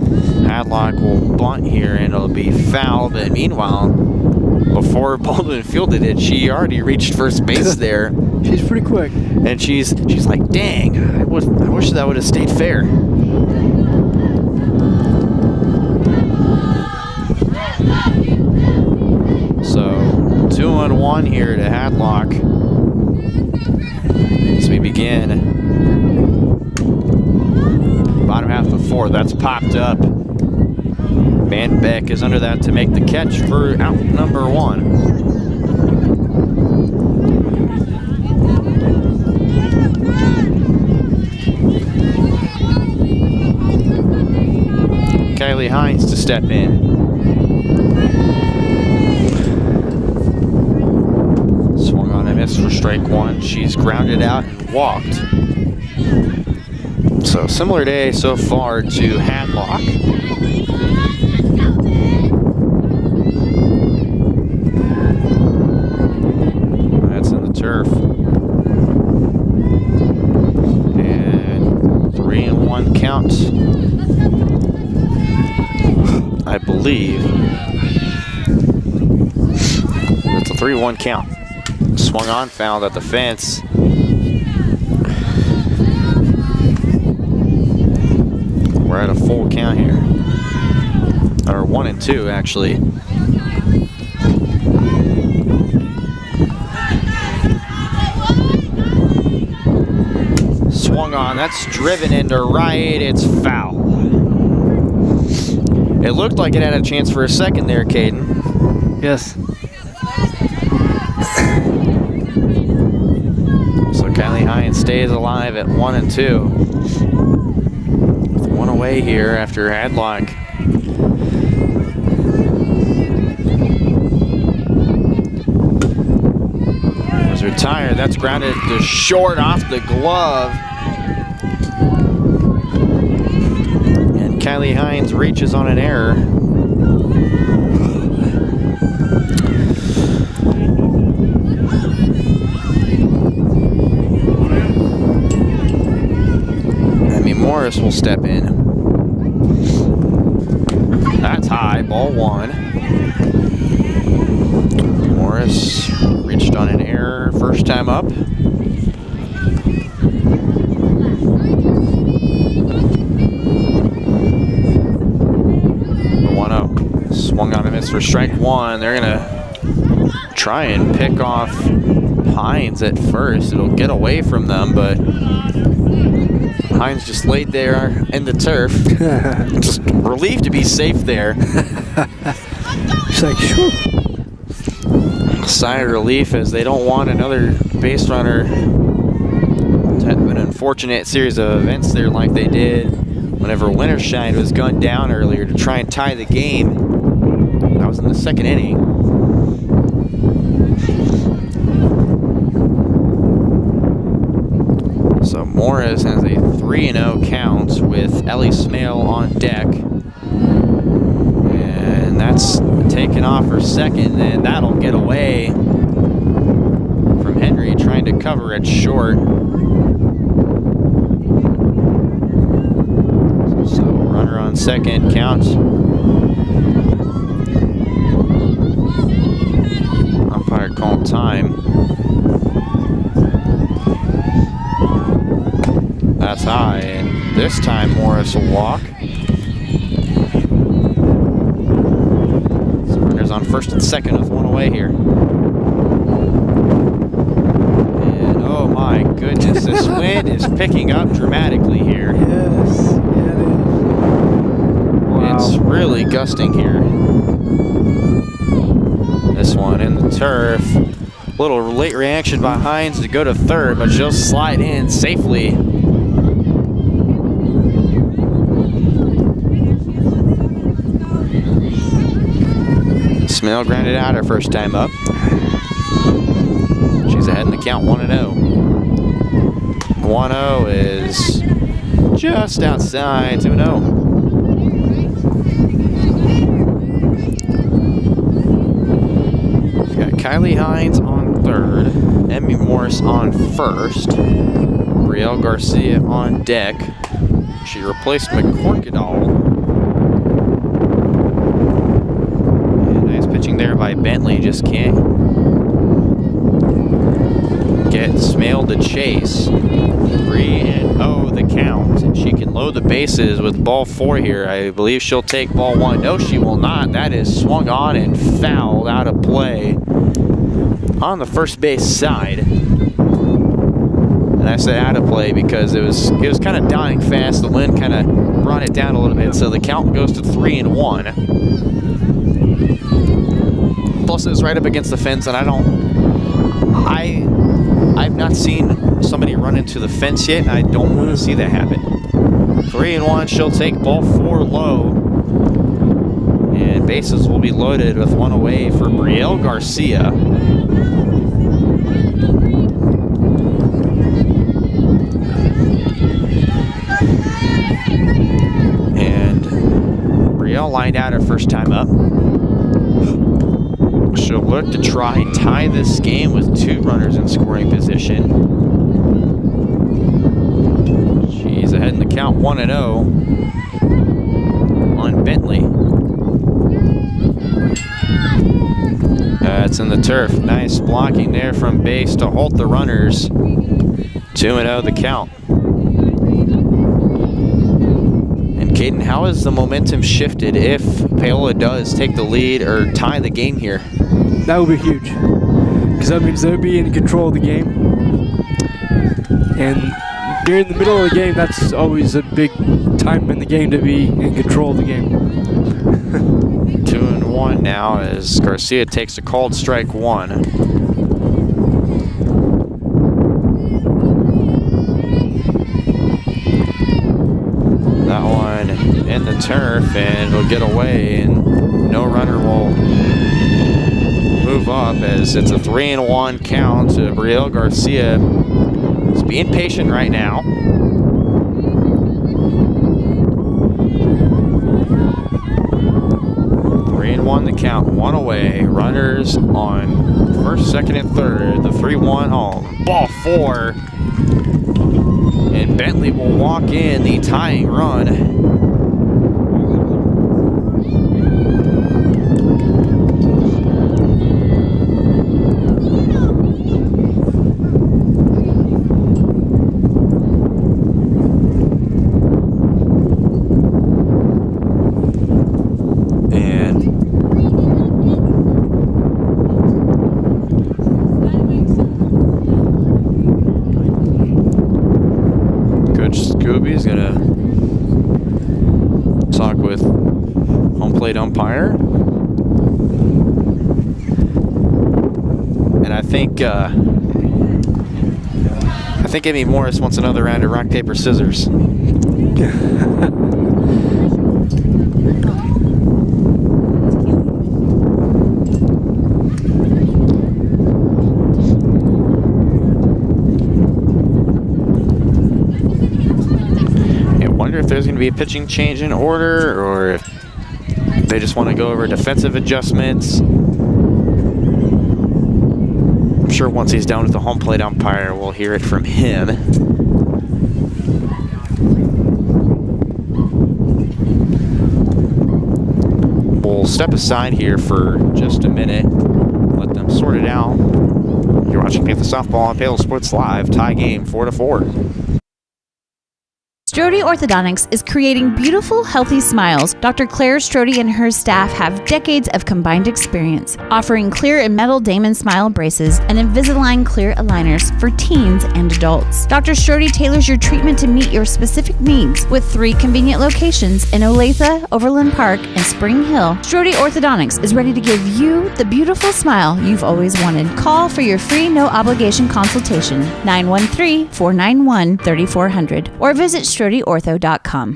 Speaker 1: Hadlock will bunt here, and it'll be foul, but meanwhile, before Baldwin fielded it, she already reached first base there.
Speaker 6: She's pretty quick.
Speaker 1: And she's like, dang, I wish that would have stayed fair. So 2-1 here to Hadlock as we begin. Bottom half of the 4th, that's popped up. Van Beck is under that to make the catch for out number 1. Kylie Hines to step in. Swung on and missed for strike 1. She's grounded out and walked. So similar day so far to Hadlock. That's in the turf. And 3-1 count. I believe it's a 3-1 count. Swung on, fouled at the fence. We're at a full count here. Or 1-2 actually. Swung on, that's driven into right, it's foul. It looked like it had a chance for a second there, Caden.
Speaker 6: Yes.
Speaker 1: So Kylie Hines stays alive at 1-2. With 1 away here after Hadlock. Was retired. That's grounded to short off the glove. Kylie Hines reaches on an error. Morris will step in. That's high, ball 1. Morris reached on an error first time up. 1-0. Swung on a miss for strike 1. They're gonna try and pick off Hines at first. It'll get away from them, but Hines just laid there in the turf. Just relieved to be safe there.
Speaker 6: It's like, shoo.
Speaker 1: Sigh of relief as they don't want another base runner. It's had an unfortunate series of events there like they did whenever Wintershine was gunned down earlier to try and tie the game. That was in the second inning. So Morris has a 3-0 count with Ellie Smale on deck. And that's taken off for second, and that'll get away from Henry trying to cover it short. So runner on second, count. Umpire called time. That's high, and this time Morris will walk. So runners on first and second with one away here. And oh my goodness, this wind is picking up dramatically here.
Speaker 6: Yes, yeah, it is. Wow.
Speaker 1: It's really gusting here. This one in the turf. Little late reaction by Hines to go to third, but she'll slide in safely. Smale grounded out her first time up. She's ahead in the count, 1-0. 1-0 is just outside 2-0. We've got Kylie Hines on third, Emmy Morris on first, Brielle Garcia on deck. She replaced McCorkadall. Pitching there by Bentley, just can't get Smale to chase. 3-0 the count. She can load the bases with ball 4 here. I believe she'll take ball 1. No, she will not. That is swung on and fouled out of play on the first base side. And I said out of play because it was kind of dying fast. The wind kind of brought it down a little bit, so the count goes to 3-1. Plus, it was right up against the fence, and I've not seen somebody run into the fence yet, and I don't want to see that happen. 3-1, she'll take ball 4 low, and bases will be loaded with one away for Brielle Garcia. And Brielle lined out her first time up. She'll look to try and tie this game with 2 runners in scoring position. She's ahead in the count, 1-0 on Bentley. That's in the turf. Nice blocking there from base to halt the runners. 2-0 the count. And Caden, how has the momentum shifted if Paola does take the lead or tie the game here?
Speaker 6: That would be huge, because that means they'll be in control of the game. And during the middle of the game, that's always a big time in the game to be in control of the game.
Speaker 1: 2-1 now as Garcia takes a called strike 1. That one in the turf, and it'll get away, and no runner will move up as it's a 3-1 count. Brielle Garcia is being patient right now. The count, 1 away. Runners on first, second, and third. The 3-1 home. Ball 4. And Bentley will walk in the tying run. Scooby's gonna talk with home plate umpire, and I think Amy Morris wants another round of rock paper scissors. If there's going to be a pitching change in order, or if they just want to go over defensive adjustments. I'm sure once he's done with the home plate umpire, we'll hear it from him. We'll step aside here for just a minute, let them sort it out. You're watching Panther Softball on Paola Sports Live, tie game 4-4.
Speaker 5: Strode Orthodontics is creating beautiful, healthy smiles. Dr. Claire Strode and her staff have decades of combined experience, offering clear and metal Damon smile braces and Invisalign clear aligners for teens and adults. Dr. Strode tailors your treatment to meet your specific needs with 3 convenient locations in Olathe, Overland Park, and Spring Hill. Strode Orthodontics is ready to give you the beautiful smile you've always wanted. Call for your free no-obligation consultation, 913-491-3400, or visit StrodeOrtho.com.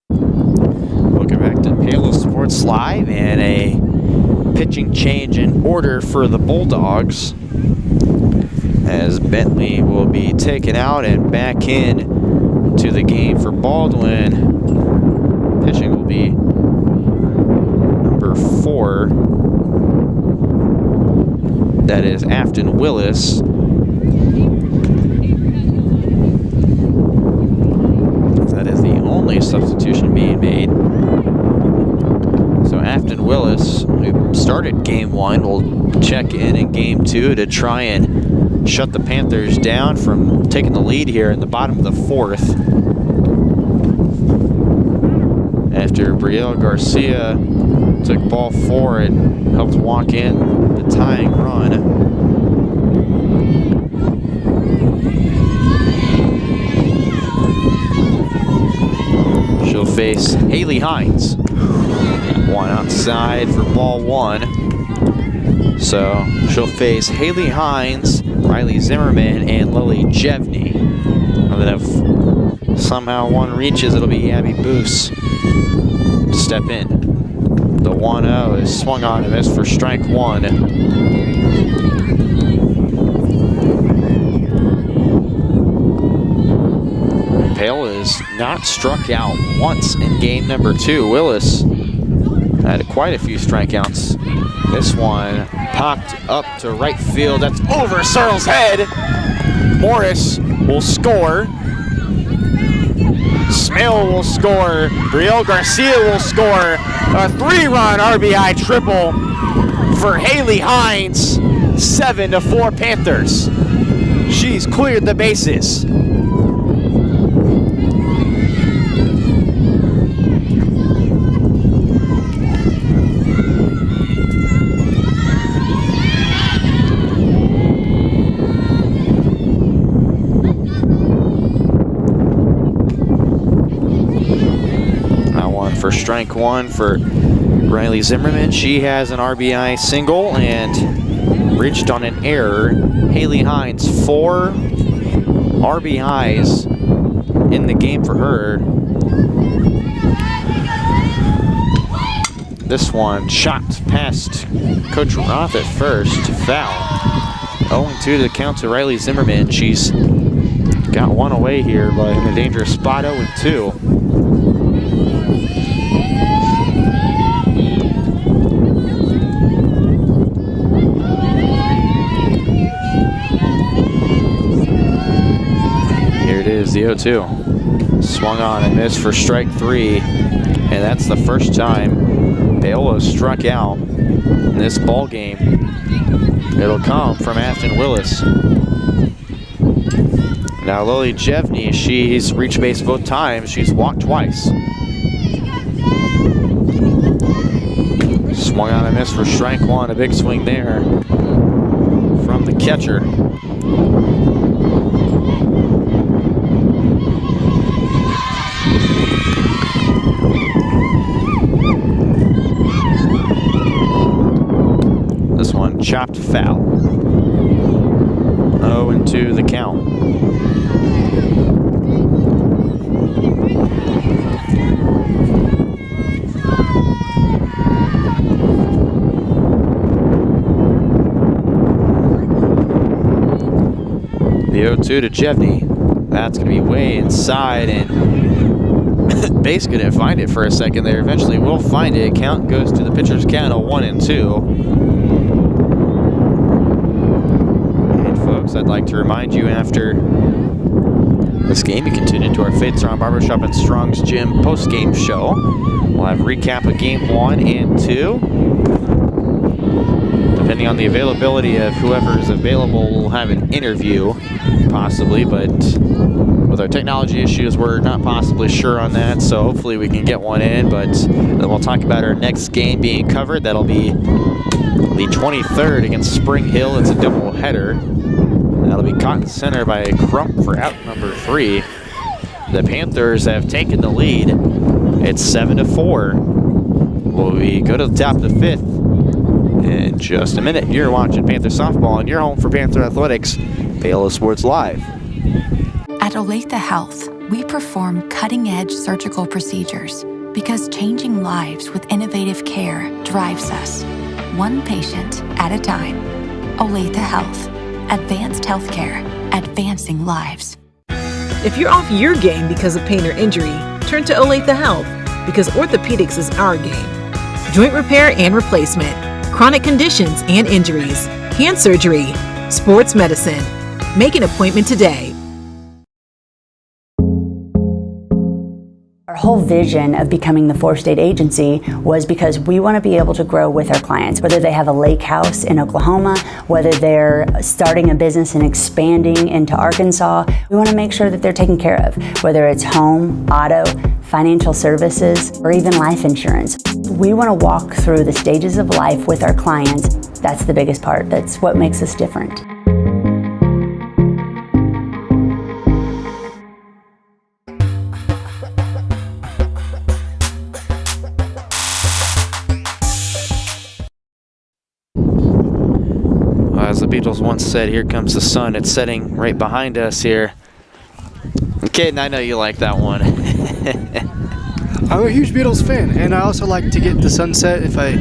Speaker 1: Welcome back to Paola Sports Live, and a pitching change in order for the Bulldogs, as Bentley will be taken out and back in to the game for Baldwin. Pitching will be number 4. That is Afton Willis. That is the only substitution being made. So Afton Willis, who started game 1, will check in game 2 to try and shut the Panthers down from taking the lead here in the bottom of the 4th. After Brielle Garcia took ball 4 and helped walk in the tying run. She'll face Haley Hines. One outside for ball 1. So she'll face Haley Hines, Riley Zimmerman, and Lily Jevney. And then if somehow one reaches, it'll be Abby Boos to step in. The 1-0 is swung on and missed for strike 1. Paola is not struck out once in game number 2. Willis had quite a few strikeouts. This one popped up to right field. That's over Searle's head. Morris will score. Smale will score. Brielle Garcia will score. A 3-run RBI triple for Haley Hines. 7-4 Panthers. She's cleared the bases. For strike 1 for Riley Zimmerman. She has an RBI single and reached on an error. Haley Hines, 4 RBIs in the game for her. This one shot past Coach Roth at first, foul. 0-2 to count to Riley Zimmerman. She's got one away here, but in a dangerous spot, 0-2. The 0-2. Swung on and missed for strike 3. And that's the first time Paola struck out in this ball game. It'll come from Afton Willis. Now Lily Jevney, she's reached base both times. She's walked twice. Swung on and missed for strike 1. A big swing there from the catcher. This one chopped foul. 0-2 the count. The 0-2 to Jevney. That's going to be way inside, and base couldn't find it for a second there. Eventually will find it. Count goes to the pitcher's count of 1-2. And folks, I'd like to remind you after this game, you can tune into our Faith Strong Barbershop and Strong's Gym post-game show. We'll have a recap of game 1 and 2. Depending on the availability of whoever is available, we'll have an interview, possibly, but with our technology issues, we're not possibly sure on that, so hopefully we can get one in. But then we'll talk about our next game being covered. That'll be the 23rd against Spring Hill. It's a doubleheader. That'll be caught in center by Crump for out number 3. The Panthers have taken the lead. It's 7-4. Well, we go to the top of the 5th in just a minute. You're watching Panther Softball, and you're home for Panther Athletics, Paola Sports Live.
Speaker 18: At Olathe Health, we perform cutting-edge surgical procedures because changing lives with innovative care drives us, one patient at a time. Olathe Health, advanced healthcare, advancing lives.
Speaker 19: If you're off your game because of pain or injury, turn to Olathe Health because orthopedics is our game. Joint repair and replacement, chronic conditions and injuries, hand surgery, sports medicine. Make an appointment today.
Speaker 15: Our whole vision of becoming the 4-state agency was because we want to be able to grow with our clients, whether they have a lake house in Oklahoma, whether they're starting a business and expanding into Arkansas. We want to make sure that they're taken care of, whether it's home, auto, financial services, or even life insurance. We want to walk through the stages of life with our clients. That's the biggest part. That's what makes us different.
Speaker 1: As the Beatles once said, here comes the sun. It's setting right behind us here. Caden, I know you like that one.
Speaker 6: I'm a huge Beatles fan, and I also like to get the sunset if I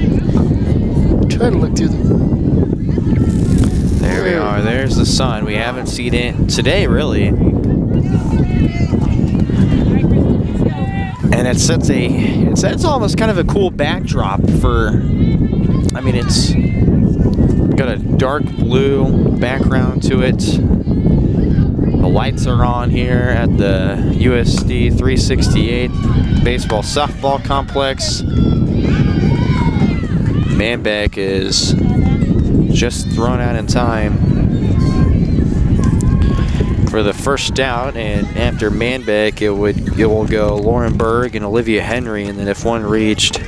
Speaker 6: try to look through them.
Speaker 1: There we are. There's the sun. We haven't seen it today, really. And it sets almost kind of a cool backdrop for, I mean, it's got a dark blue background to it. The lights are on here at the USD 368 baseball softball complex. Manbeck is just thrown out in time for the first out, and after Manbeck it will go Lauren Berg and Olivia Henry, and then if one reached,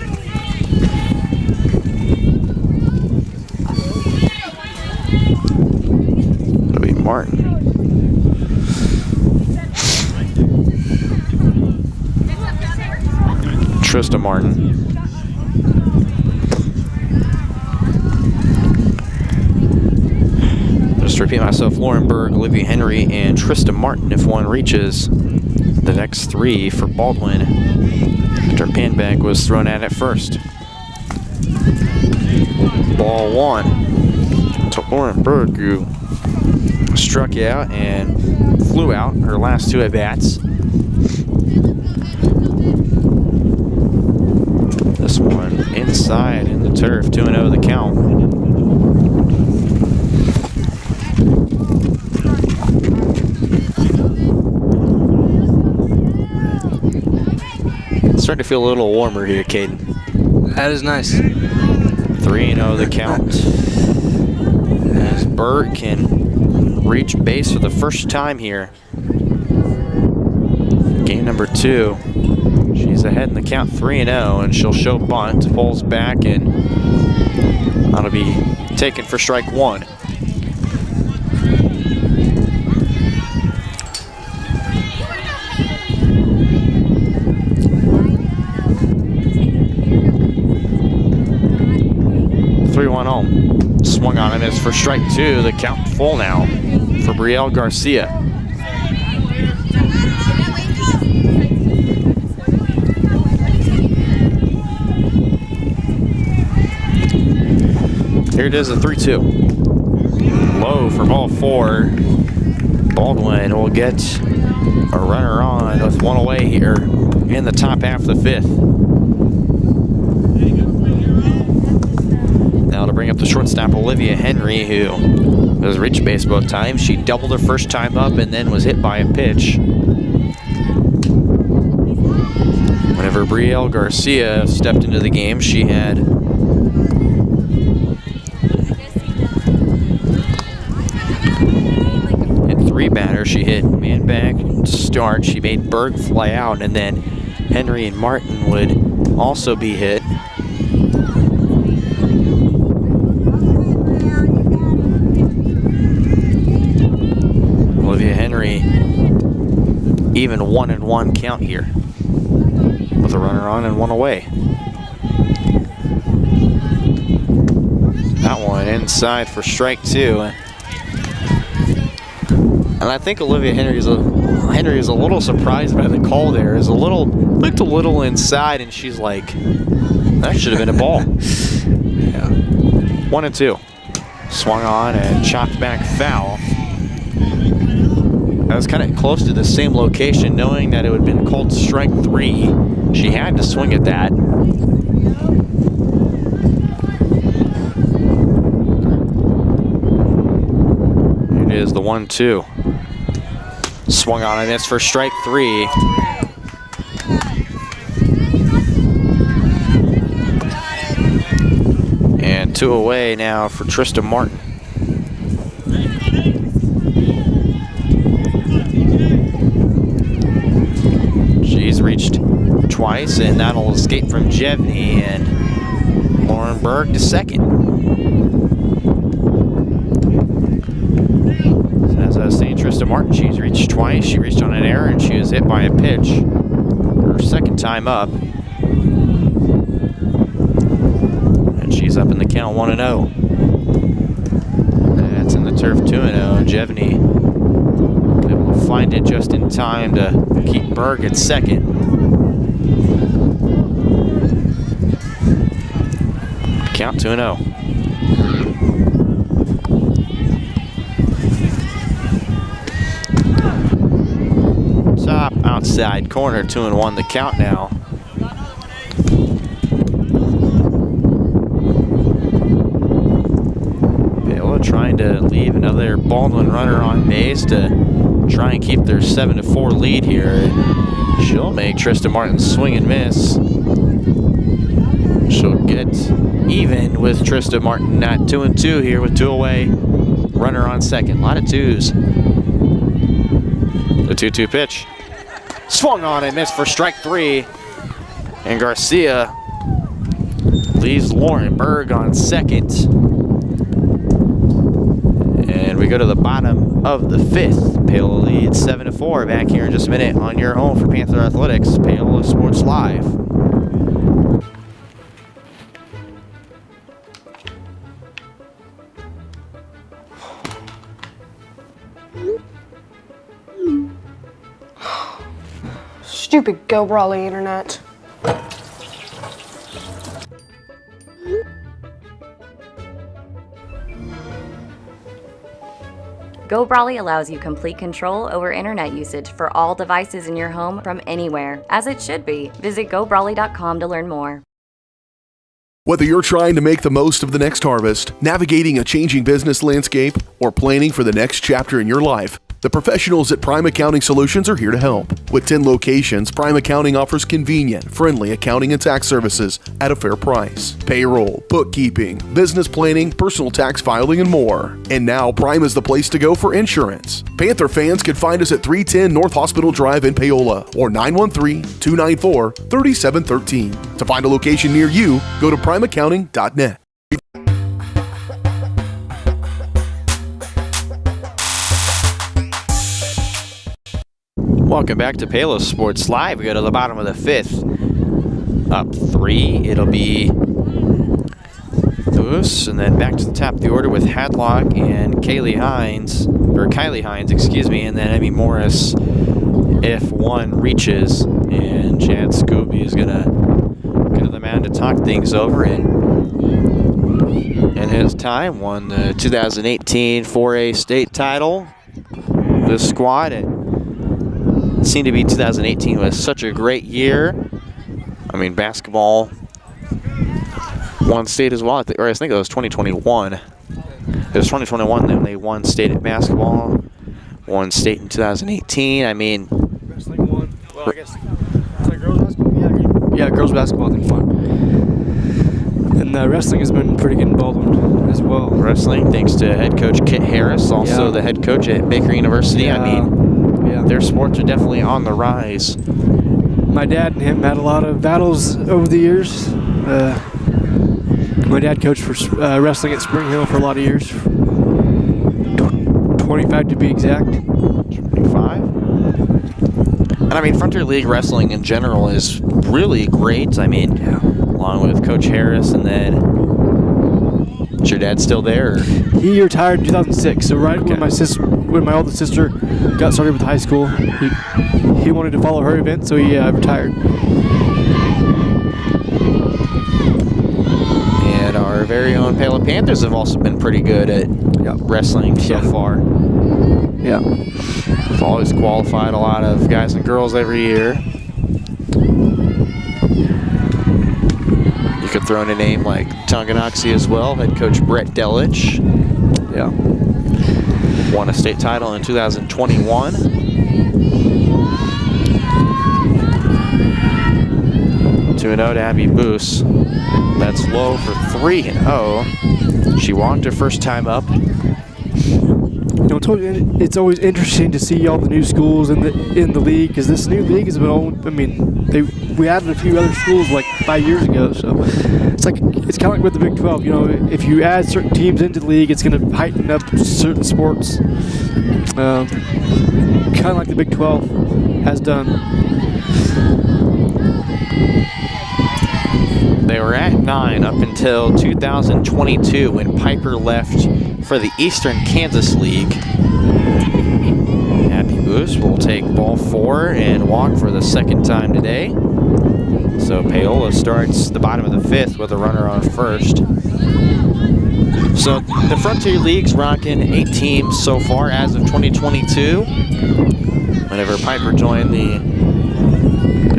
Speaker 1: it'll be Martin. Trista Martin. Just to repeat myself, Lauren Berg, Olivia Henry, and Trista Martin if one reaches. The next 3 for Baldwin after Panbeck was thrown at first. Ball 1 to Lauren Berg, who struck out and flew out her last 2 at-bats. This one inside in the turf, 2-0 the count. Starting to feel a little warmer here, Caden.
Speaker 6: That is nice.
Speaker 1: 3-0 the count. As Berg can reach base for the first time here. Game number 2. She's ahead in the count 3-0, and she'll show bunt, pulls back, and that'll be taken for strike 1. Home. Swung on and it's for strike 2. The count full now for Brielle Garcia. Here it is, a 3-2. Low for ball 4. Baldwin will get a runner on with one away here in the top half of the 5th. Now to bring up the shortstop, Olivia Henry, who has reached base both times. She doubled her first time up and then was hit by a pitch. Whenever Brielle Garcia stepped into the game, she had hit 3 batters. She hit man back start. She made Berg fly out, and then Henry and Martin would also be hit. Olivia Henry, even 1-1 count here with a runner on and one away. That one inside for strike 2. And I think Olivia Henry is a little surprised by the call there. Looked a little inside, and she's like, that should have been a ball. Yeah. 1-2. Swung on and chopped back foul. I was kind of close to the same location, knowing that it would have been called strike 3. She had to swing at that. It is the 1-2. Swung on and it's for strike 3. And 2 away now for Trista Martin. She's reached twice, and that'll escape from Jevney, and Lauren Berg to second. So as I was saying, Trista Martin, she's reached twice. She reached on an error, and she was hit by a pitch her second time up. And she's up in the count 1-0. That's in the turf 2-0. Jevney able to find it just in time to keep Berg at second. Count 2-0. Top outside corner, 2-1 the count now. Paola trying to leave another Baldwin runner on base to try and keep their 7-4 lead here. She'll make Trista Martin swing and miss. She'll get even with Trista Martin at 2-2 here with 2 away. Runner on second. A lot of 2s. The 2-2 pitch. Swung on and missed for strike 3. And Garcia leaves Lauren Berg on second. And we go to the bottom of the 5th. Paola leads 7-4. Back here in just a minute on your home for Panther Athletics, Paola Sports Live.
Speaker 11: Stupid Go Brawley internet.
Speaker 12: Go Brawley allows you complete control over internet usage for all devices in your home from anywhere, as it should be. Visit GoBrawley.com to learn more.
Speaker 4: Whether you're trying to make the most of the next harvest, navigating a changing business landscape, or planning for the next chapter in your life, The professionals at Prime Accounting Solutions are here to help. With 10 locations, Prime Accounting offers convenient, friendly accounting and tax services at a fair price. Payroll, bookkeeping, business planning, personal tax filing, and more. And now Prime is the place to go for insurance. Panther fans can find us at 310 North Hospital Drive in Paola or 913-294-3713. To find a location near you, go to primeaccounting.net.
Speaker 1: Welcome back to Paola Sports Live. We go to the bottom of the 5th. Up 3, it'll be Lewis, and then back to the top of the order with Hadlock and Kylie Hines, and then Emmy Morris if one reaches, and Chad Scooby is gonna go to the mound to talk things over, and in his time won the 2018 4A state title. This squad, it seemed to be 2018 was such a great year. I mean, basketball won state as well, or I think it was 2021. It was 2021 then they won state at basketball, won state in 2018. I mean,
Speaker 6: wrestling won. Well, I guess it's like girls basketball. Yeah, girls basketball I think won. And wrestling has been pretty good in Baldwin as well.
Speaker 1: Wrestling, thanks to head coach Kit Harris, also the head coach at Baker University.
Speaker 6: Yeah.
Speaker 1: I mean, their sports are definitely on the rise.
Speaker 6: My dad and him had a lot of battles over the years. My dad coached for wrestling at Spring Hill for a lot of years. 25 to be exact.
Speaker 1: 25? And I mean, Frontier League wrestling in general is really great. I mean, along with Coach Harris, and then is your dad still there? Or?
Speaker 6: He retired in 2006. So when my oldest sister got started with high school, he wanted to follow her event, so he retired.
Speaker 1: And our very own Paola Panthers have also been pretty good at wrestling so far.
Speaker 6: Yeah.
Speaker 1: We've always qualified a lot of guys and girls every year. You could throw in a name like Tonganoxie as well. Head coach Brett Delich.
Speaker 6: Yeah.
Speaker 1: Won a state title in 2021. To Abby Boos. That's low for 3-0. She walked her first time up.
Speaker 6: You know, it's always interesting to see all the new schools in the league, because this new league has been we added a few other schools like 5 years ago, so it's kind of like with the Big 12. You know, if you add certain teams into the league, it's going to heighten up certain sports. Kind of like the Big 12 has done.
Speaker 1: They were at 9 up until 2022 when Piper left for the Eastern Kansas League. Happy Boos will take ball 4 and walk for the second time today. So Paola starts the bottom of the 5th with a runner on first. So the Frontier League's rocking 8 teams so far as of 2022. Whenever Piper joined the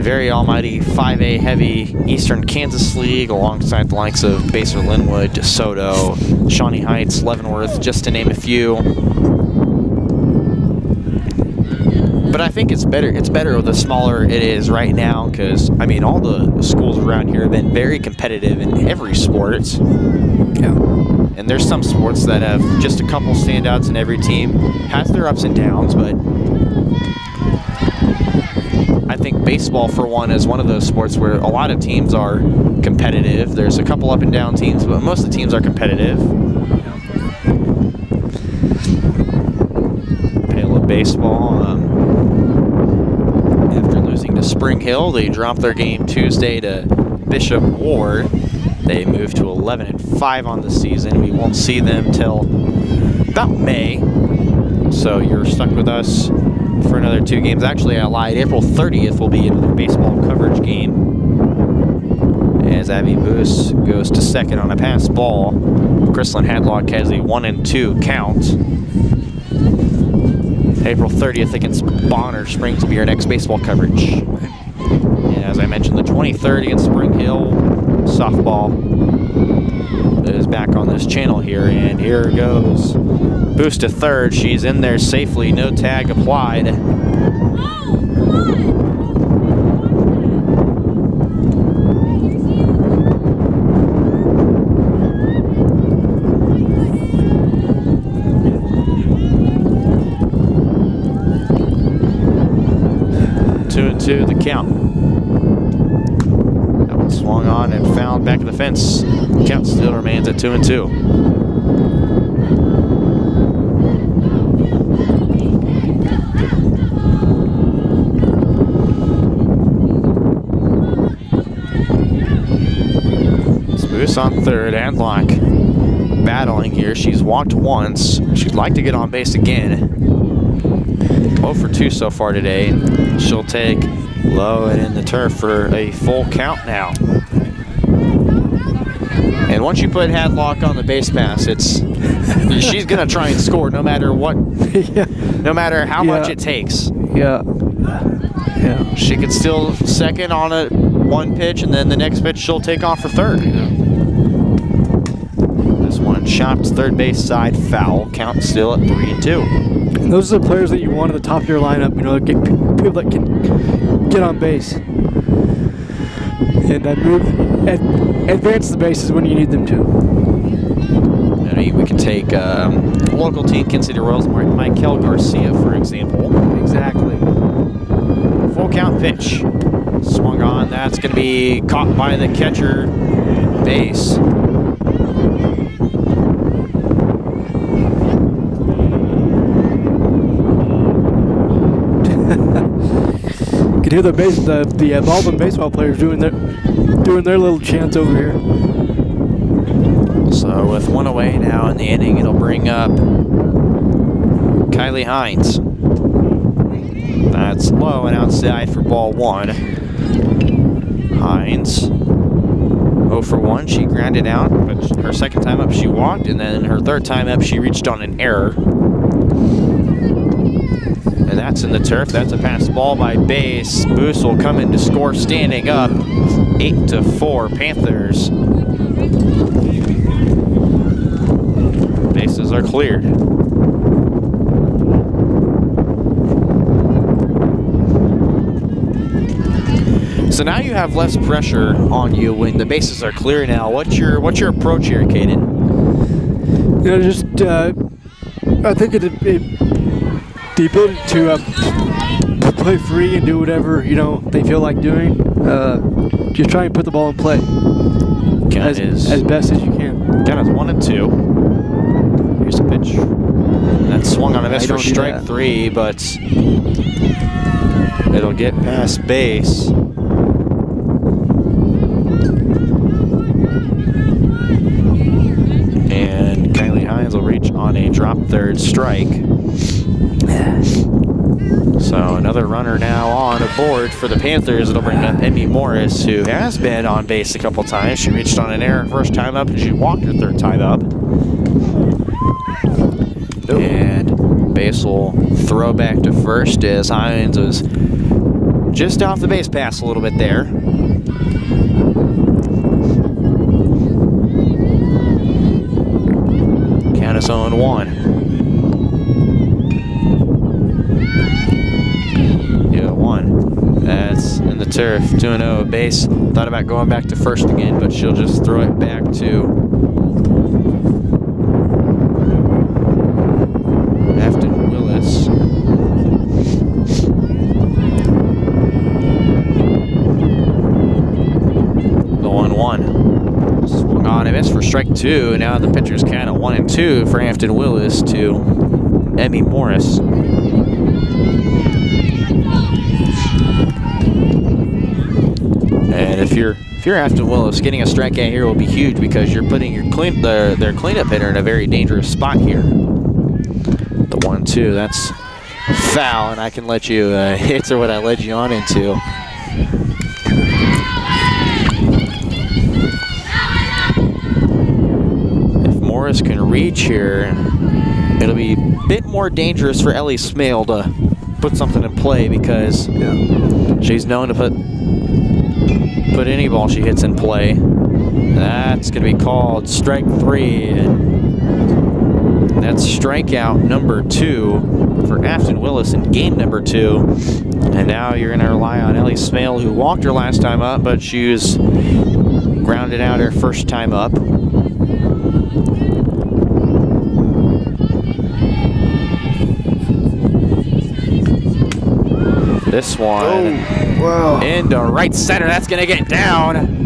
Speaker 1: very almighty 5A heavy Eastern Kansas League alongside the likes of Baser Linwood, DeSoto, Shawnee Heights, Leavenworth, just to name a few. But I think it's better the smaller it is right now, because I mean all the schools around here have been very competitive in every sport.
Speaker 6: Yeah.
Speaker 1: And there's some sports that have just a couple standouts, and every team has their ups and downs, but I think baseball, for one, is one of those sports where a lot of teams are competitive. There's a couple up and down teams, but most of the teams are competitive. Paola baseball, after losing to Spring Hill, they dropped their game Tuesday to Bishop Ward. They moved to 11-5 on the season. We won't see them till about May. So you're stuck with us for another 2 games. Actually, I lied. April 30th will be another baseball coverage game, as Abby Boos goes to second on a pass ball. Chrislyn Hadlock has a 1-2 count. April 30th against Bonner Springs will be our next baseball coverage. And as I mentioned, the 23rd against Spring Hill softball is back on this channel here, and here goes Boost to third. She's in there safely. No tag applied. Two and two, the count. That one swung on and fouled back of the fence. Count still remains at 2 and 2. Moose on third, and Locke battling here. She's walked once. She'd like to get on base again. 0 for 2 so far today. She'll take low and in the turf for a full count now. And once you put Hadlock on the base pass, she's gonna try and score no matter what, no matter how much it takes.
Speaker 6: Yeah.
Speaker 1: She could still second on a one pitch, and then the next pitch she'll take off for third. This one chopped third base side foul. Count still at 3 and 2.
Speaker 6: And those are the players that you want at the top of your lineup. You know, get people that can get on base and advance the bases when you need them to.
Speaker 1: I mean, we can take a local team, Kansas City Royals, Michael Garcia, for example.
Speaker 6: Exactly.
Speaker 1: Full count pitch. Swung on. That's going to be caught by the catcher. Base.
Speaker 6: You can hear the Baldwin baseball players doing their little chants over here.
Speaker 1: So with one away now in the inning, it'll bring up Kylie Hines. That's low and outside for ball one. Hines, 0 for 1. She grounded out, but her second time up she walked, and then her third time up she reached on an error. And that's in the turf. That's a pass ball by base. Boos will come in to score standing up. 8-4 Panthers. Bases are cleared. So now you have less pressure on you when the bases are clear now. What's your approach here, Caden?
Speaker 6: You know, just I think the ability to play free and do whatever they feel like doing. Just try and put the ball in play as best as you can.
Speaker 1: Count is 1 and 2. Here's a pitch. That swung on a miss for strike 3, but it'll get past base. And Kylie Hines will reach on a drop third strike. So another runner now on aboard for the Panthers. It'll bring up Emmy Morris, who has been on base a couple times. She reached on an error first time up, and she walked her third time up. And base will throw back to first as Hines was just off the base pass a little bit there. Count is 0-1. That's in the turf, 2-0. Base thought about going back to first again, but she'll just throw it back to Afton Willis. The 1-1. Swung on and missed for strike 2. Now the pitcher's count at 1 and 2 for Afton Willis to Emmy Morris. And if you're Afton Willis, getting a strikeout here will be huge because you're putting your their cleanup hitter in a very dangerous spot here. The 1-2, that's foul, and I can let you answer what I led you on into. If Morris can reach here, it'll be a bit more dangerous for Ellie Smale to put something in play because she's known to put any ball she hits in play. That's going to be called strike 3. And That's strikeout number 2 for Afton Willis in game number 2. And now you're going to rely on Ellie Smale, who walked her last time up, but she was grounded out her first time up. This one into right center. That's going to get down.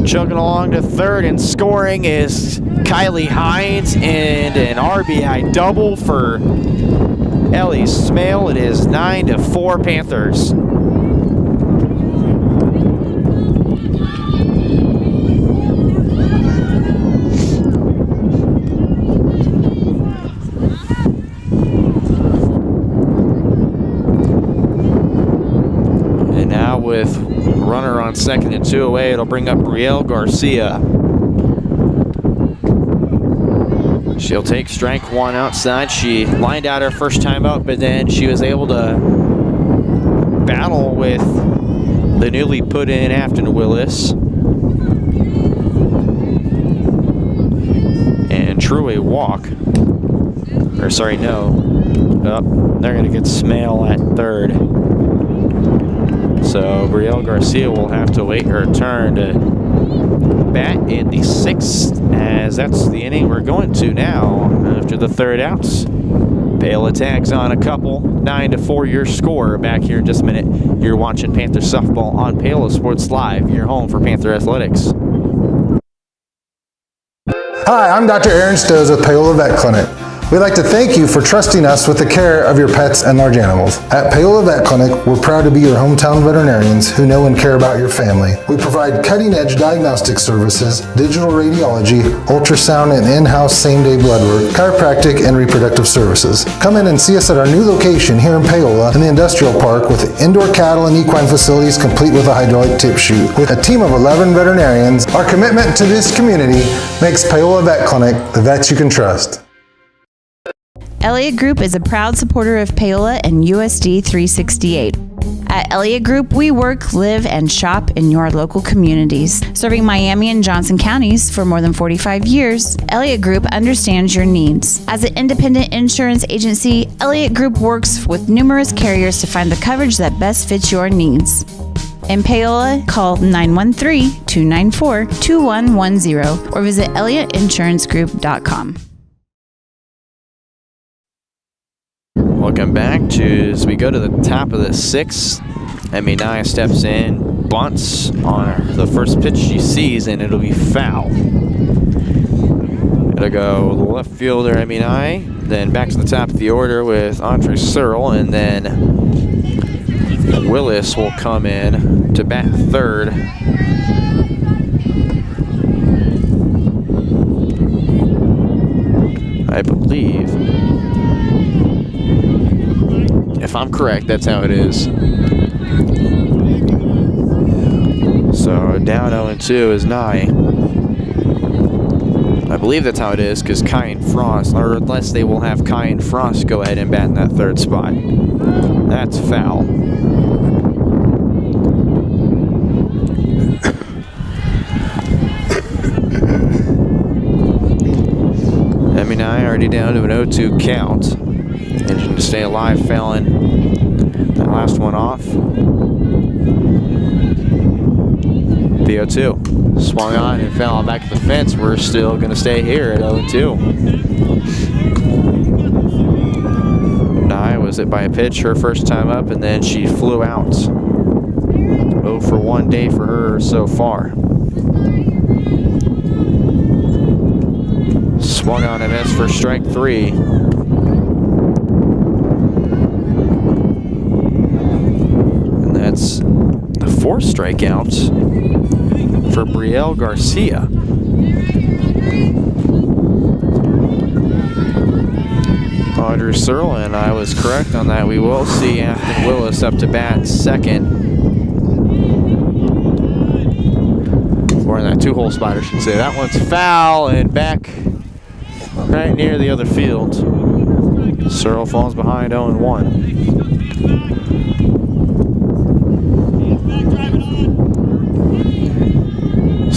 Speaker 1: Chugging along to third and scoring is Kylie Hines, and an RBI double for Ellie Smale. It is 9-4 Panthers. And now with runner on second and 2 away, it'll bring up Brielle Garcia. She'll take strike 1 outside. She lined out her first time out, but then she was able to battle with the newly put in Afton Willis. And drew a walk. Or sorry, no. Oh, they're gonna get Smale at third. So Brielle Garcia will have to wait her turn to bat in the 6th, as that's the inning we're going to now after the 3rd outs. Paola tags on a couple. 9-4 your score. Back here in just a minute. You're watching Panther Softball on Paola Sports Live, your home for Panther Athletics.
Speaker 14: Hi, I'm Dr. Aaron Stoes with Paola Vet Clinic. We'd like to thank you for trusting us with the care of your pets and large animals. At Paola Vet Clinic, we're proud to be your hometown veterinarians who know and care about your family. We provide cutting-edge diagnostic services, digital radiology, ultrasound, and in-house same-day blood work, chiropractic, and reproductive services. Come in and see us at our new location here in Paola in the Industrial Park with indoor cattle and equine facilities complete with a hydraulic tip chute. With a team of 11 veterinarians, our commitment to this community makes Paola Vet Clinic the vets you can trust.
Speaker 5: Elliott Group is a proud supporter of Paola and USD 368. At Elliott Group, we work, live, and shop in your local communities. Serving Miami and Johnson counties for more than 45 years, Elliott Group understands your needs. As an independent insurance agency, Elliott Group works with numerous carriers to find the coverage that best fits your needs. In Paola, call 913-294-2110 or visit elliottInsuranceGroup.com.
Speaker 1: Welcome back as we go to the top of the 6th. Emmy Nye steps in, bunts on the first pitch she sees, and it'll be foul. It'll go the left fielder, Emmy Nye, then back to the top of the order with Andre Searle, and then Willis will come in to bat third. I believe. If I'm correct, that's how it is. So down 0-2 is Nye. I believe that's how it is, because Kai and Frost, or unless they will have Kai and Frost go ahead and bat in that third spot. That's foul. Emmy Nye already down to an 0-2 count. Engine to stay alive, fouling that last one off. The 0-2 swung on and fell back at the fence. We're still going to stay here at 0-2. Nye was hit by a pitch her first time up, and then she flew out. 0 for 1 day for her so far. Swung on and missed for strike 3. And that's the 4th strikeout for Brielle Garcia. Audrey Searle, and I was correct on that. We will see Afton Willis up to bat second. Or in that 2-hole spot, I should say. That one's foul and back right near the other field. Searle falls behind 0-1.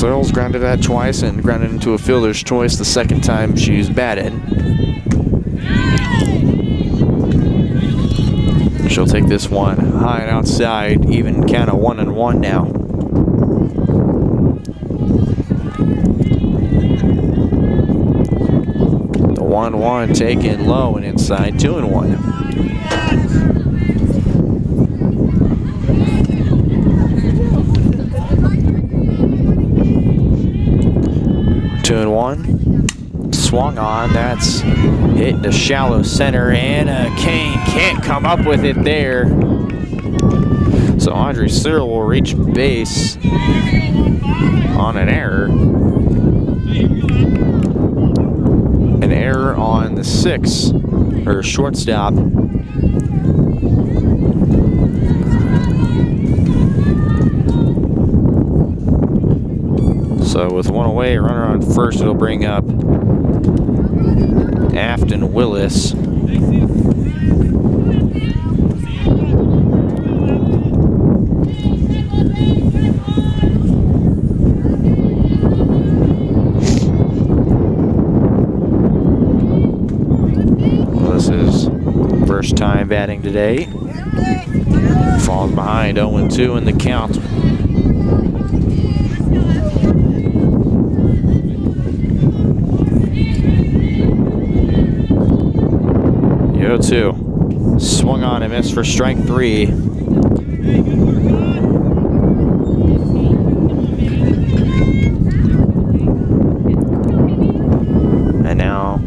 Speaker 1: Searles grounded that twice and grounded into a fielder's choice the second time she's batted. She'll take this one high and outside, even count of 1-1 now. The 1-1 taken low and inside, 2-1. 2-1. Swung on. That's hit to shallow center, and Kane can't come up with it there. So Audrey Searle will reach base on an error. An error on the 6, her shortstop. So with one away, runner on first, it'll bring up Afton Willis. Willis's first time batting today. Falls behind 0-2 in the count. The 0-2. Swung on and missed for strike 3. And now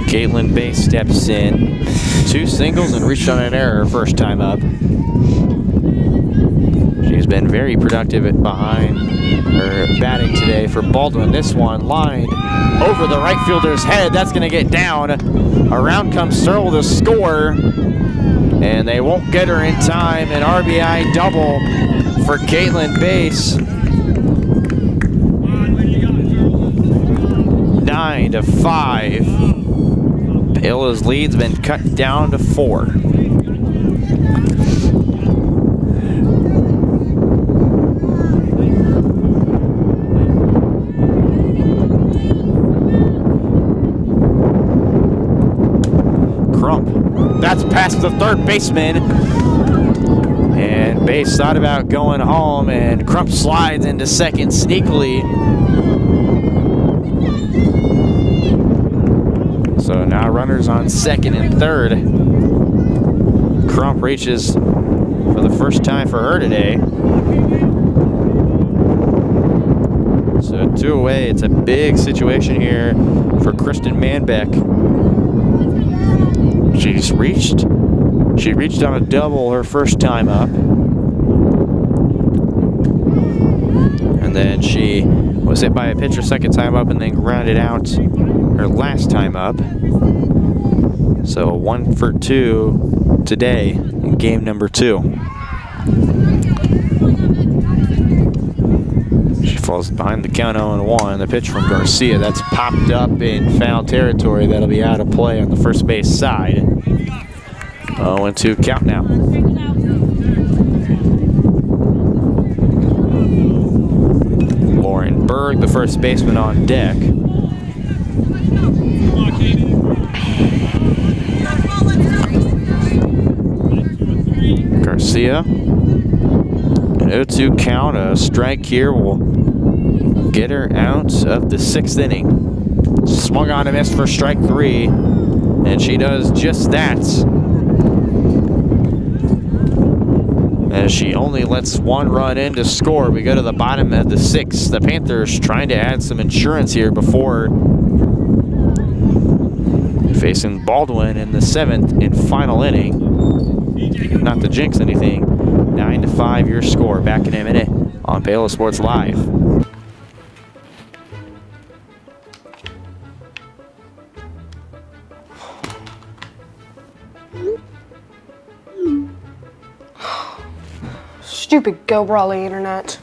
Speaker 1: Caitlin Bass steps in. 2 singles and reached on an error first time up. She's been very productive behind her batting today for Baldwin. This one lined over the right fielder's head. That's going to get down. Around comes Searle to score, and they won't get her in time. An RBI double for Caitlin Bass. 9-5. Paola's lead's been cut down to 4. That's past the third baseman. And Bass thought about going home, and Crump slides into second sneakily. So now runners on second and third. Crump reaches for the first time for her today. So 2 away. It's a big situation here for Kristen Manbeck. She reached on a double her first time up. And then she was hit by a pitcher second time up and then grounded out her last time up. So 1 for 2 today in game number 2. She falls behind the count 0-1. The pitch from Garcia, that's popped up in foul territory. That'll be out of play on the first base side. 0-2 count now. Lauren Berg, the first baseman, on deck. Garcia. An 0-2 count. A strike here will get her out of the 6th inning. Swung on and missed for strike 3. And she does just that. As she only lets 1 run in to score. We go to the bottom of the 6th. The Panthers trying to add some insurance here before facing Baldwin in the 7th and final inning. Not to jinx anything. 9-5 your score. Back in a minute on Paola Sports Live.
Speaker 11: Stupid Go Brawley internet.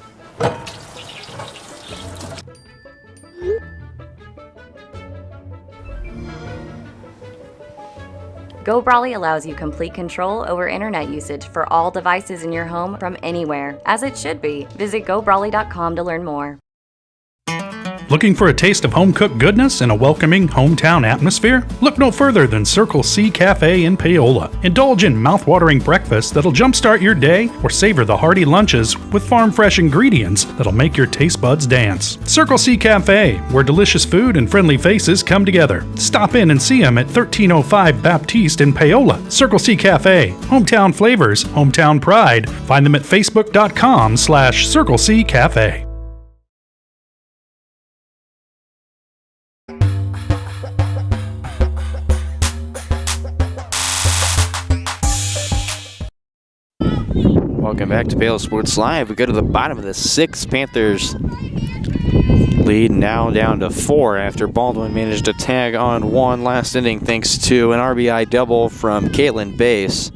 Speaker 12: Go Brawley allows you complete control over internet usage for all devices in your home from anywhere, as it should be. Visit GoBrawley.com to learn more.
Speaker 10: Looking for a taste of home-cooked goodness and a welcoming hometown atmosphere? Look no further than Circle C Cafe in Paola. Indulge in mouth-watering breakfast that'll jumpstart your day or savor the hearty lunches with farm-fresh ingredients that'll make your taste buds dance. Circle C Cafe, where delicious food and friendly faces come together. Stop in and see them at 1305 Baptiste in Paola. Circle C Cafe, hometown flavors, hometown pride. Find them at facebook.com/Circle C Cafe.
Speaker 1: Welcome back to Paola Sports Live. We go to the bottom of the sixth. Panthers lead now down to 4 after Baldwin managed to tag on 1 last inning thanks to an RBI double from Caitlin Bass.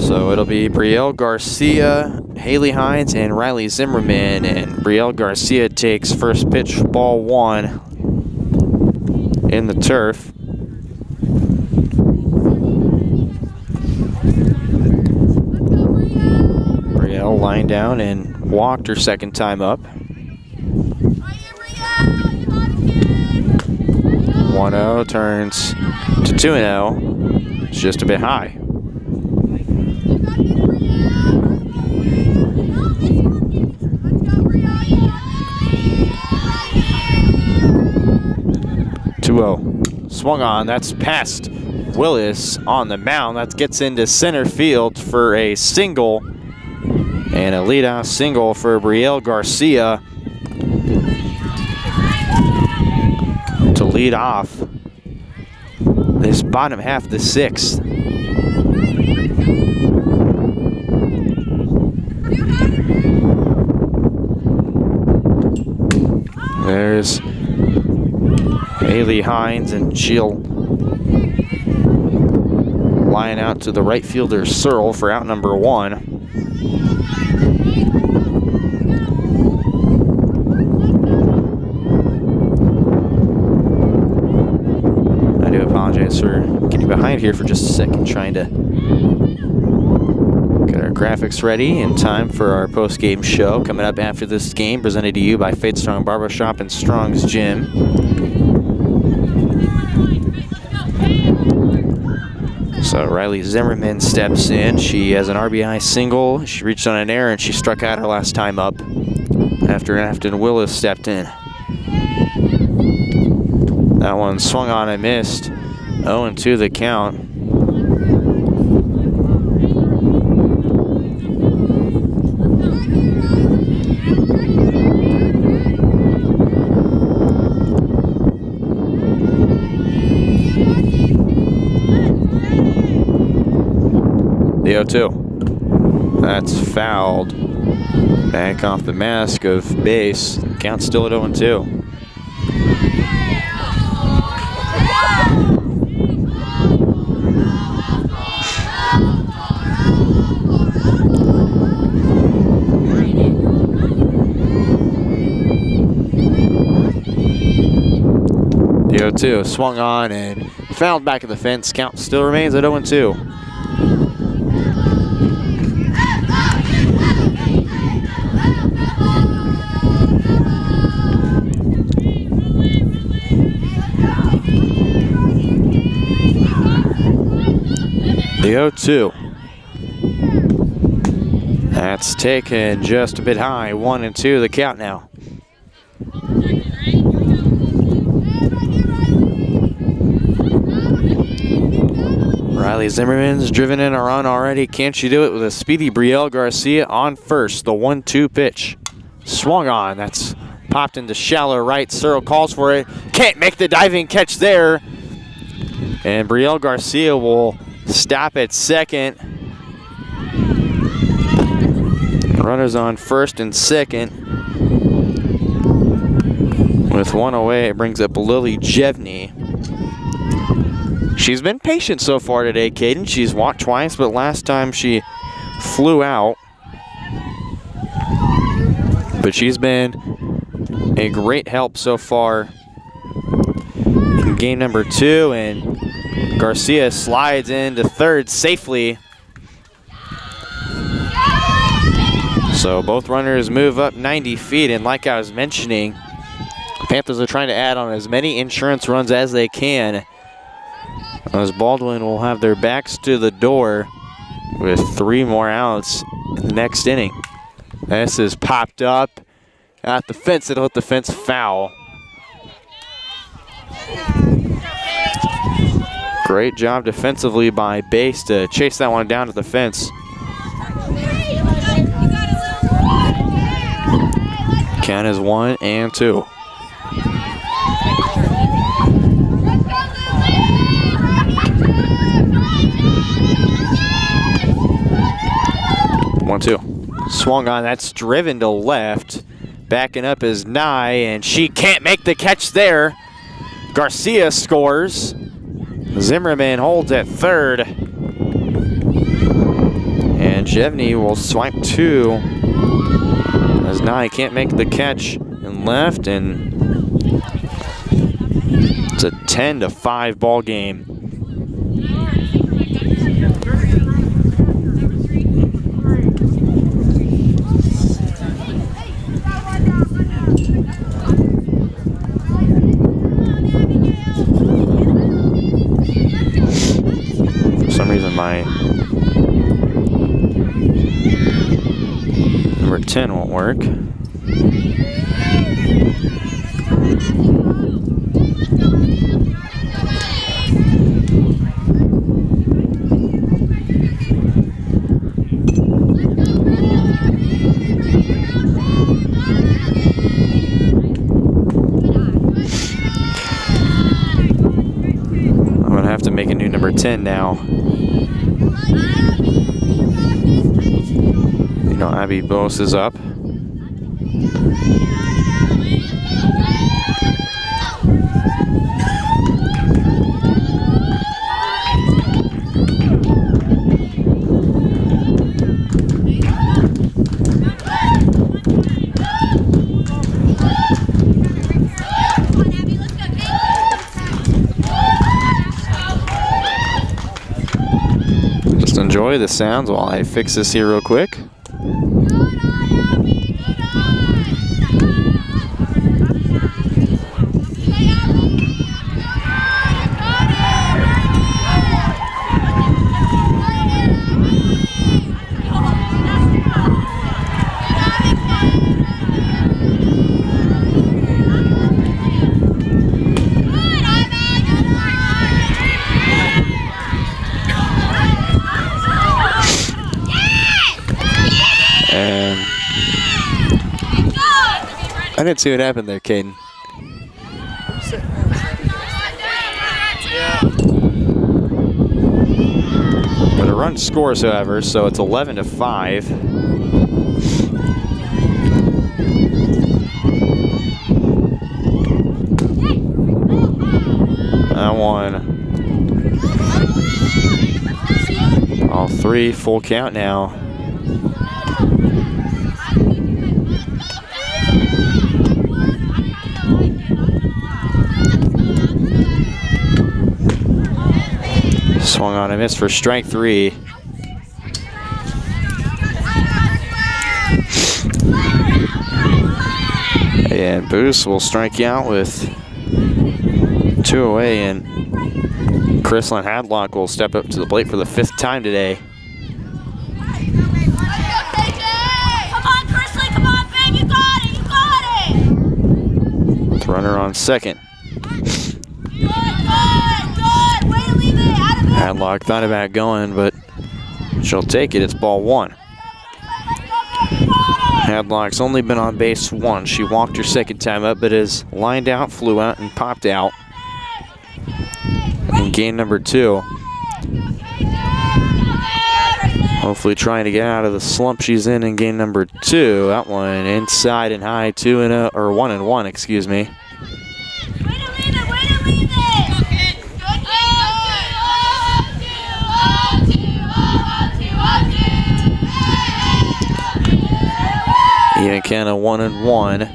Speaker 1: So it'll be Brielle Garcia, Haley Hines, and Riley Zimmerman. And Brielle Garcia takes first pitch, ball 1 in the turf. Brielle lined down and walked her second time up. 1-0 turns to 2-0. It's just a bit high. Swung on, that's past Willis on the mound. That gets into center field for a single, and a leadoff single for Brielle Garcia to lead off this bottom half of the sixth. There's Haley Hines, and she'll line out to the right fielder Searle for out number 1. I do apologize for getting behind here for just a second, trying to get our graphics ready in time for our post-game show coming up after this game, presented to you by Faith Strong Barbershop and Strong's Gym. So Riley Zimmerman steps in. She has an RBI single. She reached on an error and she struck out her last time up after Afton Willis stepped in. That one swung on and missed. 0-2 the count. The 0-2. That's fouled. Back off the mask of base. Count still at 0-2. The 0-2 swung on and fouled back of the fence. Count still remains at 0-2. The 0-2. That's taken just a bit high. 1-2 the count now. Riley Zimmerman's driven in a run already. Can she do it with a speedy Brielle Garcia on first? The 1-2 pitch. Swung on. That's popped into shallow right. Searle calls for it. Can't make the diving catch there. And Brielle Garcia will stop at second. Runners on first and second. With one away, it brings up Lily Jevney. She's been patient so far today, Caden. She's walked twice, but last time she flew out. But she's been a great help so far in game number 2, and Garcia slides into third safely. So both runners move up 90 feet, and like I was mentioning, Panthers are trying to add on as many insurance runs as they can, as Baldwin will have their backs to the door with 3 more outs in the next inning. This is popped up at the fence. It'll hit the fence foul. Great job defensively by Base to chase that one down to the fence. Count is 1 and 2. One, two. Swung on, that's driven to left. Backing up is Nye, and she can't make the catch there. Garcia scores. Zimmerman holds at third. And Jevney will swipe 2 as Nye can't make the catch in left, and it's a 10-5 ball game. For some reason my number 10 won't work. I'm gonna have to make a new number 10 now. You know, Abby Bose is up. Just enjoy the sounds while I fix this here real quick. I didn't see what happened there, Caden. But a run scores, however, so it's 11-5. That one. All 3, full count now. Swung on and missed for strike 3. And Boost will strike you out with 2 away, and Chrislyn Hadlock will step up to the plate for the 5th time today.
Speaker 7: Come on, Chrisley, come on, babe, you got it, you got it!
Speaker 1: With runner on second. Hadlock thought about going, but she'll take it. It's ball 1. Hadlock's only been on base once. She walked her second time up, but is lined out, flew out, and popped out in game number 2. Hopefully trying to get out of the slump she's in game number 2. That one inside and high, 2-0, or 1-1, excuse me. Even count of 1-1.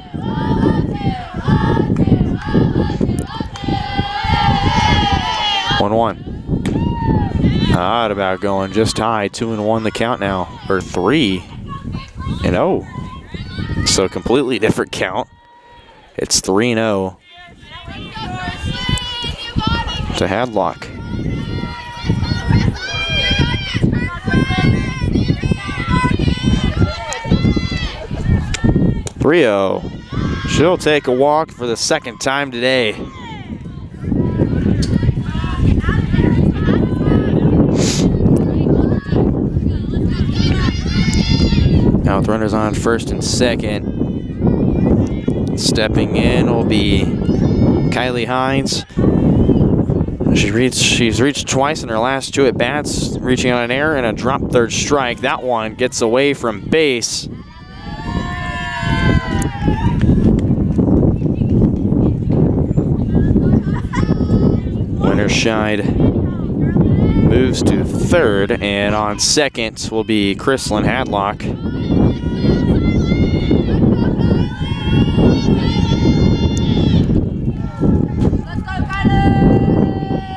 Speaker 1: Odd about going just high. 2-1 the count now, or 3. And oh, so completely different count. It's 3-0 to Hadlock. 3-0. She'll take a walk for the second time today. Now with runners on first and second. Stepping in will be Kylie Hines. She's reached twice in her last 2 at-bats, reaching on an error and a drop third strike. That one gets away from base. Winterscheid moves to third, and on second will be Chrislyn Hadlock.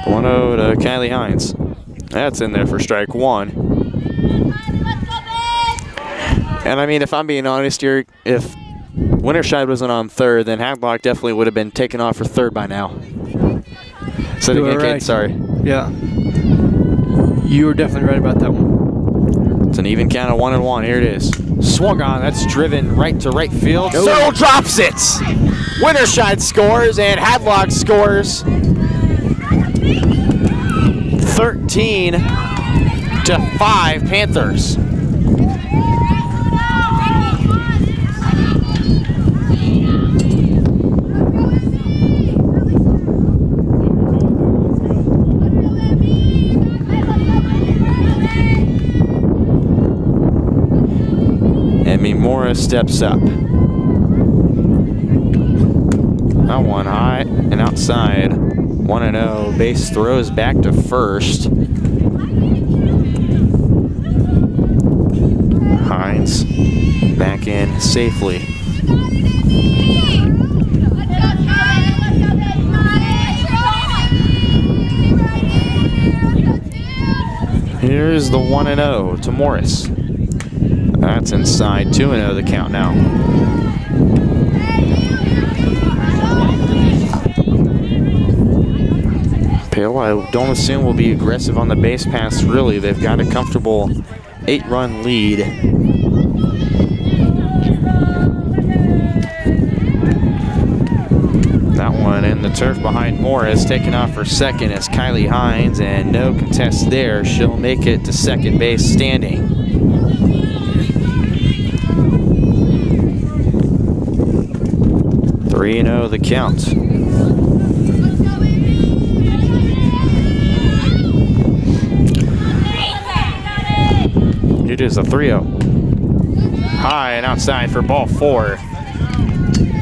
Speaker 1: 1-0 to Kylie Hines. That's in there for strike 1. And I mean, if I'm being honest here, if Winterscheid wasn't on third, then Hadlock definitely would have been taken off for third by now. So again, Kate, sorry.
Speaker 6: Yeah. You were definitely right about that one.
Speaker 1: It's an even count of 1-1. Here it is. Swung on. That's driven right to right field.
Speaker 6: Oh.
Speaker 1: Searle drops it. Winterscheid scores and Hadlock scores. 13-5 Panthers. Emmy Morris steps up. That one high and outside. 1-0. Base throws back to first. Hines back in safely. Here's the 1-0 to Morris. That's inside. 2-0 the count now. Paola, I don't assume will be aggressive on the base pass, really. They've got a comfortable 8-run lead. That one in the turf behind Morris, taken off for second is Kylie Hines, and no contest there. She'll make it to second base standing. Three 3-0 the count. It is a 3-0. High and outside for ball 4.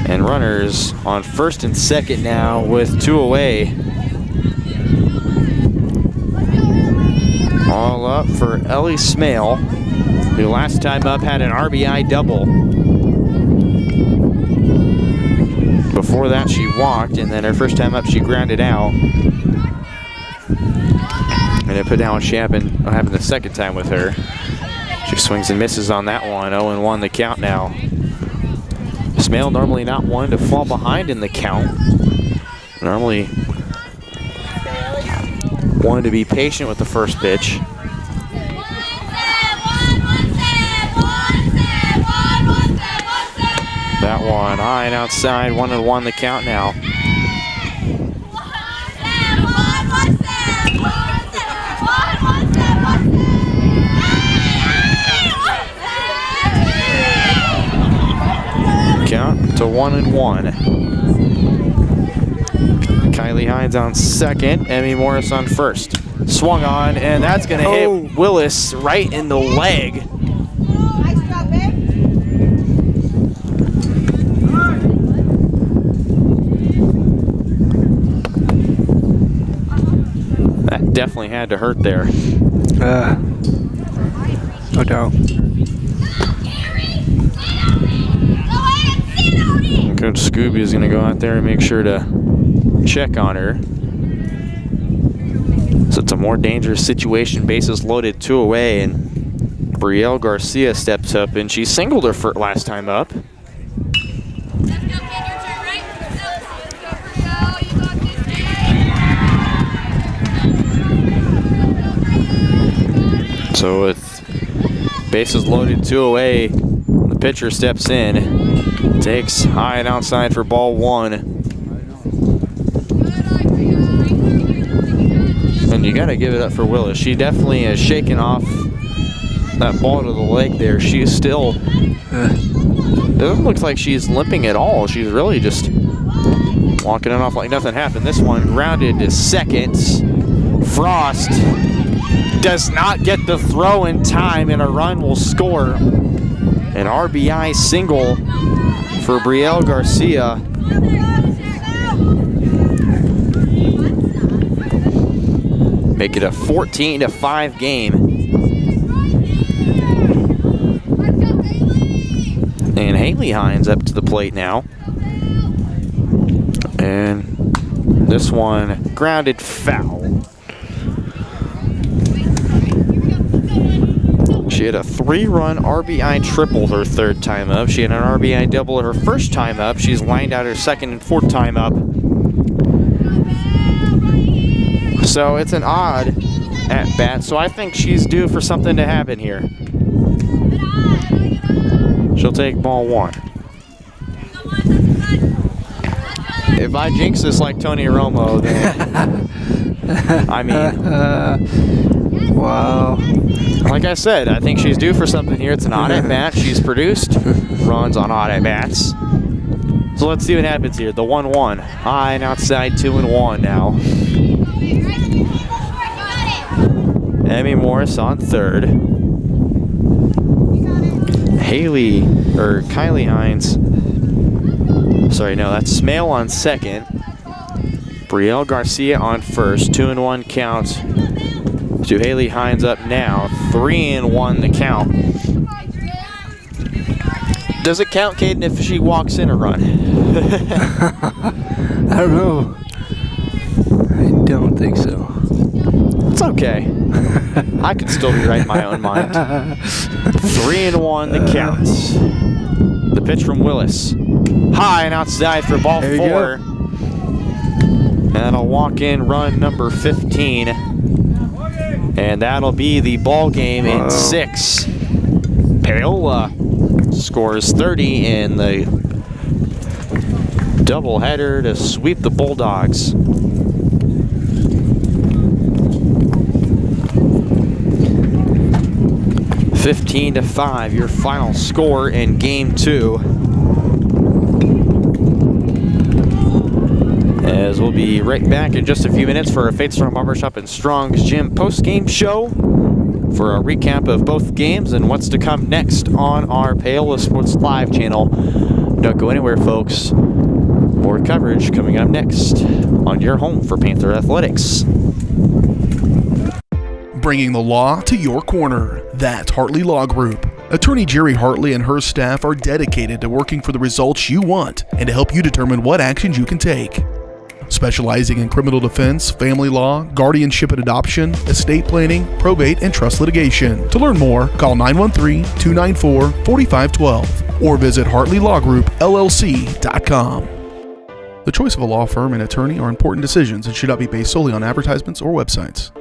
Speaker 1: And runners on first and second now with 2 away. All up for Ellie Smale, who last time up had an RBI double. Before that she walked, and then her first time up she grounded out. And it put down what happened the second time with her. She swings and misses on that one. 0-1 the count now. Smale normally not one to fall behind in the count. Normally one to be patient with the first pitch. That one high and outside, 1-1 the count now. Count to 1-1. Kylie Hines on second, Emmy Morris on first. Swung on, and that's gonna hit Willis right in the leg. That definitely had to hurt there.
Speaker 6: No doubt.
Speaker 1: Coach Scooby is going to go out there and make sure to check on her. So it's a more dangerous situation. Bases loaded, 2 away, and Brielle Garcia steps up, and she singled her last time up. So with bases loaded, 2 away, the pitcher steps in, takes high and outside for ball 1. And you got to give it up for Willis. She definitely has shaken off that ball to the leg there. She's still, doesn't look like she's limping at all. She's really just walking it off like nothing happened. This one grounded to second. Frost does not get the throw in time, and a run will score. An RBI single for Brielle Garcia. Make it a 14-5 game. And Haley Hines up to the plate now. And this one grounded foul. She had a 3-run RBI triple her third time up. She had an RBI double her first time up. She's lined out her second and fourth time up. So it's an odd at bat. So I think she's due for something to happen here. She'll take ball 1. If I jinx this like Tony Romo, then I mean,
Speaker 6: wow.
Speaker 1: Like I said, I think she's due for something here. It's an odd at bat. She's produced runs on odd at bats. So let's see what happens here. The 1-1, high and outside, 2-1 now. Emmy Morris on third. Kylie Hines. Sorry, no, that's Smale on second. Brielle Garcia on first. 2-1 count to Haley Hines up now. 3-1 the count. Does it count, Caden, if she walks in a run?
Speaker 6: I don't know. I don't think so.
Speaker 1: It's okay. I could still be right in my own mind. 3-1 the count. The pitch from Willis. High and outside for ball 4. And that'll walk in run number 15. And that'll be the ball game in 6. Paola scores 30 in the doubleheader to sweep the Bulldogs. (15-5), your final score in Game 2. As we'll be right back in just a few minutes for our Faith Strong Barbershop and Strong's Gym post-game show for a recap of both games and what's to come next on our Paola Sports Live channel. Don't go anywhere, folks. More coverage coming up next on your home for Panther Athletics.
Speaker 4: Bringing the law to your corner. That's Hartley Law Group. Attorney Jerry Hartley and her staff are dedicated to working for the results you want and to help you determine what actions you can take. Specializing in criminal defense, family law, guardianship and adoption, estate planning, probate, and trust litigation. To learn more, call 913-294-4512 or visit HartleyLawGroupLLC.com. The choice of a law firm and attorney are important decisions and should not be based solely on advertisements or websites.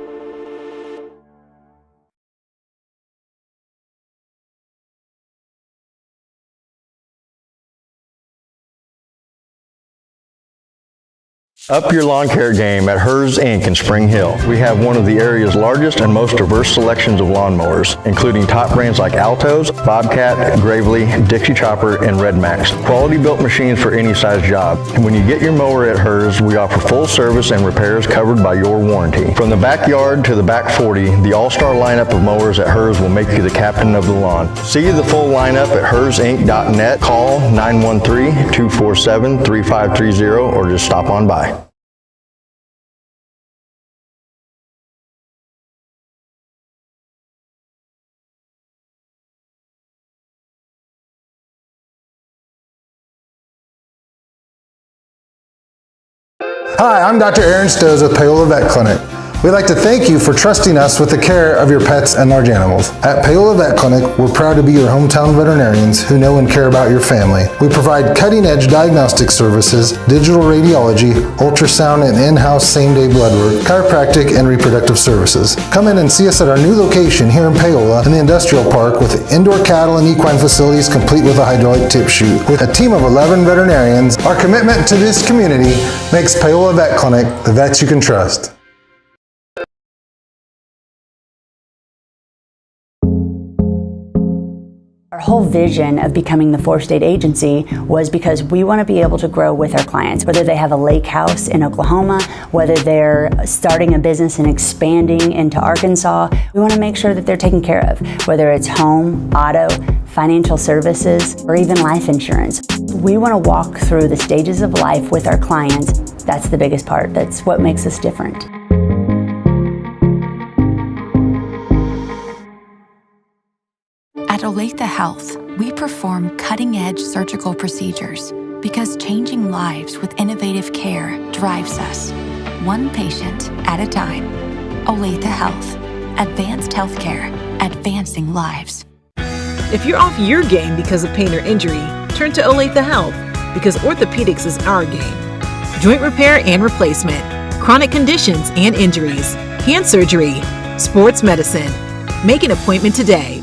Speaker 13: Up your lawn care game at Hers Inc. in Spring Hill. We have one of the area's largest and most diverse selections of lawnmowers, including top brands like Altos, Bobcat, Gravely, Dixie Chopper, and Red Max. Quality built machines for any size job. And when you get your mower at Hers, we offer full service and repairs covered by your warranty. From the backyard to the back 40, the all-star lineup of mowers at Hers will make you the captain of the lawn. See the full lineup at hersinc.net. Call 913-247-3530 or just stop on by.
Speaker 14: Hi, I'm Dr. Aaron Stos with Paola Vet Clinic. We'd like to thank you for trusting us with the care of your pets and large animals. At Paola Vet Clinic, we're proud to be your hometown veterinarians who know and care about your family. We provide cutting-edge diagnostic services, digital radiology, ultrasound, and in-house same-day blood work, chiropractic, and reproductive services. Come in and see us at our new location here in Paola in the Industrial Park with indoor cattle and equine facilities complete with a hydraulic tip chute. With a team of 11 veterinarians, our commitment to this community makes Paola Vet Clinic the vets you can trust.
Speaker 15: Our whole vision of becoming the 4-state agency was because we want to be able to grow with our clients, whether they have a lake house in Oklahoma, whether they're starting a business and expanding into Arkansas. We want to make sure that they're taken care of, whether it's home, auto, financial services, or even life insurance. We want to walk through the stages of life with our clients. That's the biggest part. That's what makes us different.
Speaker 18: At Olathe Health, we perform cutting-edge surgical procedures because changing lives with innovative care drives us, one patient at a time. Olathe Health. Advanced healthcare. Advancing lives.
Speaker 19: If you're off your game because of pain or injury, turn to Olathe Health because orthopedics is our game. Joint repair and replacement, chronic conditions and injuries, hand surgery, sports medicine. Make an appointment today.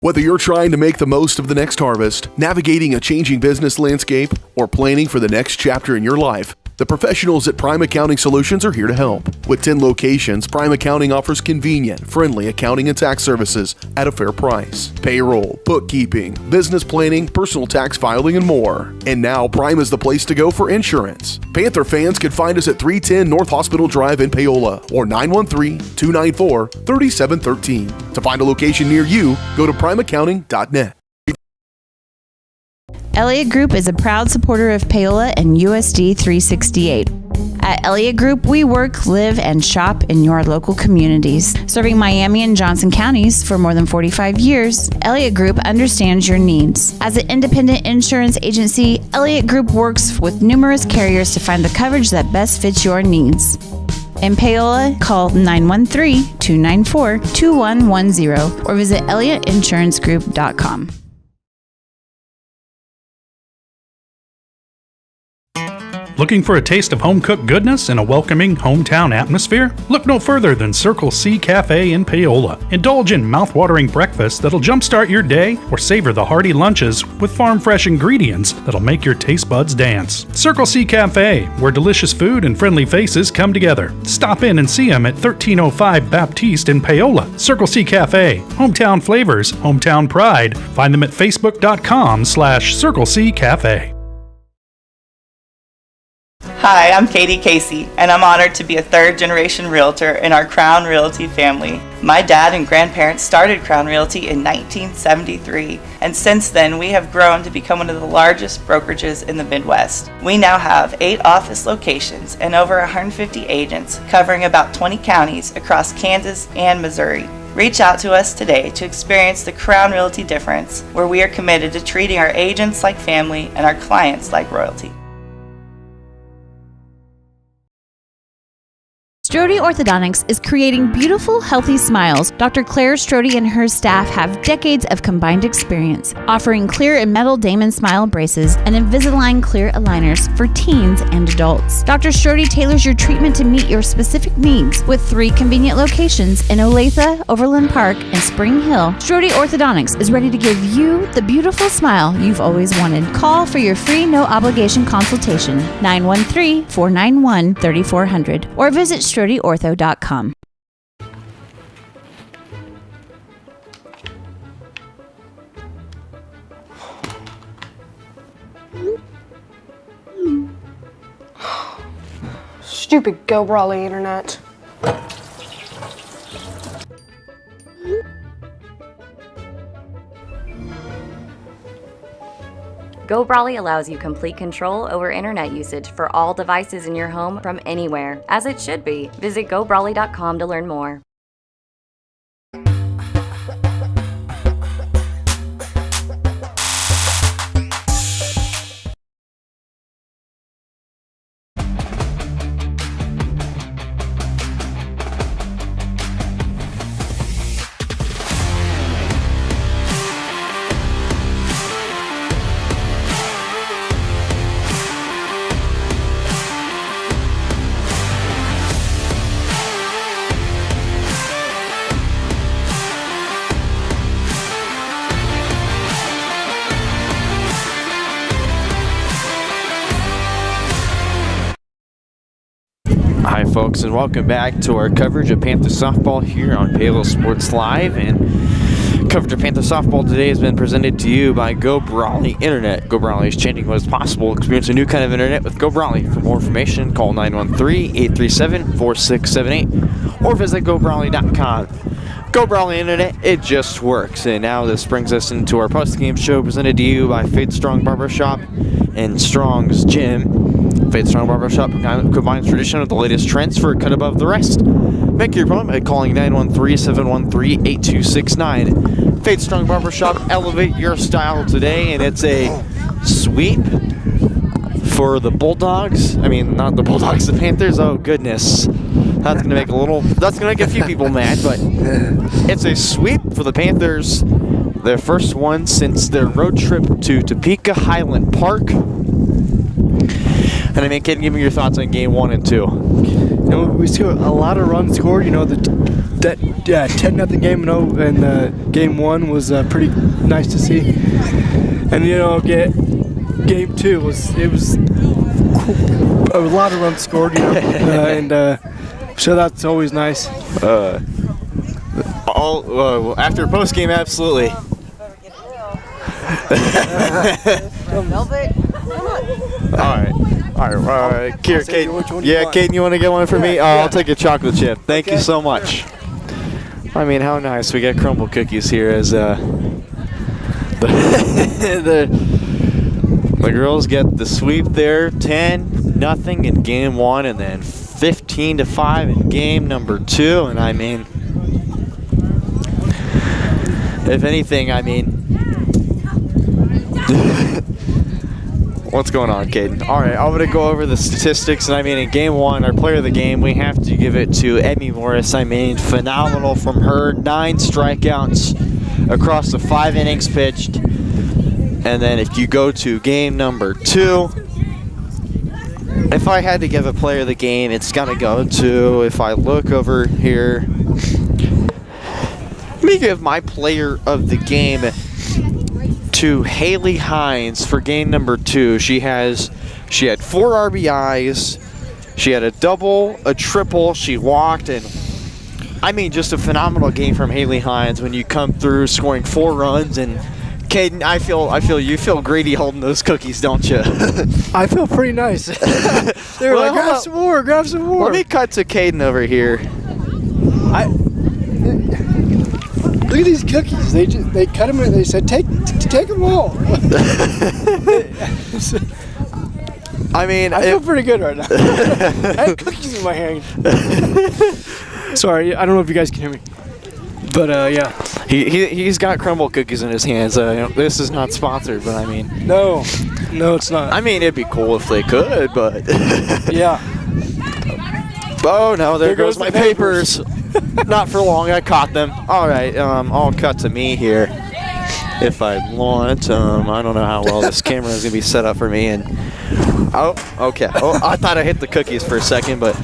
Speaker 4: Whether you're trying to make the most of the next harvest, navigating a changing business landscape, or planning for the next chapter in your life, the professionals at Prime Accounting Solutions are here to help. With 10 locations, Prime Accounting offers convenient, friendly accounting and tax services at a fair price. Payroll, bookkeeping, business planning, personal tax filing, and more. And now Prime is the place to go for insurance. Panther fans can find us at 310 North Hospital Drive in Paola or 913-294-3713. To find a location near you, go to primeaccounting.net.
Speaker 5: Elliott Group is a proud supporter of Paola and USD 368. At Elliott Group, we work, live, and shop in your local communities. Serving Miami and Johnson counties for more than 45 years, Elliott Group understands your needs. As an independent insurance agency, Elliott Group works with numerous carriers to find the coverage that best fits your needs. In Paola, call 913-294-2110 or visit ElliottInsuranceGroup.com.
Speaker 10: Looking for a taste of home-cooked goodness and a welcoming hometown atmosphere? Look no further than Circle C Cafe in Paola. Indulge in mouth-watering breakfast that'll jumpstart your day or savor the hearty lunches with farm-fresh ingredients that'll make your taste buds dance. Circle C Cafe, where delicious food and friendly faces come together. Stop in and see them at 1305 Baptiste in Paola. Circle C Cafe, hometown flavors, hometown pride. Find them at facebook.com/Circle C Cafe.
Speaker 17: Hi, I'm Katie Casey, and I'm honored to be a third-generation realtor in our Crown Realty family. My dad and grandparents started Crown Realty in 1973, and since then we have grown to become one of the largest brokerages in the Midwest. We now have 8 office locations and over 150 agents covering about 20 counties across Kansas and Missouri. Reach out to us today to experience the Crown Realty difference, where we are committed to treating our agents like family and our clients like royalty.
Speaker 5: Strode Orthodontics is creating beautiful, healthy smiles. Dr. Claire Strode and her staff have decades of combined experience, offering clear and metal Damon Smile braces and Invisalign clear aligners for teens and adults. Dr. Strode tailors your treatment to meet your specific needs with 3 convenient locations in Olathe, Overland Park, and Spring Hill. Strode Orthodontics is ready to give you the beautiful smile you've always wanted. Call for your free no-obligation consultation, 913-491-3400, or visit StrodeOrtho.com.
Speaker 11: Stupid Go Brawley internet.
Speaker 12: Go Brawley allows you complete control over internet usage for all devices in your home from anywhere, as it should be. Visit GoBrawley.com to learn more.
Speaker 1: folks, and welcome back to our coverage of Panther softball here on Paola Sports Live. And coverage of Panther softball today has been presented to you by Go Brawley Internet. Go Brawley is changing what is possible. Experience a new kind of internet with Go Brawley. For more information, call 913-837-4678 or visit GoBrawley.com. Go Brawley Internet, it just works. And now this brings us into our post-game show presented to you by Faith Strong Barbershop and Strong's Gym. Faith Strong Barbershop combines tradition with the latest trends for a cut above the rest. Make your appointment by calling 913-713-8269. Faith Strong Barbershop, elevate your style today, and it's a sweep for the Bulldogs. I mean, not the Bulldogs, the Panthers. Oh, goodness. That's going to make a few people mad, but it's a sweep for the Panthers. Their first one since their road trip to Topeka Highland Park. And I mean, Caden, give me your thoughts on game 1 and 2.
Speaker 6: You know, we see a lot of runs scored. You know, that 10-0 game, and game 1 was pretty nice to see. And you know, game 2 was a lot of runs scored. You know, and so that's always nice.
Speaker 1: After post game, absolutely.
Speaker 7: Velvet, come on.
Speaker 1: All right. Here, Caden. Yeah, Caden, you want to get one for me? I'll take a chocolate chip. Thank you so much. I mean, how nice. We got crumble cookies here as the girls get the sweep there, 10-0 in game 1, and then 15-5 in game number 2. And I mean, if anything, I mean, what's going on, Caden? All right, I'm going to go over the statistics. And I mean, in game 1, our player of the game, we have to give it to Emmy Morris. I mean, phenomenal from her. 9 strikeouts across the 5 innings pitched. And then if you go to game number 2, if I had to give a player of the game, it's going to go to, if I look over here, let me give my player of the game to Haley Hines for game number 2. She had 4 RBIs. She had a double, a triple. She walked, and I mean, just a phenomenal game from Haley Hines when you come through scoring 4 runs. And Caden, I feel you feel greedy holding those cookies, don't you?
Speaker 6: I feel pretty nice. They were like, grab some more.
Speaker 1: Let me cut to Caden over here.
Speaker 6: Look at these cookies. They cut them and they said, take them all.
Speaker 1: I mean,
Speaker 6: I feel pretty good right now. I have cookies in my hand. Sorry, I don't know if you guys can hear me. But yeah.
Speaker 1: He's got crumble cookies in his hands. This is not sponsored, but I mean.
Speaker 6: No, it's not.
Speaker 1: I mean, it'd be cool if they could, but.
Speaker 6: Yeah.
Speaker 1: Oh no, there goes my papers. Not for long, I caught them. All right, I'll cut to me here if I want. I don't know how well this camera is gonna be set up for me. And okay. Oh, I thought I hit the cookies for a second, but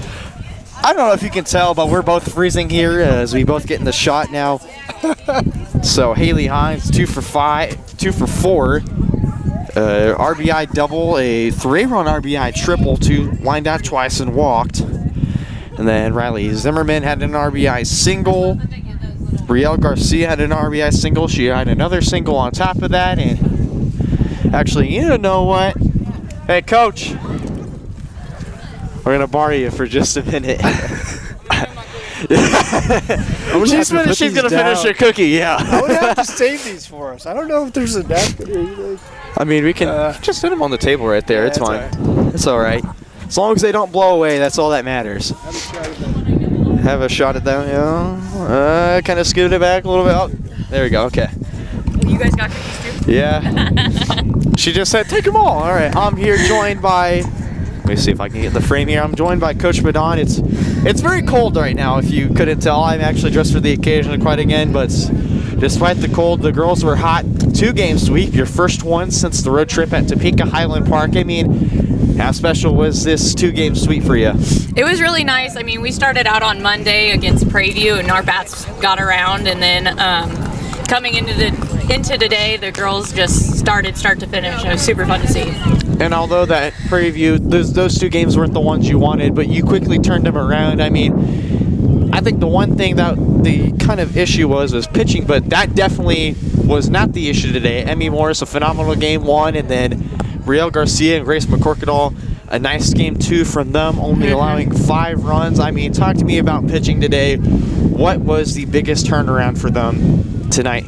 Speaker 1: I don't know if you can tell, but we're both freezing here as we both get in the shot now. So Haley Hines, 2 for 4. RBI double, a 3-run RBI triple, 2 lined out twice and walked. And then Riley Zimmerman had an RBI single. Brielle Garcia had an RBI single. She had another single on top of that. And actually, you know what? Hey, Coach. We're going to borrow you for just a minute. She's going to finish her cookie, yeah.
Speaker 6: I would have to save these for us. I don't know if there's a napkin here.
Speaker 1: I mean, we can just set them on the table right there. It's fine.
Speaker 6: Right.
Speaker 1: It's all right. As long as they don't blow away, that's all that matters. Have a shot at them, yeah. Kind of scoot it back a little bit. Oh, there we go, okay.
Speaker 20: You guys got cookies too?
Speaker 1: Yeah. She just said, take them all. All right, I'm here joined by, let me see if I can get the frame here. I'm joined by Coach Madon. It's very cold right now, if you couldn't tell. I'm actually dressed for the occasion quite again, but despite the cold, the girls were hot. 2-game sweep, your first one since the road trip at Topeka Highland Park. I mean, how special was this 2-game sweep for you?
Speaker 20: It was really nice. I mean, we started out on Monday against Prairie View, and our bats got around, and then coming into today, the girls just started start to finish. It was super fun to see.
Speaker 1: And although that Prairie View, those two games weren't the ones you wanted, but you quickly turned them around. I mean, I think the one thing that the kind of issue was pitching, but that definitely was not the issue today. Emmy Morris, a phenomenal game 1, and then Brielle Garcia and Grace McCorkadall, a nice game 2 from them, only allowing 5 runs. I mean, talk to me about pitching today. What was the biggest turnaround for them tonight?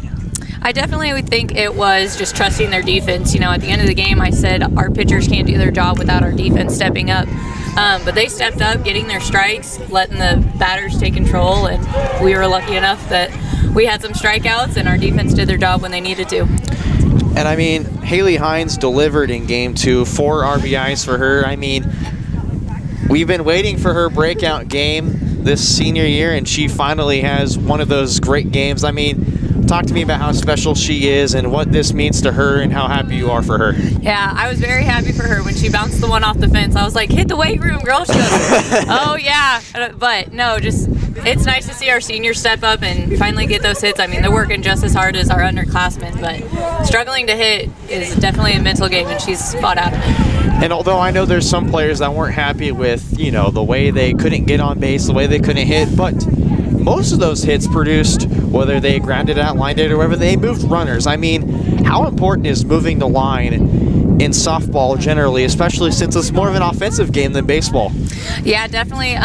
Speaker 20: I definitely would think it was just trusting their defense. You know, at the end of the game, I said our pitchers can't do their job without our defense stepping up. But they stepped up, getting their strikes, letting the batters take control, and we were lucky enough that we had some strikeouts and our defense did their job when they needed to.
Speaker 1: And I mean, Haley Hines delivered in game 2, 4 RBIs for her. I mean, we've been waiting for her breakout game this senior year, and she finally has one of those great games. I mean, talk to me about how special she is and what this means to her and how happy you are for her.
Speaker 20: Yeah, I was very happy for her when she bounced the one off the fence. I was like, hit the weight room, girl. She goes, oh, yeah. But no, just it's nice to see our seniors step up and finally get those hits. I mean, they're working just as hard as our underclassmen, but struggling to hit is definitely a mental game, and she's fought out of it.
Speaker 1: And although I know there's some players that weren't happy with, you know, the way they couldn't get on base, the way they couldn't hit, but most of those hits produced, whether they grounded out, lined it, or whether they moved runners. I mean, how important is moving the line in softball generally, especially since it's more of an offensive game than baseball?
Speaker 20: Yeah, definitely.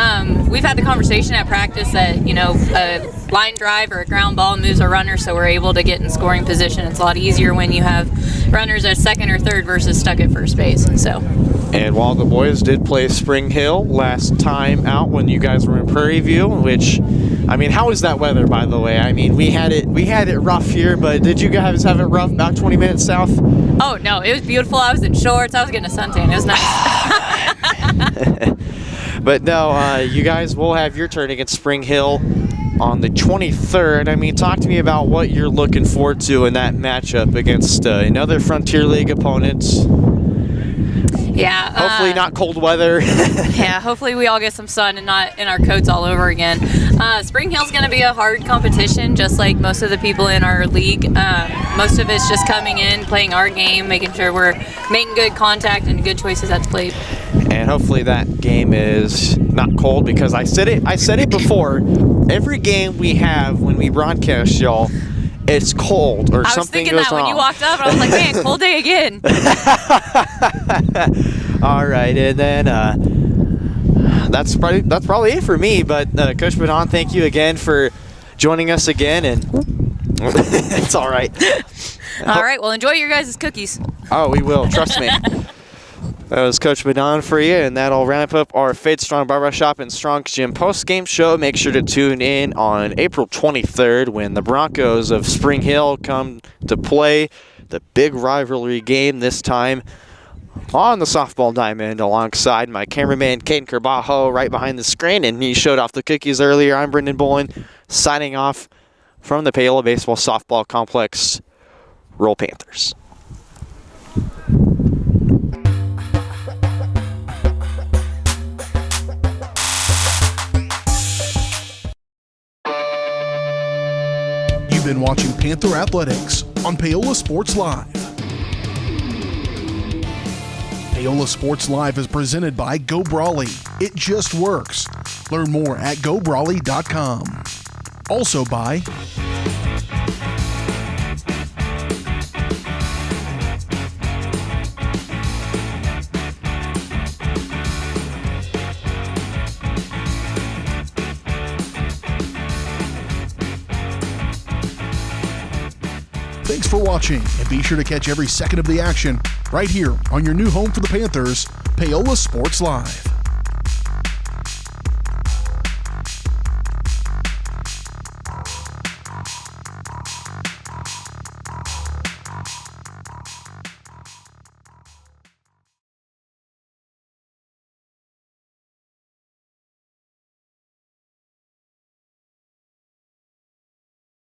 Speaker 20: We've had the conversation at practice that, you know, a line drive or a ground ball moves a runner, so we're able to get in scoring position. It's a lot easier when you have runners at second or third versus stuck at first base.
Speaker 1: And while the boys did play Spring Hill last time out when you guys were in Prairie View, which, I mean, how was that weather, by the way? I mean, we had it rough here, but did you guys have it rough about 20 minutes south?
Speaker 20: Oh, no, it was beautiful. I was in shorts. I was getting a suntan. It was nice.
Speaker 1: But no, you guys will have your turn against Spring Hill on the 23rd. I mean, talk to me about what you're looking forward to in that matchup against another Frontier League opponent.
Speaker 20: Yeah.
Speaker 1: Hopefully not cold weather.
Speaker 20: Yeah, hopefully we all get some sun and not in our coats all over again. Spring Hill's going to be a hard competition, just like most of the people in our league. Most of it's just coming in, playing our game, making sure we're making good contact and good choices at the plate.
Speaker 1: And hopefully that game is not cold, because I said it before. Every game we have when we broadcast, y'all, it's cold or something goes on.
Speaker 20: I was thinking that when you walked up, and I was like, man, cold day again.
Speaker 1: All right, and then that's probably it for me. But Coach Badon, thank you again for joining us again, and it's all right.
Speaker 20: All right, well, enjoy your guys' cookies.
Speaker 1: Oh, we will. Trust me. That was Coach Badon for you, and that'll wrap up our Fade Strong Barbershop and Strong's Gym post-game show. Make sure to tune in on April 23rd when the Broncos of Spring Hill come to play the big rivalry game, this time on the softball diamond, alongside my cameraman, Caden Carbajo, right behind the screen, and he showed off the cookies earlier. I'm Brendan Bowling, signing off from the Paola Baseball Softball Complex. Roll Panthers.
Speaker 4: You've been watching Panther Athletics on Paola Sports Live. Paola Sports Live is presented by Go Brawley. It just works. Learn more at gobrawley.com. Also by Thanks for watching, and be sure to catch every second of the action right here on your new home for the Panthers, Paola Sports Live.